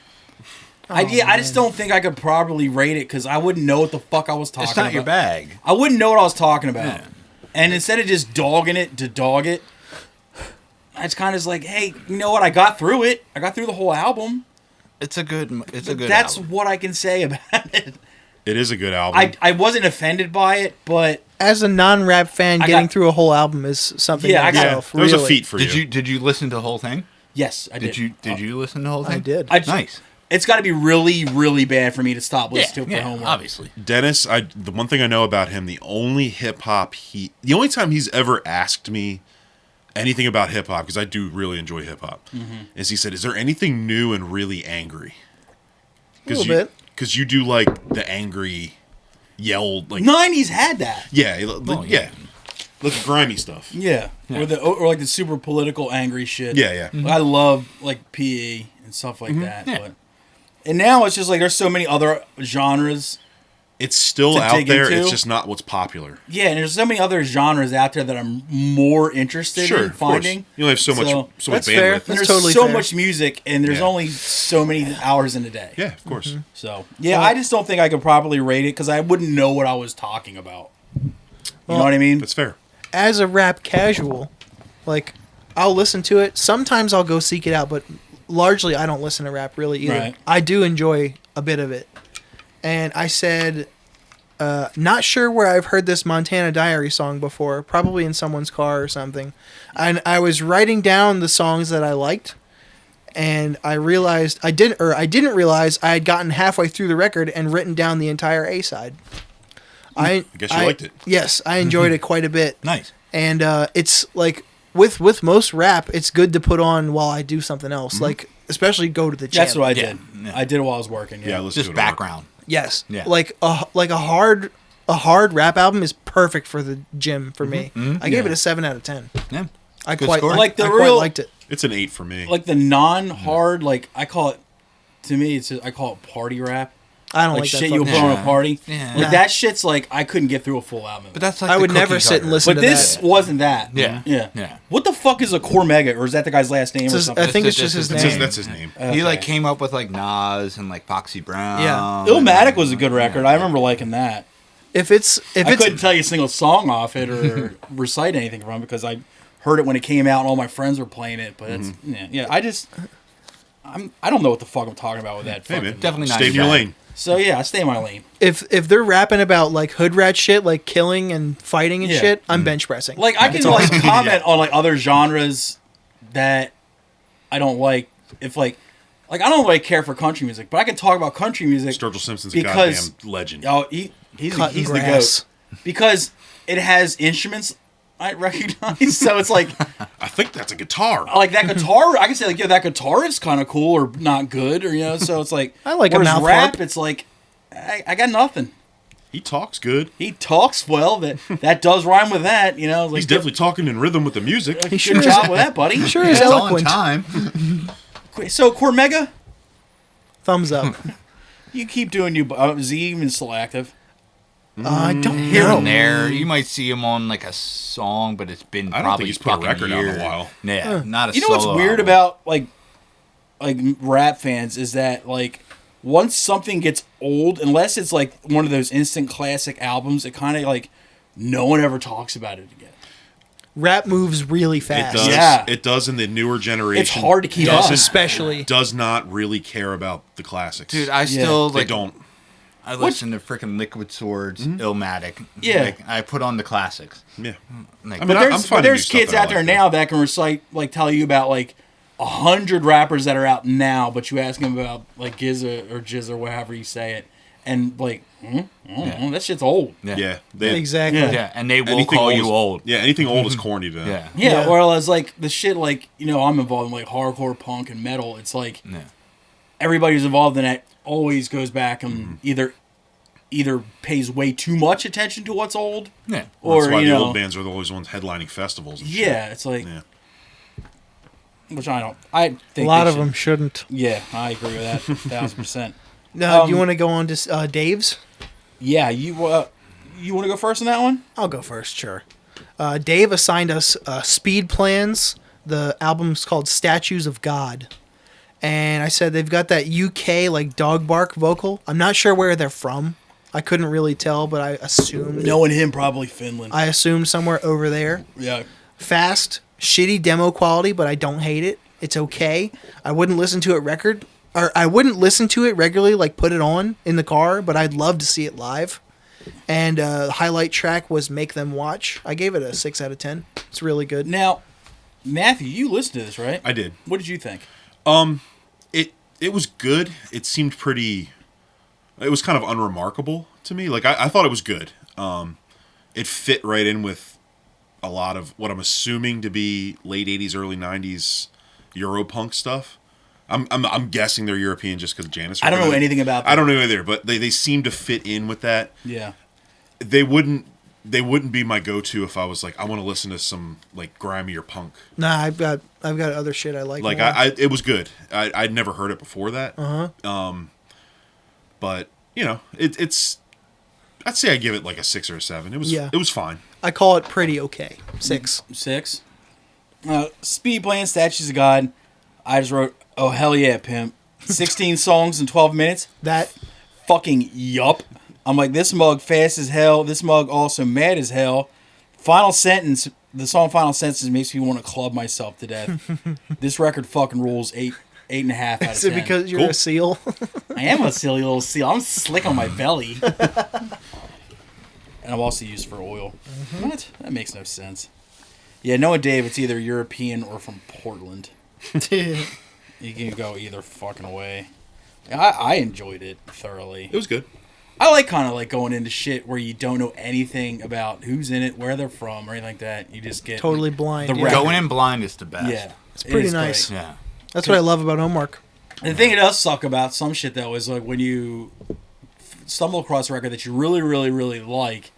I just don't think I could properly rate it because I wouldn't know what the fuck I was talking about. It's not your bag. I wouldn't know what I was talking about. Yeah. And instead of just dogging it to dog it, I just kind of was like, hey, you know what? I got through it. I got through the whole album. It's a good That's album. what I can say about it. It is a good album. I wasn't offended by it, but As a non-rap fan, getting through a whole album is something. Yeah, in itself, That was really. a feat for you. Did you listen to the whole thing? yes, I did. Did you listen to the whole thing? I did. Nice. It's got to be really, really bad for me to stop listening to it for homework. Obviously. Dennis, the one thing I know about him, the only time he's ever asked me anything about hip hop, because I do really enjoy hip hop, is he said, "Is there anything new and really angry?" A little bit. Because you do like the angry, yelled like 90s had that. yeah, like the grimy stuff. Yeah. Or like the super political angry shit. Yeah. I love like PE and stuff like that. But and now it's just like there's so many other genres. It's still To out dig there. into. It's just not what's popular. Yeah, and there's so many other genres out there that I'm more interested Sure, in of course. finding. You only have so much That's bandwidth. fair. And That's there's totally so fair. much music, and there's Yeah. only so many hours in a day. Yeah, of course. So yeah, I just don't think I could properly rate it because I wouldn't know what I was talking about. You know what I mean? That's fair. As a rap casual, like I'll listen to it. Sometimes I'll go seek it out, but largely I don't listen to rap really either. Right. I do enjoy a bit of it. And I said, not sure where I've heard this Montana Diary song before, probably in someone's car or something. And I was writing down the songs that I liked, and I realized I didn't realize I had gotten halfway through the record and written down the entire A side. I guess you liked it. Yes, I enjoyed it quite a bit. Nice. And it's like with most rap, it's good to put on while I do something else, like especially go to the gym. That's what I Yeah, did. yeah. I did it while I was working. Yeah, Yeah. let's Just do it at work. background. Yes, Yeah. like a hard rap album is perfect for the gym for me. I gave it a 7 out of 10. Yeah. I Good quite score. Like the I quite real- liked it. It's an 8 for me. Like the non-hard, like I call it. To me, I call it party rap. I don't Like like that. shit you'll fucking put on shit. a party. Yeah. Like that shit's like I couldn't get through a full album. But that's like I the would never cookie sit and cutter. listen But to this that. wasn't that. Yeah. Yeah. Yeah. What the fuck is a Cormega, or is that the guy's last name or It's- something? I think it's That's just his his- name. That's his name. He like Okay. came up with like Nas and like Foxy Brown. Yeah. Illmatic was a good record. I remember liking that. If it's I couldn't tell you a single song off it or recite anything from it because I heard it when it came out and all my friends were playing it. But it's, yeah, I don't know what the fuck I'm talking about with that. Hey, man. fucking- Definitely not Stay in your your guy. lane. So yeah, I stay in my lane. if they're rapping about like hood rat shit, like killing and fighting and Yeah. shit, I'm bench pressing. Like I can like comment on like other genres that I don't like. If like I don't really care for country music, but I can talk about country music. Sturgill Simpson's a Because- goddamn legend. Oh, he's Cutting the grass. goat because it has instruments I recognize. So it's like I think that's a guitar. like that guitar. I can say like yeah, that guitar is kind of cool or not good or So it's like I like a whereas mouth rap. harp. It's like I got nothing. He talks good. He talks well. That does rhyme with that. Like He's definitely talking in rhythm with the music. good sure is- job with that, buddy. sure is It's on eloquent. time. So Cormega, Thumbs up. you keep doing is he even still active? I don't Here know. and there, you might see him on like a song, but it's been I don't probably think he's put a fucking record out in a years. while. Yeah, not a You know what's solo weird album. about like rap fans is that like once something gets old, unless it's like one of those instant classic albums, it kind of like no one ever talks about it again. Rap moves really It fast. does. Yeah. It does in the newer generation. It's hard to keep doesn't- up. Especially. Does not really care about the classics. Dude, I still they like. don't. I listen to freaking Liquid Swords, Illmatic. Yeah. Like, I put on the classics. Yeah. Like, I mean, But I'm there's, finding new stuff kids that I out there like, now that can recite like tell you about like 100 rappers that are out now, but you ask them about like Giz or Jizz or whatever you say it, and like that shit's old. yeah. Yeah. They, Exactly. Yeah. Yeah, and they will Anything call old you is- old. Yeah. Anything old is corny to them. Yeah. Yeah, Yeah. whereas like the shit like I'm involved in like hardcore punk and metal. It's like Yeah. everybody who's involved in it always goes back and either pays way too much attention to what's old, Yeah. or That's why you the know, old bands are always ones headlining festivals. And shit. yeah, it's like Yeah. which I don't. I A think lot they of them shouldn't. Yeah, I agree with that 1,000%. Do you want to go on to Dave's? Yeah, you want to go first on that one? I'll go first, sure. Dave assigned us Speed Plans. The album's called Statues of God. And I said they've got that UK like dog bark vocal. I'm not sure where they're from. I couldn't really tell, but I assumed. Knowing him, probably Finland. I assumed somewhere over there. Yeah. Fast, shitty demo quality, but I don't hate it. It's okay. I wouldn't listen to it I wouldn't listen to it regularly, like put it on in the car, but I'd love to see it live. And the highlight track was Make Them Watch. I gave it a 6 out of 10. It's really good. Now, Matthew, you listened to this, right? I did. What did you think? It was good. It seemed pretty. It was kind of unremarkable to me. Like I thought it was good. It fit right in with a lot of what I'm assuming to be late '80s, early '90s Europunk stuff. I'm guessing they're European just because Janice. I don't know anything about them. I don't know either, but they seem to fit in with that. Yeah. They wouldn't be my go-to if I was like I want to listen to some like grimier punk. Nah, I've got other shit I like. Like more. it was good. I'd never heard it before that. But you know, it's. I'd say I give it like a 6 or a 7. It was fine. I call it pretty okay. 6. 6. Speed Playing Statues of God. I just wrote, oh hell yeah, pimp. 16 songs in 12 minutes. That fucking yup. I'm like, this mug fast as hell. This mug also mad as hell. Final sentence. The song Final Sentence makes me want to club myself to death. This record fucking rules 8.5 out of 10. Is it because you're a seal? I am a silly little seal. I'm slick on my belly. And I'm also used for oil. Mm-hmm. What? That makes no sense. Yeah, Noah Dave, it's either European or from Portland. You can go either fucking way. I enjoyed it thoroughly. It was good. I like kind of like going into shit where you don't know anything about who's in it, where they're from, or anything like that. You just get totally blind. The yeah. record. Going in blind is the best. Yeah, it's pretty is nice. great. Yeah. That's what I love about homework. The thing that does suck about some shit though is like when you stumble across a record that you really, really, really like,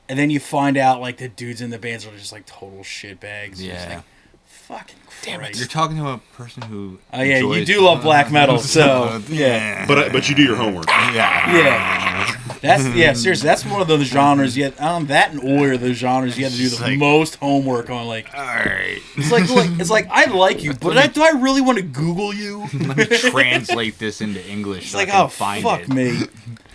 and then you find out like the dudes in the bands are just like total shitbags. Yeah. Just like, fucking Damn Christ. it. You're talking to a person who. Oh yeah, you enjoys- do love black metal, so yeah. But you do your homework. Yeah. Yeah, seriously. That's one of those genres. Yet, that and Oi are those genres you have to do the most homework on. Like, All right. it's like I like you, but do I really want to Google you? Let me translate this into English. It's so like, I can oh find fuck it. me.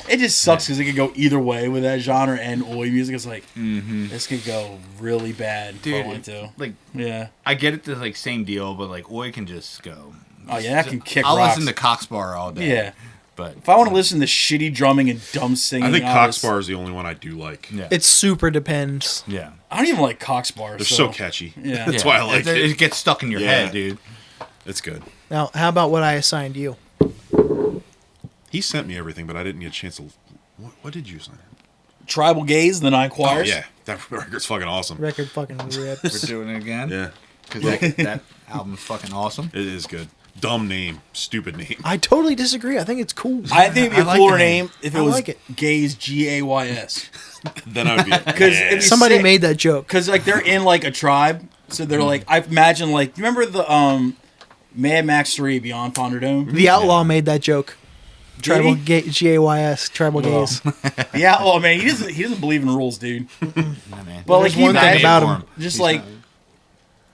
It just sucks because it could go either way with that genre and Oi music. It's like this could go really bad Dude, if I want to. like, Yeah. I get it. The like same deal, but like Oi can just go. Oh yeah, that can kick I'll rocks. listen to Coxbar all day. Yeah. But If I want to listen to shitty drumming and dumb singing, I think artists- Coxbar is the only one I do like. yeah, It super depends. yeah. I don't even like Coxbar. They're so catchy. Yeah. That's why I like it. It gets stuck in your Yeah. head, dude. It's good. Now, how about what I assigned you? He sent me everything, but I didn't get a chance to. What did you sign? Tribal Gaze, the Nine Oh, Choirs. yeah, that record's fucking awesome. Record fucking We're rips. doing it again. Yeah, Because that album's fucking awesome. it is good. Dumb name, stupid name. I totally disagree. I think it's cool. I think it'd be I a like cooler the name. name if it I was like it. Gaze Gays. Then I would be. Because yeah. Somebody made that joke. Because like they're in like a tribe, so they're like I imagine like you remember the Mad Max 3 Beyond Thunderdome? The Outlaw made that joke. Tribal he? Gays, tribal gays. Yeah, well man, he doesn't believe in rules, dude. Yeah, man. But like There's he one thing imagine- about for him. just He's like not-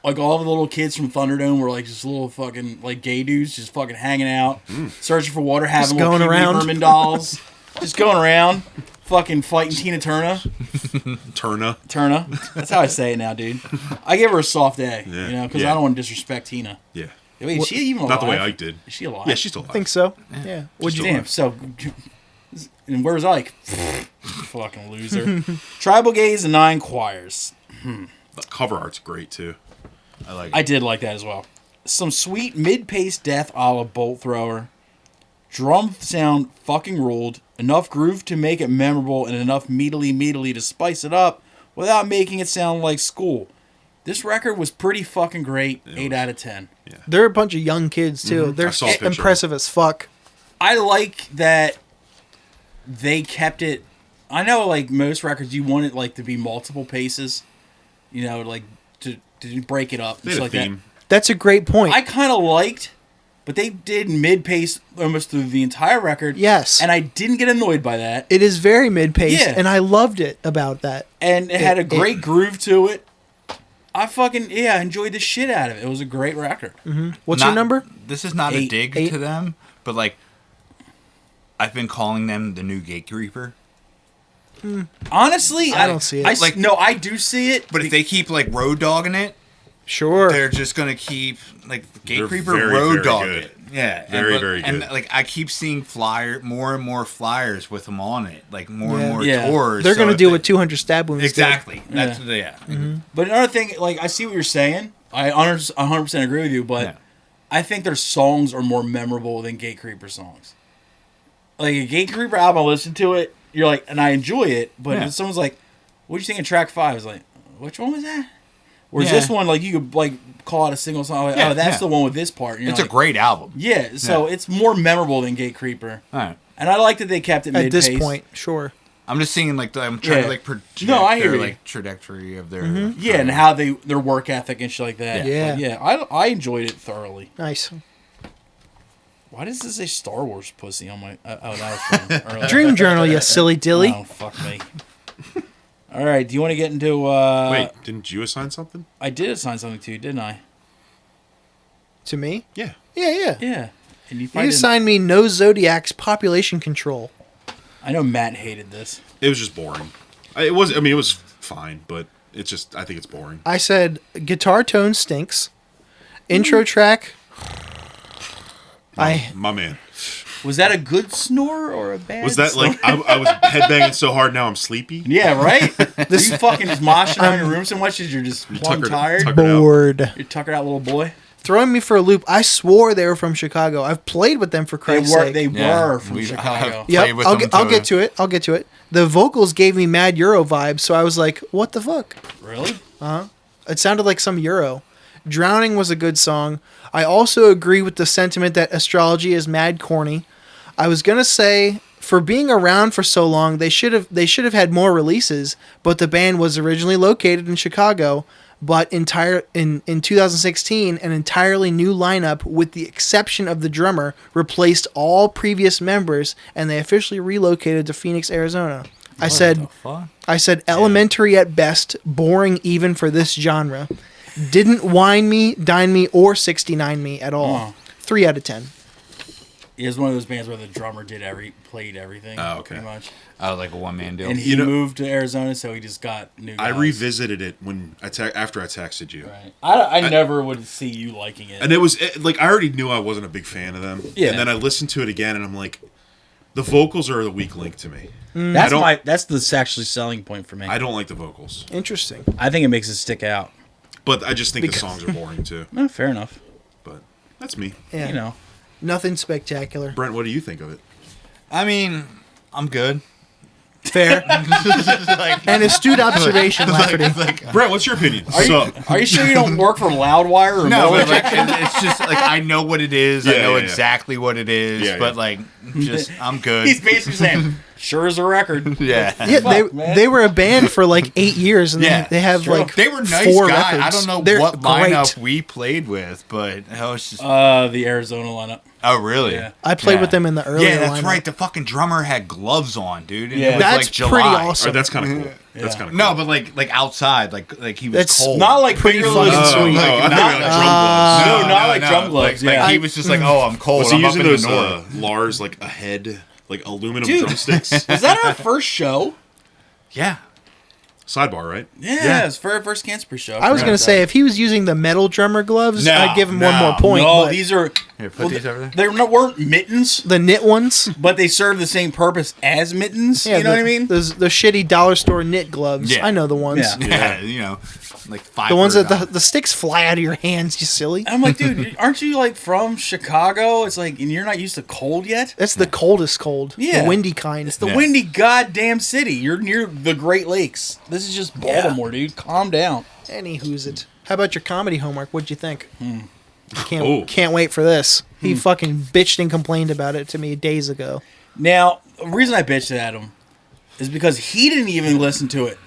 like all the little kids from Thunderdome were like just little fucking like gay dudes just fucking hanging out, searching for water, having little going Pee Wee around. Herman dolls, just going around, fucking fighting Tina Turner. Turner. That's how I say it now, dude. I give her a soft A, Yeah. you know, because Yeah. I don't want to disrespect Tina. Yeah. Wait, is she even alive? Not the way Ike did. Is she alive? Yeah, she's still alive. I think so. Yeah. Would you? Damn. So, and where's Ike? Fucking loser. Tribal Gaze and Nine Choirs. The cover art's great too. I like it. I did like that as well. Some sweet mid-pace death a la Bolt Thrower. Drum sound fucking ruled. Enough groove to make it memorable and enough meatily to spice it up without making it sound like school. This record was pretty fucking great. 8 out of 10. They're a bunch of young kids too. They're I saw a picture. impressive as fuck. I like that they kept it. I know, like most records, you want it like to be multiple paces. You know, like to break it up. They had a like theme. That's a great point. I kind of liked, but they did mid-pace almost through the entire record. Yes. And I didn't get annoyed by that. It is very mid-paced, Yeah. and I loved it about that. And it had a great groove to it. I enjoyed the shit out of it. It was a great record. What's your number? This is not a dig Eight. to them, but like, I've been calling them the new Gatekeeper. Honestly, I don't see it. No, I do see it. But if they keep like road dogging it, Sure. they're just gonna keep like They're Gatekeeper very, road very dog good. it. Yeah, Very And good. like I keep seeing more and more flyers with them on it, like more Yeah. and more Yeah. tours. They're so going to if do they- what 200 Stab Wounds did. exactly. That's Yeah. yeah. But another thing, like, I see what you're saying. I 100% agree with you, but Yeah. I think their songs are more memorable than Gatecreeper songs. Like, a Gatecreeper album, I listen to it, you're like, and I enjoy it, but Yeah. if someone's like, what'd you think of track 5? It's like, which one was that? Whereas Yeah. this one, like, you could, like, call out a single song, like, Yeah, oh, that's yeah. the one with this part. And you're It's a like, great album. Yeah, so Yeah. it's more memorable than Gatecreeper. All right. And I like that they kept it At mid-pace. this point, sure. I'm just seeing like I'm trying Yeah. to like project No, I hear their you. like trajectory of their Yeah, and how their work ethic and shit like that. Yeah. But yeah, I enjoyed it thoroughly. Nice. Why does this say Star Wars pussy on my... that was from earlier. Dream Journal, you silly dilly. Oh, fuck me. All right, do you want to get into... Wait, didn't you assign something? I did assign something to you, didn't I? To me? Yeah. Yeah. Yeah. And you You probably didn't- assigned me No Zodiac's Population Control. I know Matt hated this. It was just boring. It was fine, but it's just, I think it's boring. I said guitar tone stinks. Intro track. My man. Was that a good snore or a bad Was that snore? like, I was headbanging so hard now I'm sleepy? Yeah, right? you fucking just moshing around your room so much that you're just plumb tired? tuckered out. Bored. You're tuckered out, little boy? Throwing me for a loop. I swore they were from Chicago. I've played with them for They Christ's were, sake. they Yeah, were from we- Chicago. Yep. Yep, with I'll them get, I'll to- get to it. I'll get to it. The vocals gave me mad Euro vibes, so I was like, what the fuck? Really? It sounded like some Euro. Drowning was a good song. I also agree with the sentiment that astrology is mad corny. I was gonna say, for being around for so long, they should have had more releases, but the band was originally located in Chicago, but in 2016, an entirely new lineup, with the exception of the drummer, replaced all previous members, and they officially relocated to Phoenix, Arizona. I said elementary at best, boring even for this genre. Didn't wine me, dine me, or 69 me at all. Oh. 3 out of 10. It was one of those bands where the drummer played everything. Oh, okay. Pretty much. Oh, like a one man deal. And he moved to Arizona, so he just got new I guys. revisited it when after I texted you. Right. I never would see you liking it. And it was like, I already knew I wasn't a big fan of them. Yeah. And then I listened to it again and I'm like, the vocals are the weak link to me. That's the actually selling point for me. I don't like the vocals. Interesting. I think it makes it stick out. But I just think the songs are boring too. No, fair enough. But that's me. Yeah. You know. Nothing spectacular. Brent, what do you think of it? I mean, I'm good. Fair. An astute observation, Lafferty. Brent, what's your opinion? Are you sure you don't work for Loudwire or No, Miller? but like it's just like I know what it is. I Yeah, know yeah, yeah. exactly what it is. Yeah, but yeah. like, just I'm good. He's basically saying, "Sure as a record." yeah. Yeah, Fuck, man. they were a band for like 8 years, and Yeah, they have sure. like They were nice 4 guys. records. I don't know They're what great. lineup we played with, but it was just. The Arizona lineup. Oh, really? Yeah. I played with them in the earlier Yeah, that's lineup. right. The fucking drummer had gloves on, dude. And Yeah. it was That's like July. pretty All awesome. right, that's kind of cool. That's Yeah. kind of cool. No, but like outside, like he was That's cold. Not like Pretty Greer fucking was- sweet. I thought not- you meant drum gloves. No, not like drum gloves, Like, yeah. he was just like, oh, I'm cold. Was he I'm using up in those the north. Lars like a head, like aluminum Dude. drumsticks? Was that our first show? Yeah. Sidebar, right? Yeah, it's for our first Cancer show. I was forgot gonna about say that. if he was using the metal drummer gloves, No, I'd give him one no, more point. No, but these are. Here, put these over there. Weren't mittens, the knit ones. but they serve the same purpose as mittens. Yeah, you know what I mean? The shitty dollar store knit gloves. Yeah. I know the ones. Yeah. Yeah, you know, like five. The ones that the sticks fly out of your hands. You silly. I'm like, dude, aren't you like from Chicago? It's like, and you're not used to cold yet. That's the coldest cold. Yeah. The windy kind. It's the Yeah. windy goddamn city. You're near the Great Lakes. This is just Baltimore, dude. Calm down. Anywho's it. How about your comedy homework? What'd you think? Oh. Can't wait for this. He fucking bitched and complained about it to me days ago. Now, the reason I bitched at him is because he didn't even listen to it.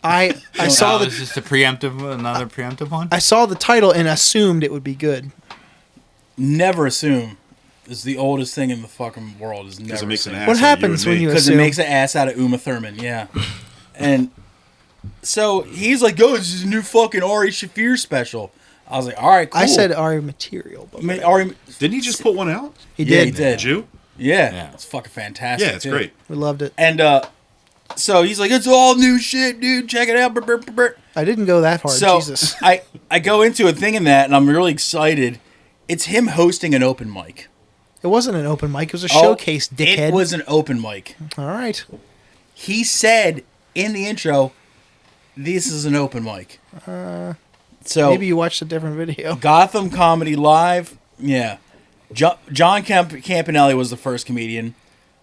I saw Is this another preemptive one? I saw the title and assumed it would be good. Never assume. It's the oldest thing in the fucking world. Is Because never it makes an assume. ass What out of happens you and when me. you Because it assume? makes an ass out of Uma Thurman, yeah. And so he's like, "Yo, this is a new fucking Ari Shaffir special." I was like, "All right, cool." I said Ari material, but I mean, Ari, Didn't he just put one out? he yeah, did. he did. Jew? Yeah, Yeah. it's fucking fantastic. Yeah, it's too. great. We loved it. And so he's like, "It's all new shit, dude. Check it out." Brr, brr, brr, brr. I didn't go that hard. So Jesus. I go into it thinking that, and I'm really excited. It's him hosting an open mic. It wasn't an open mic. It was a Oh, showcase, dickhead. It was an open mic. All right. He said in the intro, "This is an open mic." So Maybe you watched a different video. Gotham Comedy Live, yeah. John Campanelli was the first comedian.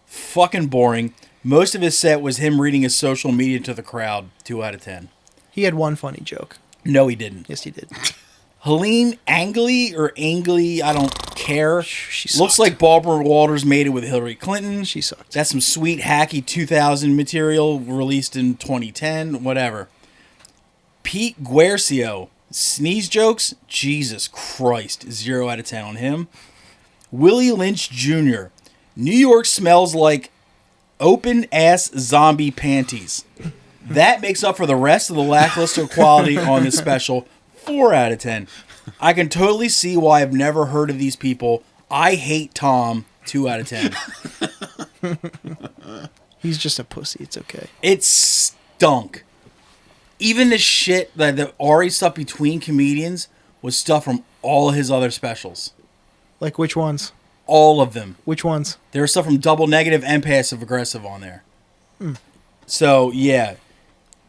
Fucking boring. Most of his set was him reading his social media to the crowd. 2 out of 10. He had one funny joke. No, he didn't. Yes, he did. Helene Angley, I don't care. She Looks sucked. like Barbara Walters made it with Hillary Clinton. She sucked. That's some sweet hacky 2000 material released in 2010, whatever. Pete Guercio, sneeze jokes, Jesus Christ, 0 out of 10 on him. Willie Lynch Jr., New York smells like open ass zombie panties. That makes up for the rest of the lackluster quality on this special. 4 out of 10. I can totally see why I've never heard of these people. I hate Tom. 2 out of 10. He's just a pussy. It's okay. It stunk. Even the shit, the Ari stuff between comedians was stuff from all of his other specials. Like which ones? All of them. Which ones? There was stuff from Double Negative and Passive Aggressive on there. So, yeah.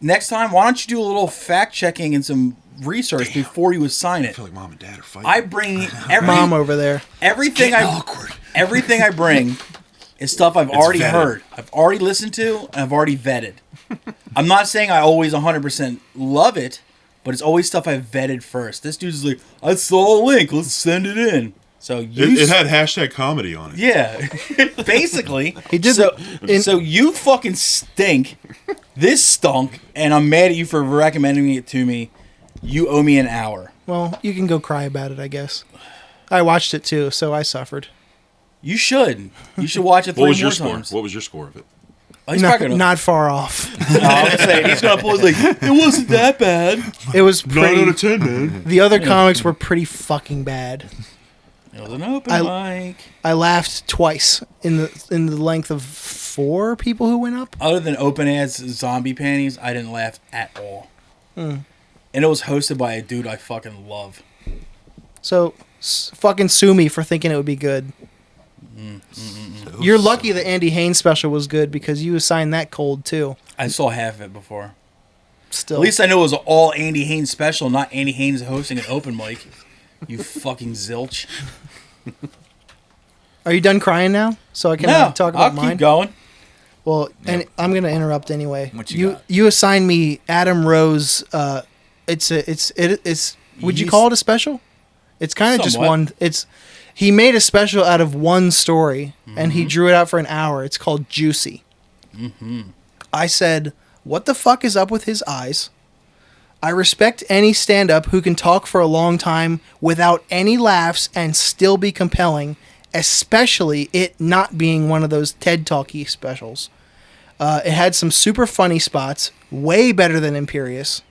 Next time, why don't you do a little fact checking and some research before you assign I it? feel like mom and dad are fighting. I bring Mom over there. everything everything I bring is stuff I've already vetted. heard, I've already listened to, and I've already vetted. I'm not saying I always 100% love it, but it's always stuff I've vetted first. This dude's like, I saw a link, let's send it in. So it had hashtag comedy on it. yeah, basically. He did So, the- so you fucking stink. This stunk, and I'm mad at you for recommending it to me. You owe me an hour. Well, you can go cry about it, I guess. I watched it too, so I suffered. You should. You should watch it 3 What was more your score? times. What was your score of it? Oh, he's Not, probably gonna, not far off. I'm saying he's gonna pull like it wasn't that bad. It was 9 out pretty. of 10, man. The other comics were pretty fucking bad. It was an open mic. I laughed twice in the length of 4 people who went up. Other than open ass zombie panties, I didn't laugh at all. And it was hosted by a dude I fucking love. So fucking sue me for thinking it would be good. You're lucky the Andy Haynes special was good because you assigned that cold too. I saw half of it before. Still, At least I know it was an all Andy Haynes special, not Andy Haynes hosting an open mic. You fucking zilch. are you done crying now? So I can No, talk I'll about mine. keep going. Well, and I'm gonna interrupt anyway. What you got? You assigned me Adam Rose. It's would you He's- call it a special? It's kind of just Somewhat. one. He made a special out of one story and he drew it out for an hour. It's called Juicy. I said, what the fuck is up with his eyes? I respect any stand-up who can talk for a long time without any laughs and still be compelling, especially it not being one of those TED Talky specials. It had some super funny spots, way better than Imperious.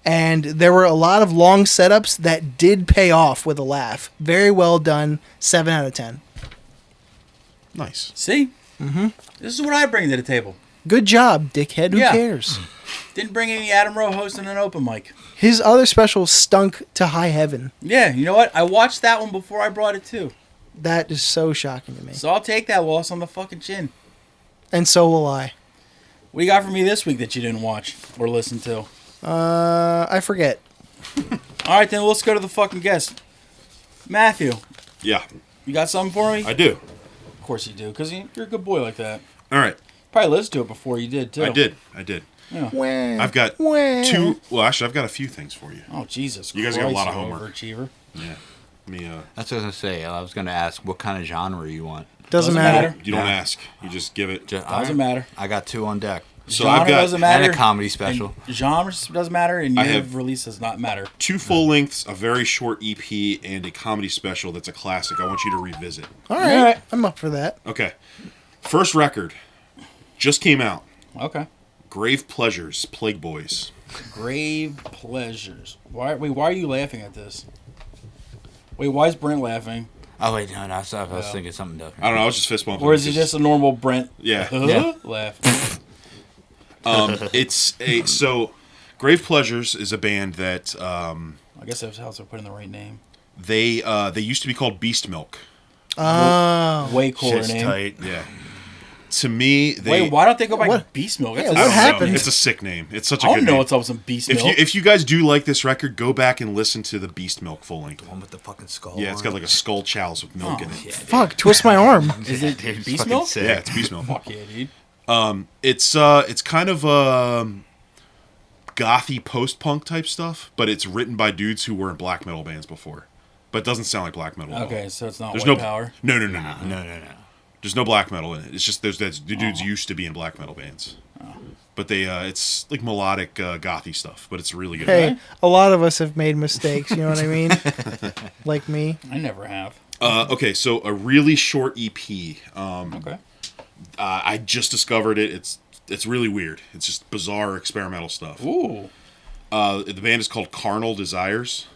And there were a lot of long setups that did pay off with a laugh. Very well done. 7 out of 10. Nice. See? This is what I bring to the table. Good job, dickhead. Who Yeah. cares? Didn't bring any Adam Rowe hosting an open mic. His other special stunk to high heaven. Yeah, you know what? I watched that one before I brought it too. That is so shocking to me. So I'll take that loss on the fucking chin. And so will I. What do you got for me this week that you didn't watch or listen to? I forget. All right, then let's go to the fucking guest. Matthew, Yeah, you got something for me? I do. Of course you do, because you're a good boy like that. All right. Probably listened to it before you did, too. I did. Wah, I've got wah. 2. Well, actually, I've got a few things for you. Oh, Jesus You guys got a lot of you homework. Overachiever. Yeah. Me. That's what I was gonna say. I was gonna ask what kind of genre you want. Doesn't Doesn't matter. matter. You don't Yeah. ask. You just give it. Just, Doesn't matter. I got 2 on deck. So Genre I've got doesn't matter. And a comedy special. And genre doesn't matter, and I your have- release does not matter. 2 full lengths, a very short EP, and a comedy special that's a classic. I want you to revisit. All right. I'm up for that. Okay. First record just came out. Okay. Grave Pleasures, Plague Boys. Grave Pleasures. Why are you laughing at this? Wait, why is Brent laughing? Oh wait, no, I was thinking something different. I don't know. I was just fist bumping. Or is it just a normal Brent Yeah. Yeah. laugh? So Grave Pleasures is a band that I guess that's how they're putting the right name. they used to be called Beast Milk. Oh. Way cooler Shit's name. tight. Yeah. To me, they Wait, why don't they go by What? Beast Milk? Yeah, That's I what don't know. happened? It's a sick name. It's such a I good don't know name. what's up with some Beast Milk. If you guys do like this record, go back and listen to the Beast Milk full length. One with the fucking skull. Yeah, it's got like a skull chalice with milk in it. Yeah, Fuck, twist my arm. Is it dude, it's Beast fucking Milk? sick. Yeah, it's Beast Milk. Fuck yeah, dude. It's kind of gothy post-punk type stuff, but it's written by dudes who were in black metal bands before. But it doesn't sound like black metal at all. Okay, so it's not There's White no Power. No. No. There's no black metal in it. It's just the dudes used to be in black metal bands. But they it's like melodic gothy stuff, but it's really good. Hey, a lot of us have made mistakes, you know what I mean? Like me. I never have. Okay, so a really short EP. Okay. I just discovered it. It's really weird. It's just bizarre experimental stuff. Ooh. The band is called Carnal Desires.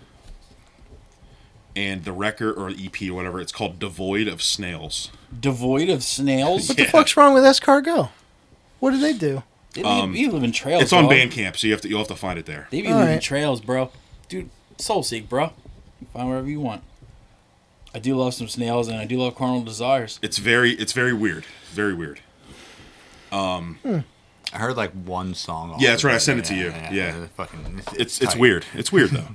And the record, or EP, or whatever, it's called Devoid of Snails. Devoid of Snails? What the fuck's wrong with Escargot? What did they do? You live in trails, It's on dog. Bandcamp, so you'll have to find it there. They be All living right. trails, bro. Dude, soul seek, bro. You find whatever you want. I do love some Snails, and I do love Carnal Desires. It's very weird. Very weird. I heard like one song. Yeah, that's right, I sent it to you. Yeah. Fucking, It's tight. weird. It's weird though.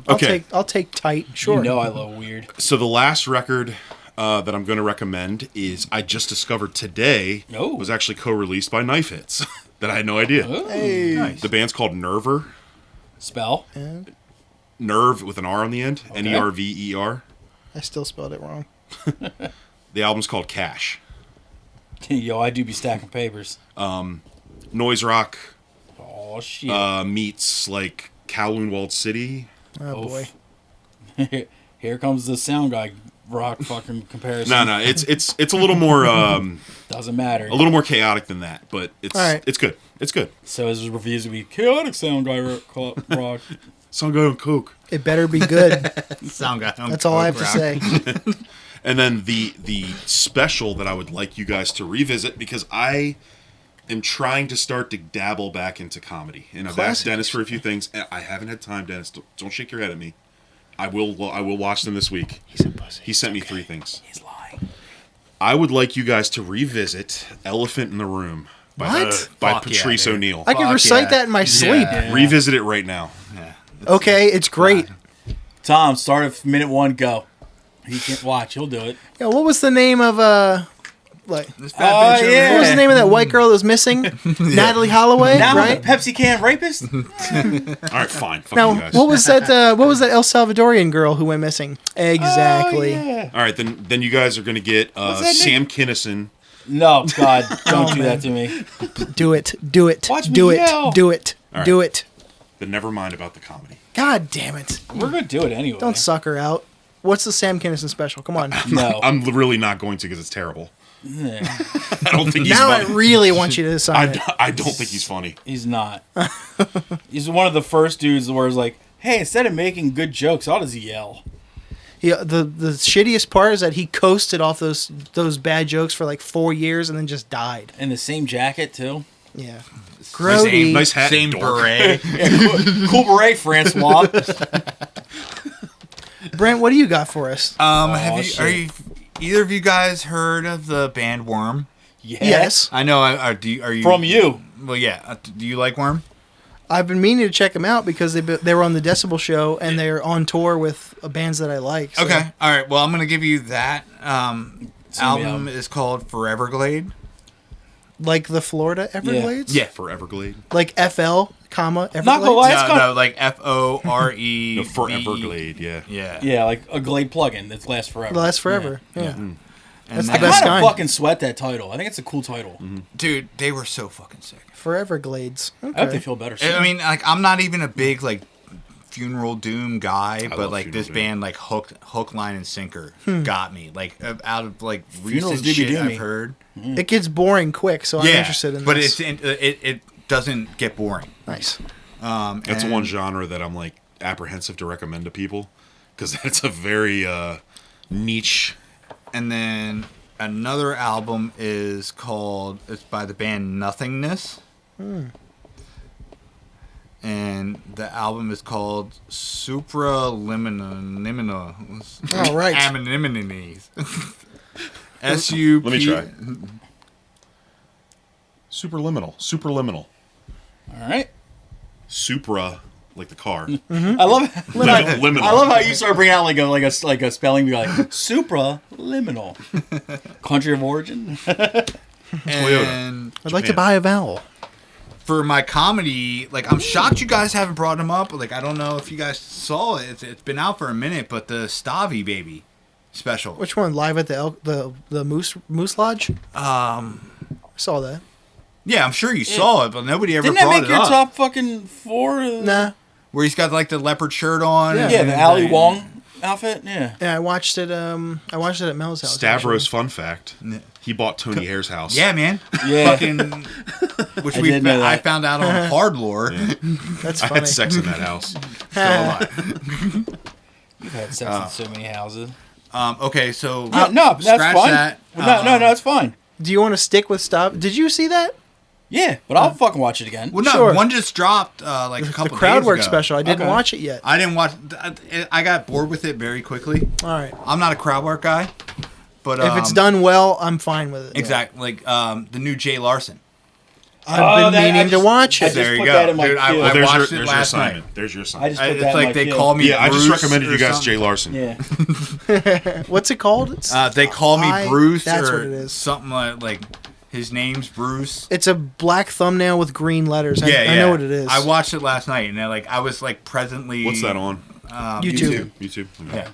Okay, I'll take tight. Sure. You know I love weird. so the last record that I'm going to recommend is I just discovered today Oh. was actually co-released by Knife Hits that I had no idea. Ooh. Hey. The band's called Nerver. Spell? Nerve with an R on the end. Nerver. I still spelled it wrong. The album's called Cash. Yo, I do be stacking papers. Noise rock Oh, shit. meets like Kowloon City. Oh, boy. Here comes the sound guy rock fucking comparison. No, it's a little more Doesn't matter. a little more chaotic than that, but it's All right. it's good. It's good. So his reviews would be chaotic sound guy rock. Song go on Coke. It better be good. Sound guy. That's all I have to say. And then the special that I would like you guys to revisit, because I am trying to start to dabble back into comedy. And I've asked Classic. Dennis for a few things. I haven't had time, Dennis. Don't shake your head at me. I will watch them this week. He's a pussy. He sent me 3 things. He's lying. I would like you guys to revisit Elephant in the Room by, What? by Fuck yeah, Patrice dude. O'Neill. I can Fuck recite yeah. that in my sleep. Yeah. Revisit it right now. Yeah. Okay, it's great. Tom, start at minute 1, go. He can't watch. He'll do it. Yeah, what was the name of like This Oh, bad bitch over yeah. what was the name of that white girl that was missing? Natalie Holloway, Now right? the Pepsi can rapist? All right, fine. Fuck Now, you guys. what was that? What was that El Salvadorian girl who went missing? Exactly. Oh, yeah. All right, then you guys are going to get that Sam Kinison. No, God, don't Oh, do man. that to me. Do it. Do it. Watch me do it. yell. Do it. right. Do it. But never mind about the comedy. God damn it! We're going to do it anyway. Don't suck her out. What's the Sam Kinison special? Come on. No. I'm really not going to because it's terrible. Yeah, I don't think he's Now I funny. really want you to decide. I don't think he's funny. he's not. He's one of the first dudes where it's like, hey, instead of making good jokes, I'll just yell. Yeah, the shittiest part is that he coasted off those bad jokes for like 4 years and then just died. In the same jacket, too. Yeah. Nice, Grody. nice hat. Same dork. beret. Cool beret, Francois. Brent, what do you got for us? shit. Are you either of you guys heard of the band Worm? Yes. I know. Are you From you. Well, yeah. Do you like Worm? I've been meaning to check them out because they were on the Decibel show and they're on tour with bands that I like. so- Okay. All right. Well, I'm gonna give you that. Album album. is called Foreverglade. Like the Florida Everglades? Yeah. For Everglade. Like FL, comma, Everglades? Not gonna lie. That's No, got- no, like FORE. No, for Everglade, yeah. Yeah. Yeah, like a Glade plugin that lasts forever. Lasts forever. Yeah. And That's the I best kind of kind. fucking sweat that title. I think it's a cool title. Dude, they were so fucking sick. Foreverglades. I hope they Okay. feel better soon. I mean, like, I'm not even a big like Funeral Doom guy, but love like Funeral this Doom. band, like hook, line, and sinker, got me. Like out of like Funerals recent do be shit doomy. I've heard. It gets boring quick, so I'm interested in but this. it doesn't get boring. Nice. That's And- one genre that I'm like apprehensive to recommend to people because it's a very niche. And then another album is called, it's by the band Nothingness. And the album is called Supraliminal. All right. Ammonimities. S-U-P... Let me try. Superliminal. All right. Supra, like the car. I love Liminal. I love how you start bringing out like a spelling bee like supraliminal. Country of origin. And I'd like to Japan. buy a vowel. for my comedy, like, I'm shocked you guys haven't brought him up. Like, I don't know if you guys saw it. It's been out for a minute, but the Stavi Baby special. Which one? Live at the Moose Lodge? Saw that. Yeah, I'm sure you saw it, but nobody ever Didn't that brought make it your up. top fucking four? Nah. Where he's got, like, the leopard shirt on. Yeah. and Yeah, the Ali everything. Wong outfit. Yeah. Yeah, I watched it. I watched it at Mel's house. Stavros, fun fact. He bought Tony Hare's house. Yeah, man. Yeah. Fucking, which I did know I that. found out on Hard Lore. actually. That's I funny. had sex in that house. You've had sex in so many houses. Okay, so No, that's scratch fine. that. No, it's fine. Do you want to stick with stuff? Did you see that? Yeah, but I'll fucking watch it again. Well, no, Sure. one just dropped like a The couple crowd days work ago. special. I didn't Okay. watch it yet. I didn't watch. I got bored with it very quickly. All right. I'm not a crowd work guy, but If it's done well, I'm fine with it. exactly like the new Jay Larson. I've been meaning to watch I it. just There you put go. that in my Dude, I- queue. I There's watched it your last assignment. night. There's your I assignment. just put that It's in like my they queue. call me. Yeah, I just Bruce recommended or you guys something. Jay Larson. Yeah. What's it called? It's, They call me Bruce. That's or what it is. Something like his name's Bruce. It's a black thumbnail with green letters. Yeah, I know what it is. I watched it last night, and I was like presently. What's that on? YouTube. YouTube. Yeah.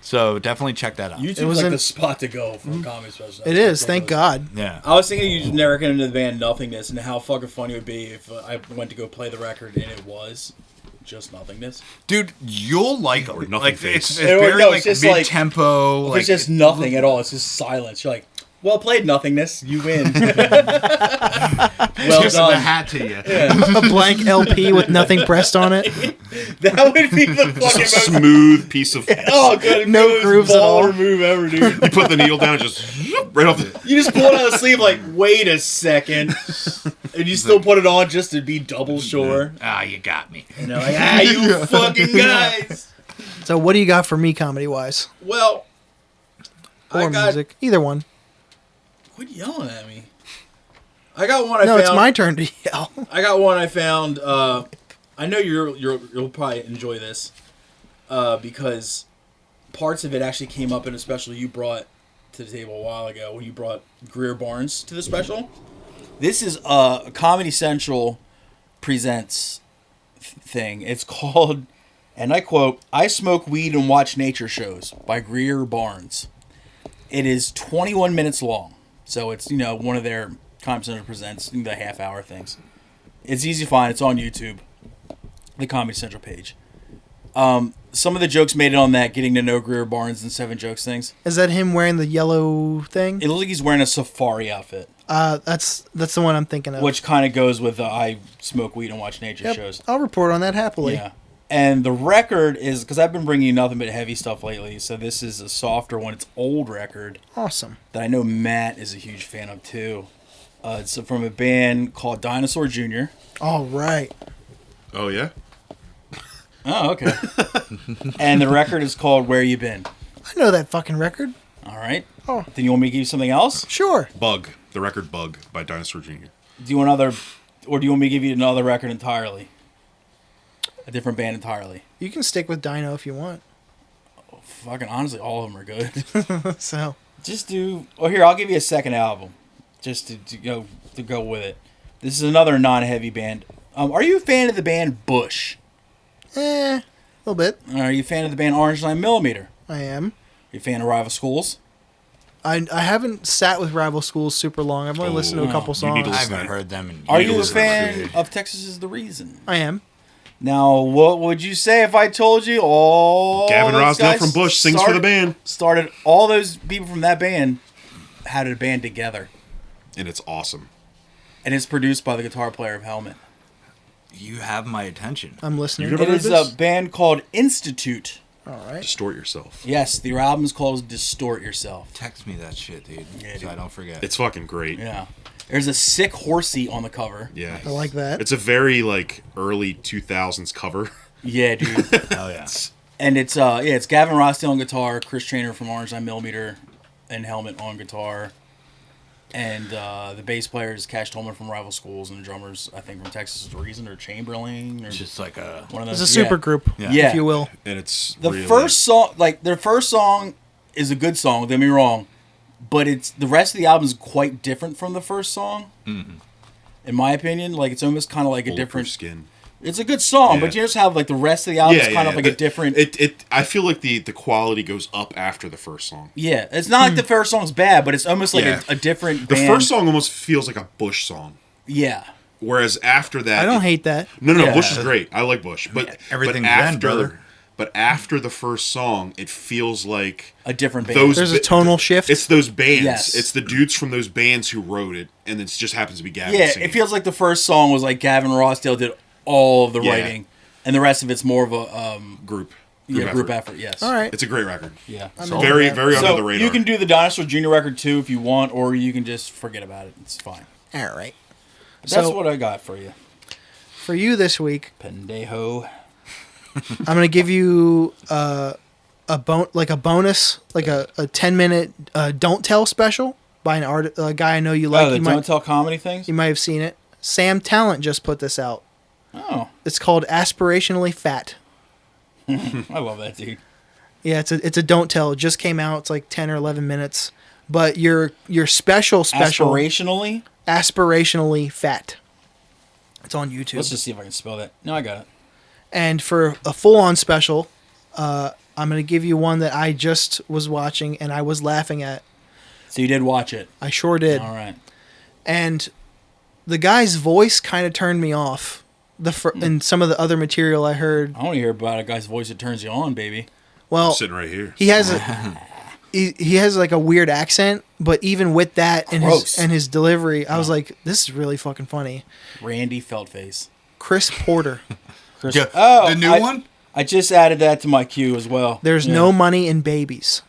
So definitely check that out. YouTube's It was like in- the spot to go for a comedy special. It is. Thank God. Yeah. I was thinking you never get into the band Nothingness and how fucking funny it would be if I went to go play the record and it was just Nothingness. Dude, you'll like them. Or nothing Like face. it's Or very no, like it's just like- mid tempo. If Like it's just nothing at all, it's just silence. You're like, well played, Nothingness. You win. Well tips of the done. hat to you. A blank LP with nothing pressed on it. That would be the fucking Just a most. smooth piece of. Oh, good. No most grooves at all. baller move ever, dude. You put the needle down and just right off the. You just pull it out of the sleeve, like, wait a second, and you still put it on just to be double sure. Ah, you got me. And they're like, you fucking guys. So what do you got for me comedy wise? Well, Or I got. music? Either one. Quit yelling at me. I got one. I No, found. it's my turn to yell. I got one I found. I know you'll probably enjoy this because parts of it actually came up in a special you brought to the table a while ago when you brought Greer Barnes to the special. This is a Comedy Central presents thing. It's called, and I quote, "I Smoke Weed and Watch Nature Shows" by Greer Barnes. It is 21 minutes long, so it's one of their Comedy Central presents the half-hour things. It's easy to find. It's on YouTube, the Comedy Central page. Some of the jokes made it on that Getting to Know Greer Barnes and 7 Jokes things. Is that him wearing the yellow thing? It looks like he's wearing a safari outfit, That's the one I'm thinking of. which kind of goes with the I Smoke Weed and Watch Nature Yep, shows. I'll report on that happily. Yeah. And the record is, because I've been bringing you nothing but heavy stuff lately, so this is a softer one. It's old record Awesome. that I know Matt is a huge fan of too. It's from a band called Dinosaur Jr. All right. Oh yeah. Oh, okay. And the record is called Where You Been. I know that fucking record. All right. Oh. Then you want me to give you something else? Sure. Bug. The record Bug by Dinosaur Jr. Do you want another, or do you want me to give you another record entirely? A different band entirely. You can stick with Dino if you want. Fucking honestly, all of them are good. So, Just do. Well, here I'll give you a second album, just to go with it. This is another non-heavy band. Are you a fan of the band Bush? a little bit. Are you a fan of the band Orange 9mm? I am. Are you a fan of Rival Schools? I haven't sat with Rival Schools super long. I've only listened to a couple you need to songs. I listen. haven't heard them in Are years. you a listen to fan of Texas Is the Reason? I am. Now, what would you say if I told you all Gavin those Rossdale guys from Bush sings for the band. Started all those people from that band had a band together, And it's awesome. and it's produced by the guitar player of Helmet. You have my attention. I'm listening. You've It never is heard this? a band called Institute. All right. Distort Yourself. Yes, the album is called Distort Yourself. Text me that shit, dude, Yeah, so dude. I don't forget. It's fucking great. Yeah. There's a sick horsey on the cover. Yeah. I like that. It's a very, like, early 2000s cover. Yeah, dude. Hell yeah. And it's it's Gavin Rossdale on guitar, Chris Trainer from Orange 9mm, and Helmet on guitar. And the bass player is Cash Tolman from Rival Schools, and the drummers, I think, from Texas Is the Reason, or Chamberlain, or It's just like a. one of It's those. a super group, Yeah. if you will. And it's The really, first song, like their first song, is a good song. Don't get me wrong, but it's the rest of the album is quite different from the first song. Mm-hmm. In my opinion, like it's almost kind of like a Bulletproof different. Skin. It's a good song, Yeah. but you just have like the rest of the album is kind of like a different. I feel like the quality goes up after the first song. Yeah, it's not like the first song's bad, but it's almost like Yeah. a different. The band. first song almost feels like a Bush song. Yeah. Whereas after that, I don't hate that. No, Yeah. Bush is great. I like Bush, but everything's but Zen, after brother. but after the first song, it feels like A different band. those. There's a tonal shift. It's those bands. Yes. It's the dudes from those bands who wrote it, and it just happens to be Gavin. Yeah, singing. it feels like the first song was like Gavin Rossdale did all of the Yeah. writing, and the rest of it's more of a group group effort. Yes. All right. It's a great record. Yeah. into Very that. very under the So radar. you can do the Dinosaur Junior record too if you want, or you can just forget about it. It's fine. All right. That's So- what I got for you, For you this week, pendejo. I'm gonna give you a bonus, like a 10-minute Don't Tell special by a guy I know you like. Oh, the you Don't might Tell comedy things. you might have seen it. Sam Tallent just put this out. Oh, It's called Aspirationally Fat. I love that dude. Yeah, it's a Don't Tell. It just came out. It's like 10 or 11 minutes. But your special Aspirationally. Aspirationally Fat. It's on YouTube. Let's just see if I can spell that. No, I got it. And for a full-on special, I'm going to give you one that I just was watching and I was laughing at. So you did watch it. I sure did. All right. And the guy's voice kind of turned me off. And some of the other material I heard. I want to hear about a guy's voice that turns you on, baby. Well, I'm sitting right here. he has he has like a weird accent, but even with that and Gross. his delivery, I was like, this is really fucking funny. Randy Feltface. Chris Porter. Chris. Yeah, Oh, the new one? I just added that to my queue as well. There's Yeah. no money in babies.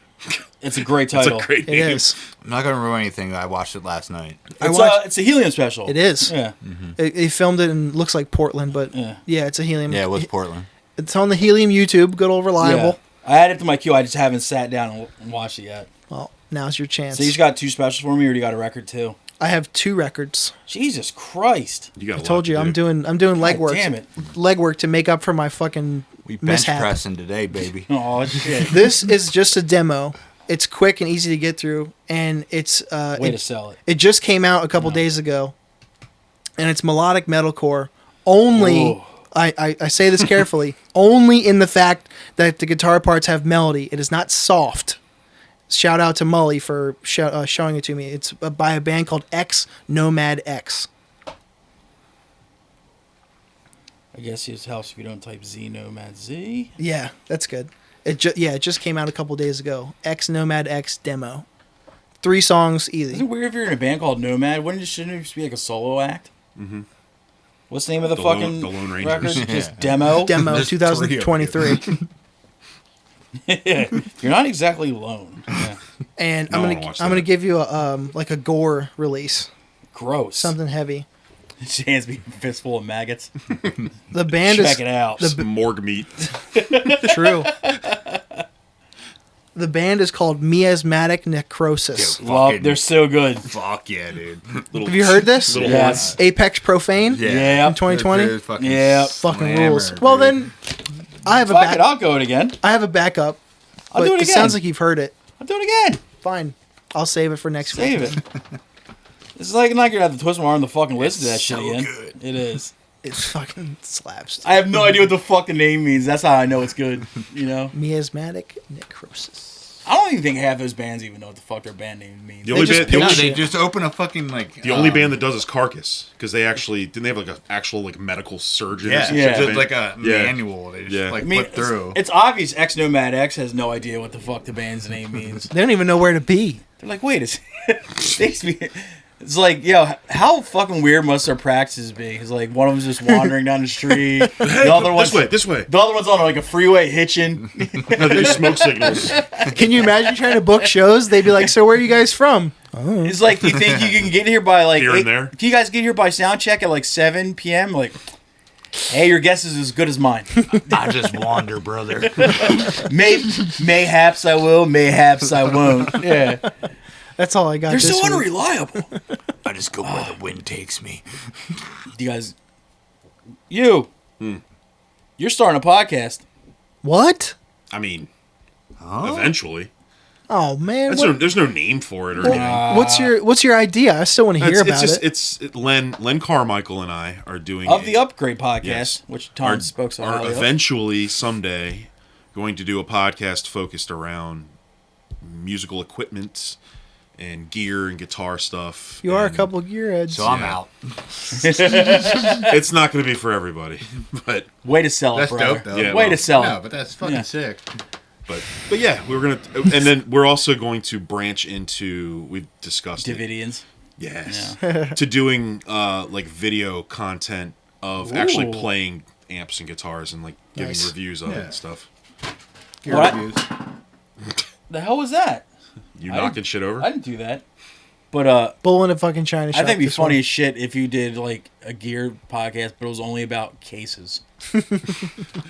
It's a great It's title. a great It name. is. I'm not gonna ruin anything. I watched it last night. It's a Helium special. It is. Yeah. They filmed it and looks like Portland, but Yeah. yeah, it's a Helium. Yeah, it was Portland. It's on the Helium YouTube. Good old reliable. Yeah. I added it to my queue. I just haven't sat down and watched it yet. Well, now's your chance. So you just got two specials for me, or you got a record too? I have 2 records. Jesus Christ! You got. I told you I'm doing legwork. damn it. Legwork to make up for my fucking We bench mishap. pressing today, baby. Oh shit! This is just a demo. It's quick and easy to get through, and it's Way to sell it. it just came out a couple days ago, and it's melodic metalcore. Only Ooh. I say this carefully. Only in the fact that the guitar parts have melody. It is not soft. Shout out to Mully for showing it to me. It's by a band called xNomadx. I guess it helps if you don't type xNomadx. Yeah, that's good. It just came out a couple days ago. xNomadx demo. 3 songs, Is it easy. weird if you're in a band called Nomad? Shouldn't it just be like a solo act? Mm-hmm. What's the name of the The fucking Lone- the Lone Rangers. record? Just demo. Demo There's 3 of you. 2023. You're not exactly alone. Yeah. And No, I I'm wanna watch gonna that. give you a gore release, Gross. something heavy. His hands be a fistful of maggots. The band Check is it out. Some morgue meat. true. The band is called Miasmatic Necrosis. Dude. Love, Fucking- they're so good. Fuck yeah, dude. Little, Have you heard this? Little Yes. Apex Profane Yeah. in 2020. Dude, fucking Yeah. Fucking slammer, rules. dude. Well then, I have a Fuck it, I'll go it again. I have a backup. I'll But do it it again. sounds like you've heard it. I'll do it again. Fine, I'll save it for next Save week. it. It's like I'm not gonna have to twist my arm to fucking listen to that shit so again. good. It is. It fucking slaps. I have no idea what the fucking name means. That's how I know it's good. You know. Miasmatic Necrosis. I don't even think half those bands even know what the fuck their band name means. The only just band, the No, only, they just open a fucking like. the only band that does is Carcass, because they actually didn't they have like an actual like medical surgeon. Yeah, or Yeah. something? just like a Yeah. manual. They just Yeah. like I mean, flip through. it's obvious xNomadx has no idea what the fuck the band's name means. They don't even know where to be. They're like, wait a second. It's like, yo, how fucking weird must their practices be? It's like one of them's just wandering down the street. The other one's this way. The other one's on like a freeway hitching. No, there's smoke signals. Can you imagine trying to book shows? They'd be like, "So where are you guys from?" It's like, you think you can get here by like Here and 8 there. Can you guys get here by sound check at like 7 p.m.? Like, hey, your guess is as good as mine. I just wander, brother. Mayhaps I will, mayhaps I won't. Yeah. That's all I got. They're this so week. unreliable. I just go where the wind takes me. You guys, you're starting a podcast. What? I mean, eventually. Oh man, There's no name for it or anything. what's your idea? I still want to hear about it. It's Len Carmichael and I are doing Of the Upgrade podcast, Yes. which Tom are, spoke so are highly of. eventually someday going to do a podcast focused around musical equipment and gear and guitar stuff. You are a and couple gearheads. So I'm Yeah. out. It's not going to be for everybody, but Way to sell it, That's brother. dope, though. Yeah, Way well, to sell No, it. but that's fucking Yeah. sick. but yeah, we're gonna, and then we're also going to branch into. We've discussed it. Davidians. Yes, to doing like video content of actually Ooh. playing amps and guitars and like giving Nice. reviews of it Yeah. and stuff. Gear What? reviews. The hell was that? You I knocking shit over? I didn't do that. But Bull in a fucking china shop. I think it'd be this funny one. as shit if you did like a gear podcast, but it was only about cases.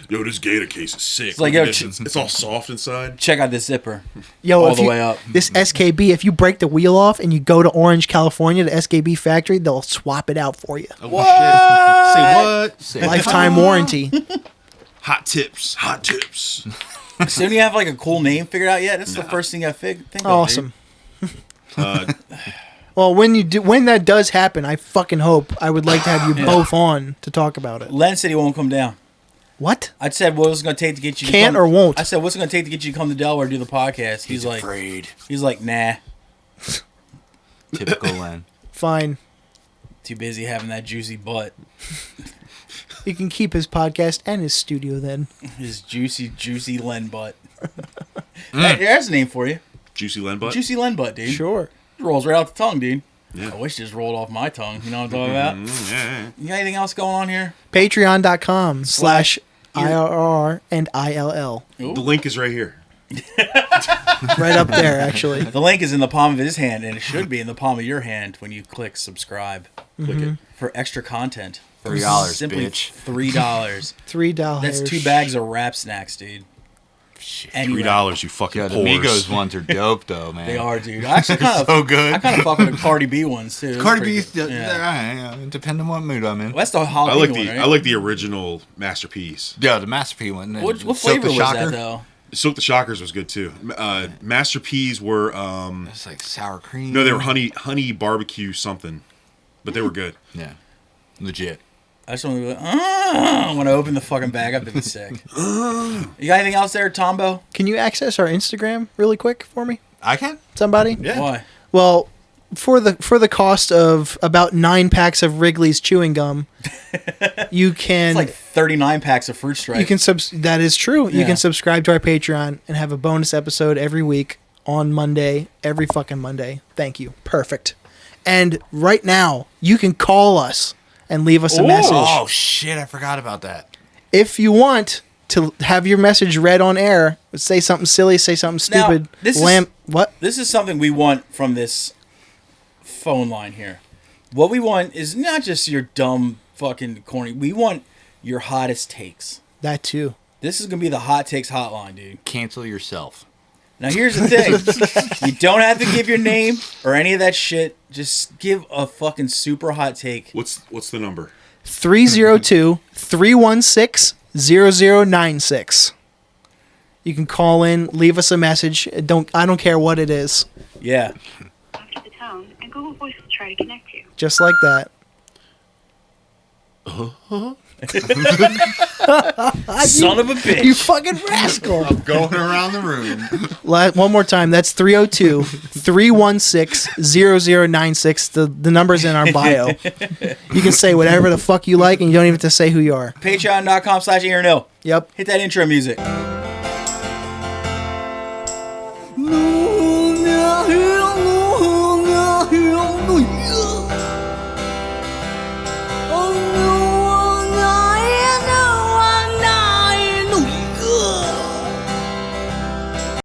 Yo, this Gator case is sick. like, Look yo, at this. It's all soft inside. Check out this zipper. Yo, all if the you- way up. This SKB, if you break the wheel off and you go to Orange, California, the SKB factory, they'll swap it out for you. Oh, What? shit. Say what? Sick. Lifetime warranty. Hot tips. Hot tips. So you have like a cool name figured out yet? That's the first thing I think of. Awesome. Uh, Well, when that does happen, I fucking hope I would like to have you both on to talk about it. Dude. Len said he won't come down. What? I said, what was it going to take to get you? Can't to come? or won't? I said, what's it going to take to get you to come to Delaware to do the podcast? He's like, afraid. he's like, nah, Typical Len. Fine. too busy having that juicy butt. He can keep his podcast and his studio then. His juicy Len butt. Hey, there's a name for you. Juicy Len butt. Juicy Len butt, dude. Sure. Rolls right off the tongue, dude. Yeah. I wish it just rolled off my tongue. You know what I'm talking about? Yeah. You got anything else going on here? Patreon.com/IRR and ILL. Ooh. The link is right here. Right up there, actually. The link is in the palm of his hand, and it should be in the palm of your hand when you click subscribe. Click it. For extra content. For $3, simply bitch. $3. $3. That's 2 bags of wrap snacks, dude. Anyway, $3, you fucking Yeah, the whores. Migos ones are dope though, man. They are, dude. I actually kind of, so good. I kind of fuck with the Cardi B ones too. Those Cardi are pretty B's, good. yeah. Depending on what mood I'm in. Well, that's the jalapeno I like one, the right? I like the original Masterpiece. Yeah, the Masterpiece one. What Soak flavor the was Shocker. that though? Soak the Shockers was good too. Masterpiece were It's like sour cream. no, they were honey barbecue something, but they were good. Yeah, legit. I just want to go. When I open the fucking bag up, it'd be sick. You got anything else there, Tombo? Can you access our Instagram really quick for me? I can. Somebody? Yeah. Why? Well, for the cost of about 9 packs of Wrigley's chewing gum, you can It's like 39 packs of Fruit Stripe. you can that is true. You Yeah. can subscribe to our Patreon and have a bonus episode every week on Monday, every fucking Monday. Thank you. Perfect. And right now, you can call us and leave us a message. Oh shit! I forgot about that. If you want to have your message read on air, say something silly, say something Now, stupid. this is- What? This is something we want from this phone line here. What we want is not just your dumb fucking corny. We want your hottest takes. That too. This is gonna be the hot takes hotline, dude. Cancel yourself. Now here's the thing. You don't have to give your name or any of that shit. Just give a fucking super hot take. What's the number? 302-316-0096. You can call in, leave us a message. I don't care what it is. Yeah. After the tone, and Google Voice will try to connect you. Just like that. Son of a bitch. You fucking rascal. Going around the room. One more time. That's 302-316-0096. The number's in our bio. You can say whatever the fuck you like, and you don't even have to say who you are. Patreon.com/IronIll. Yep. Hit that intro music.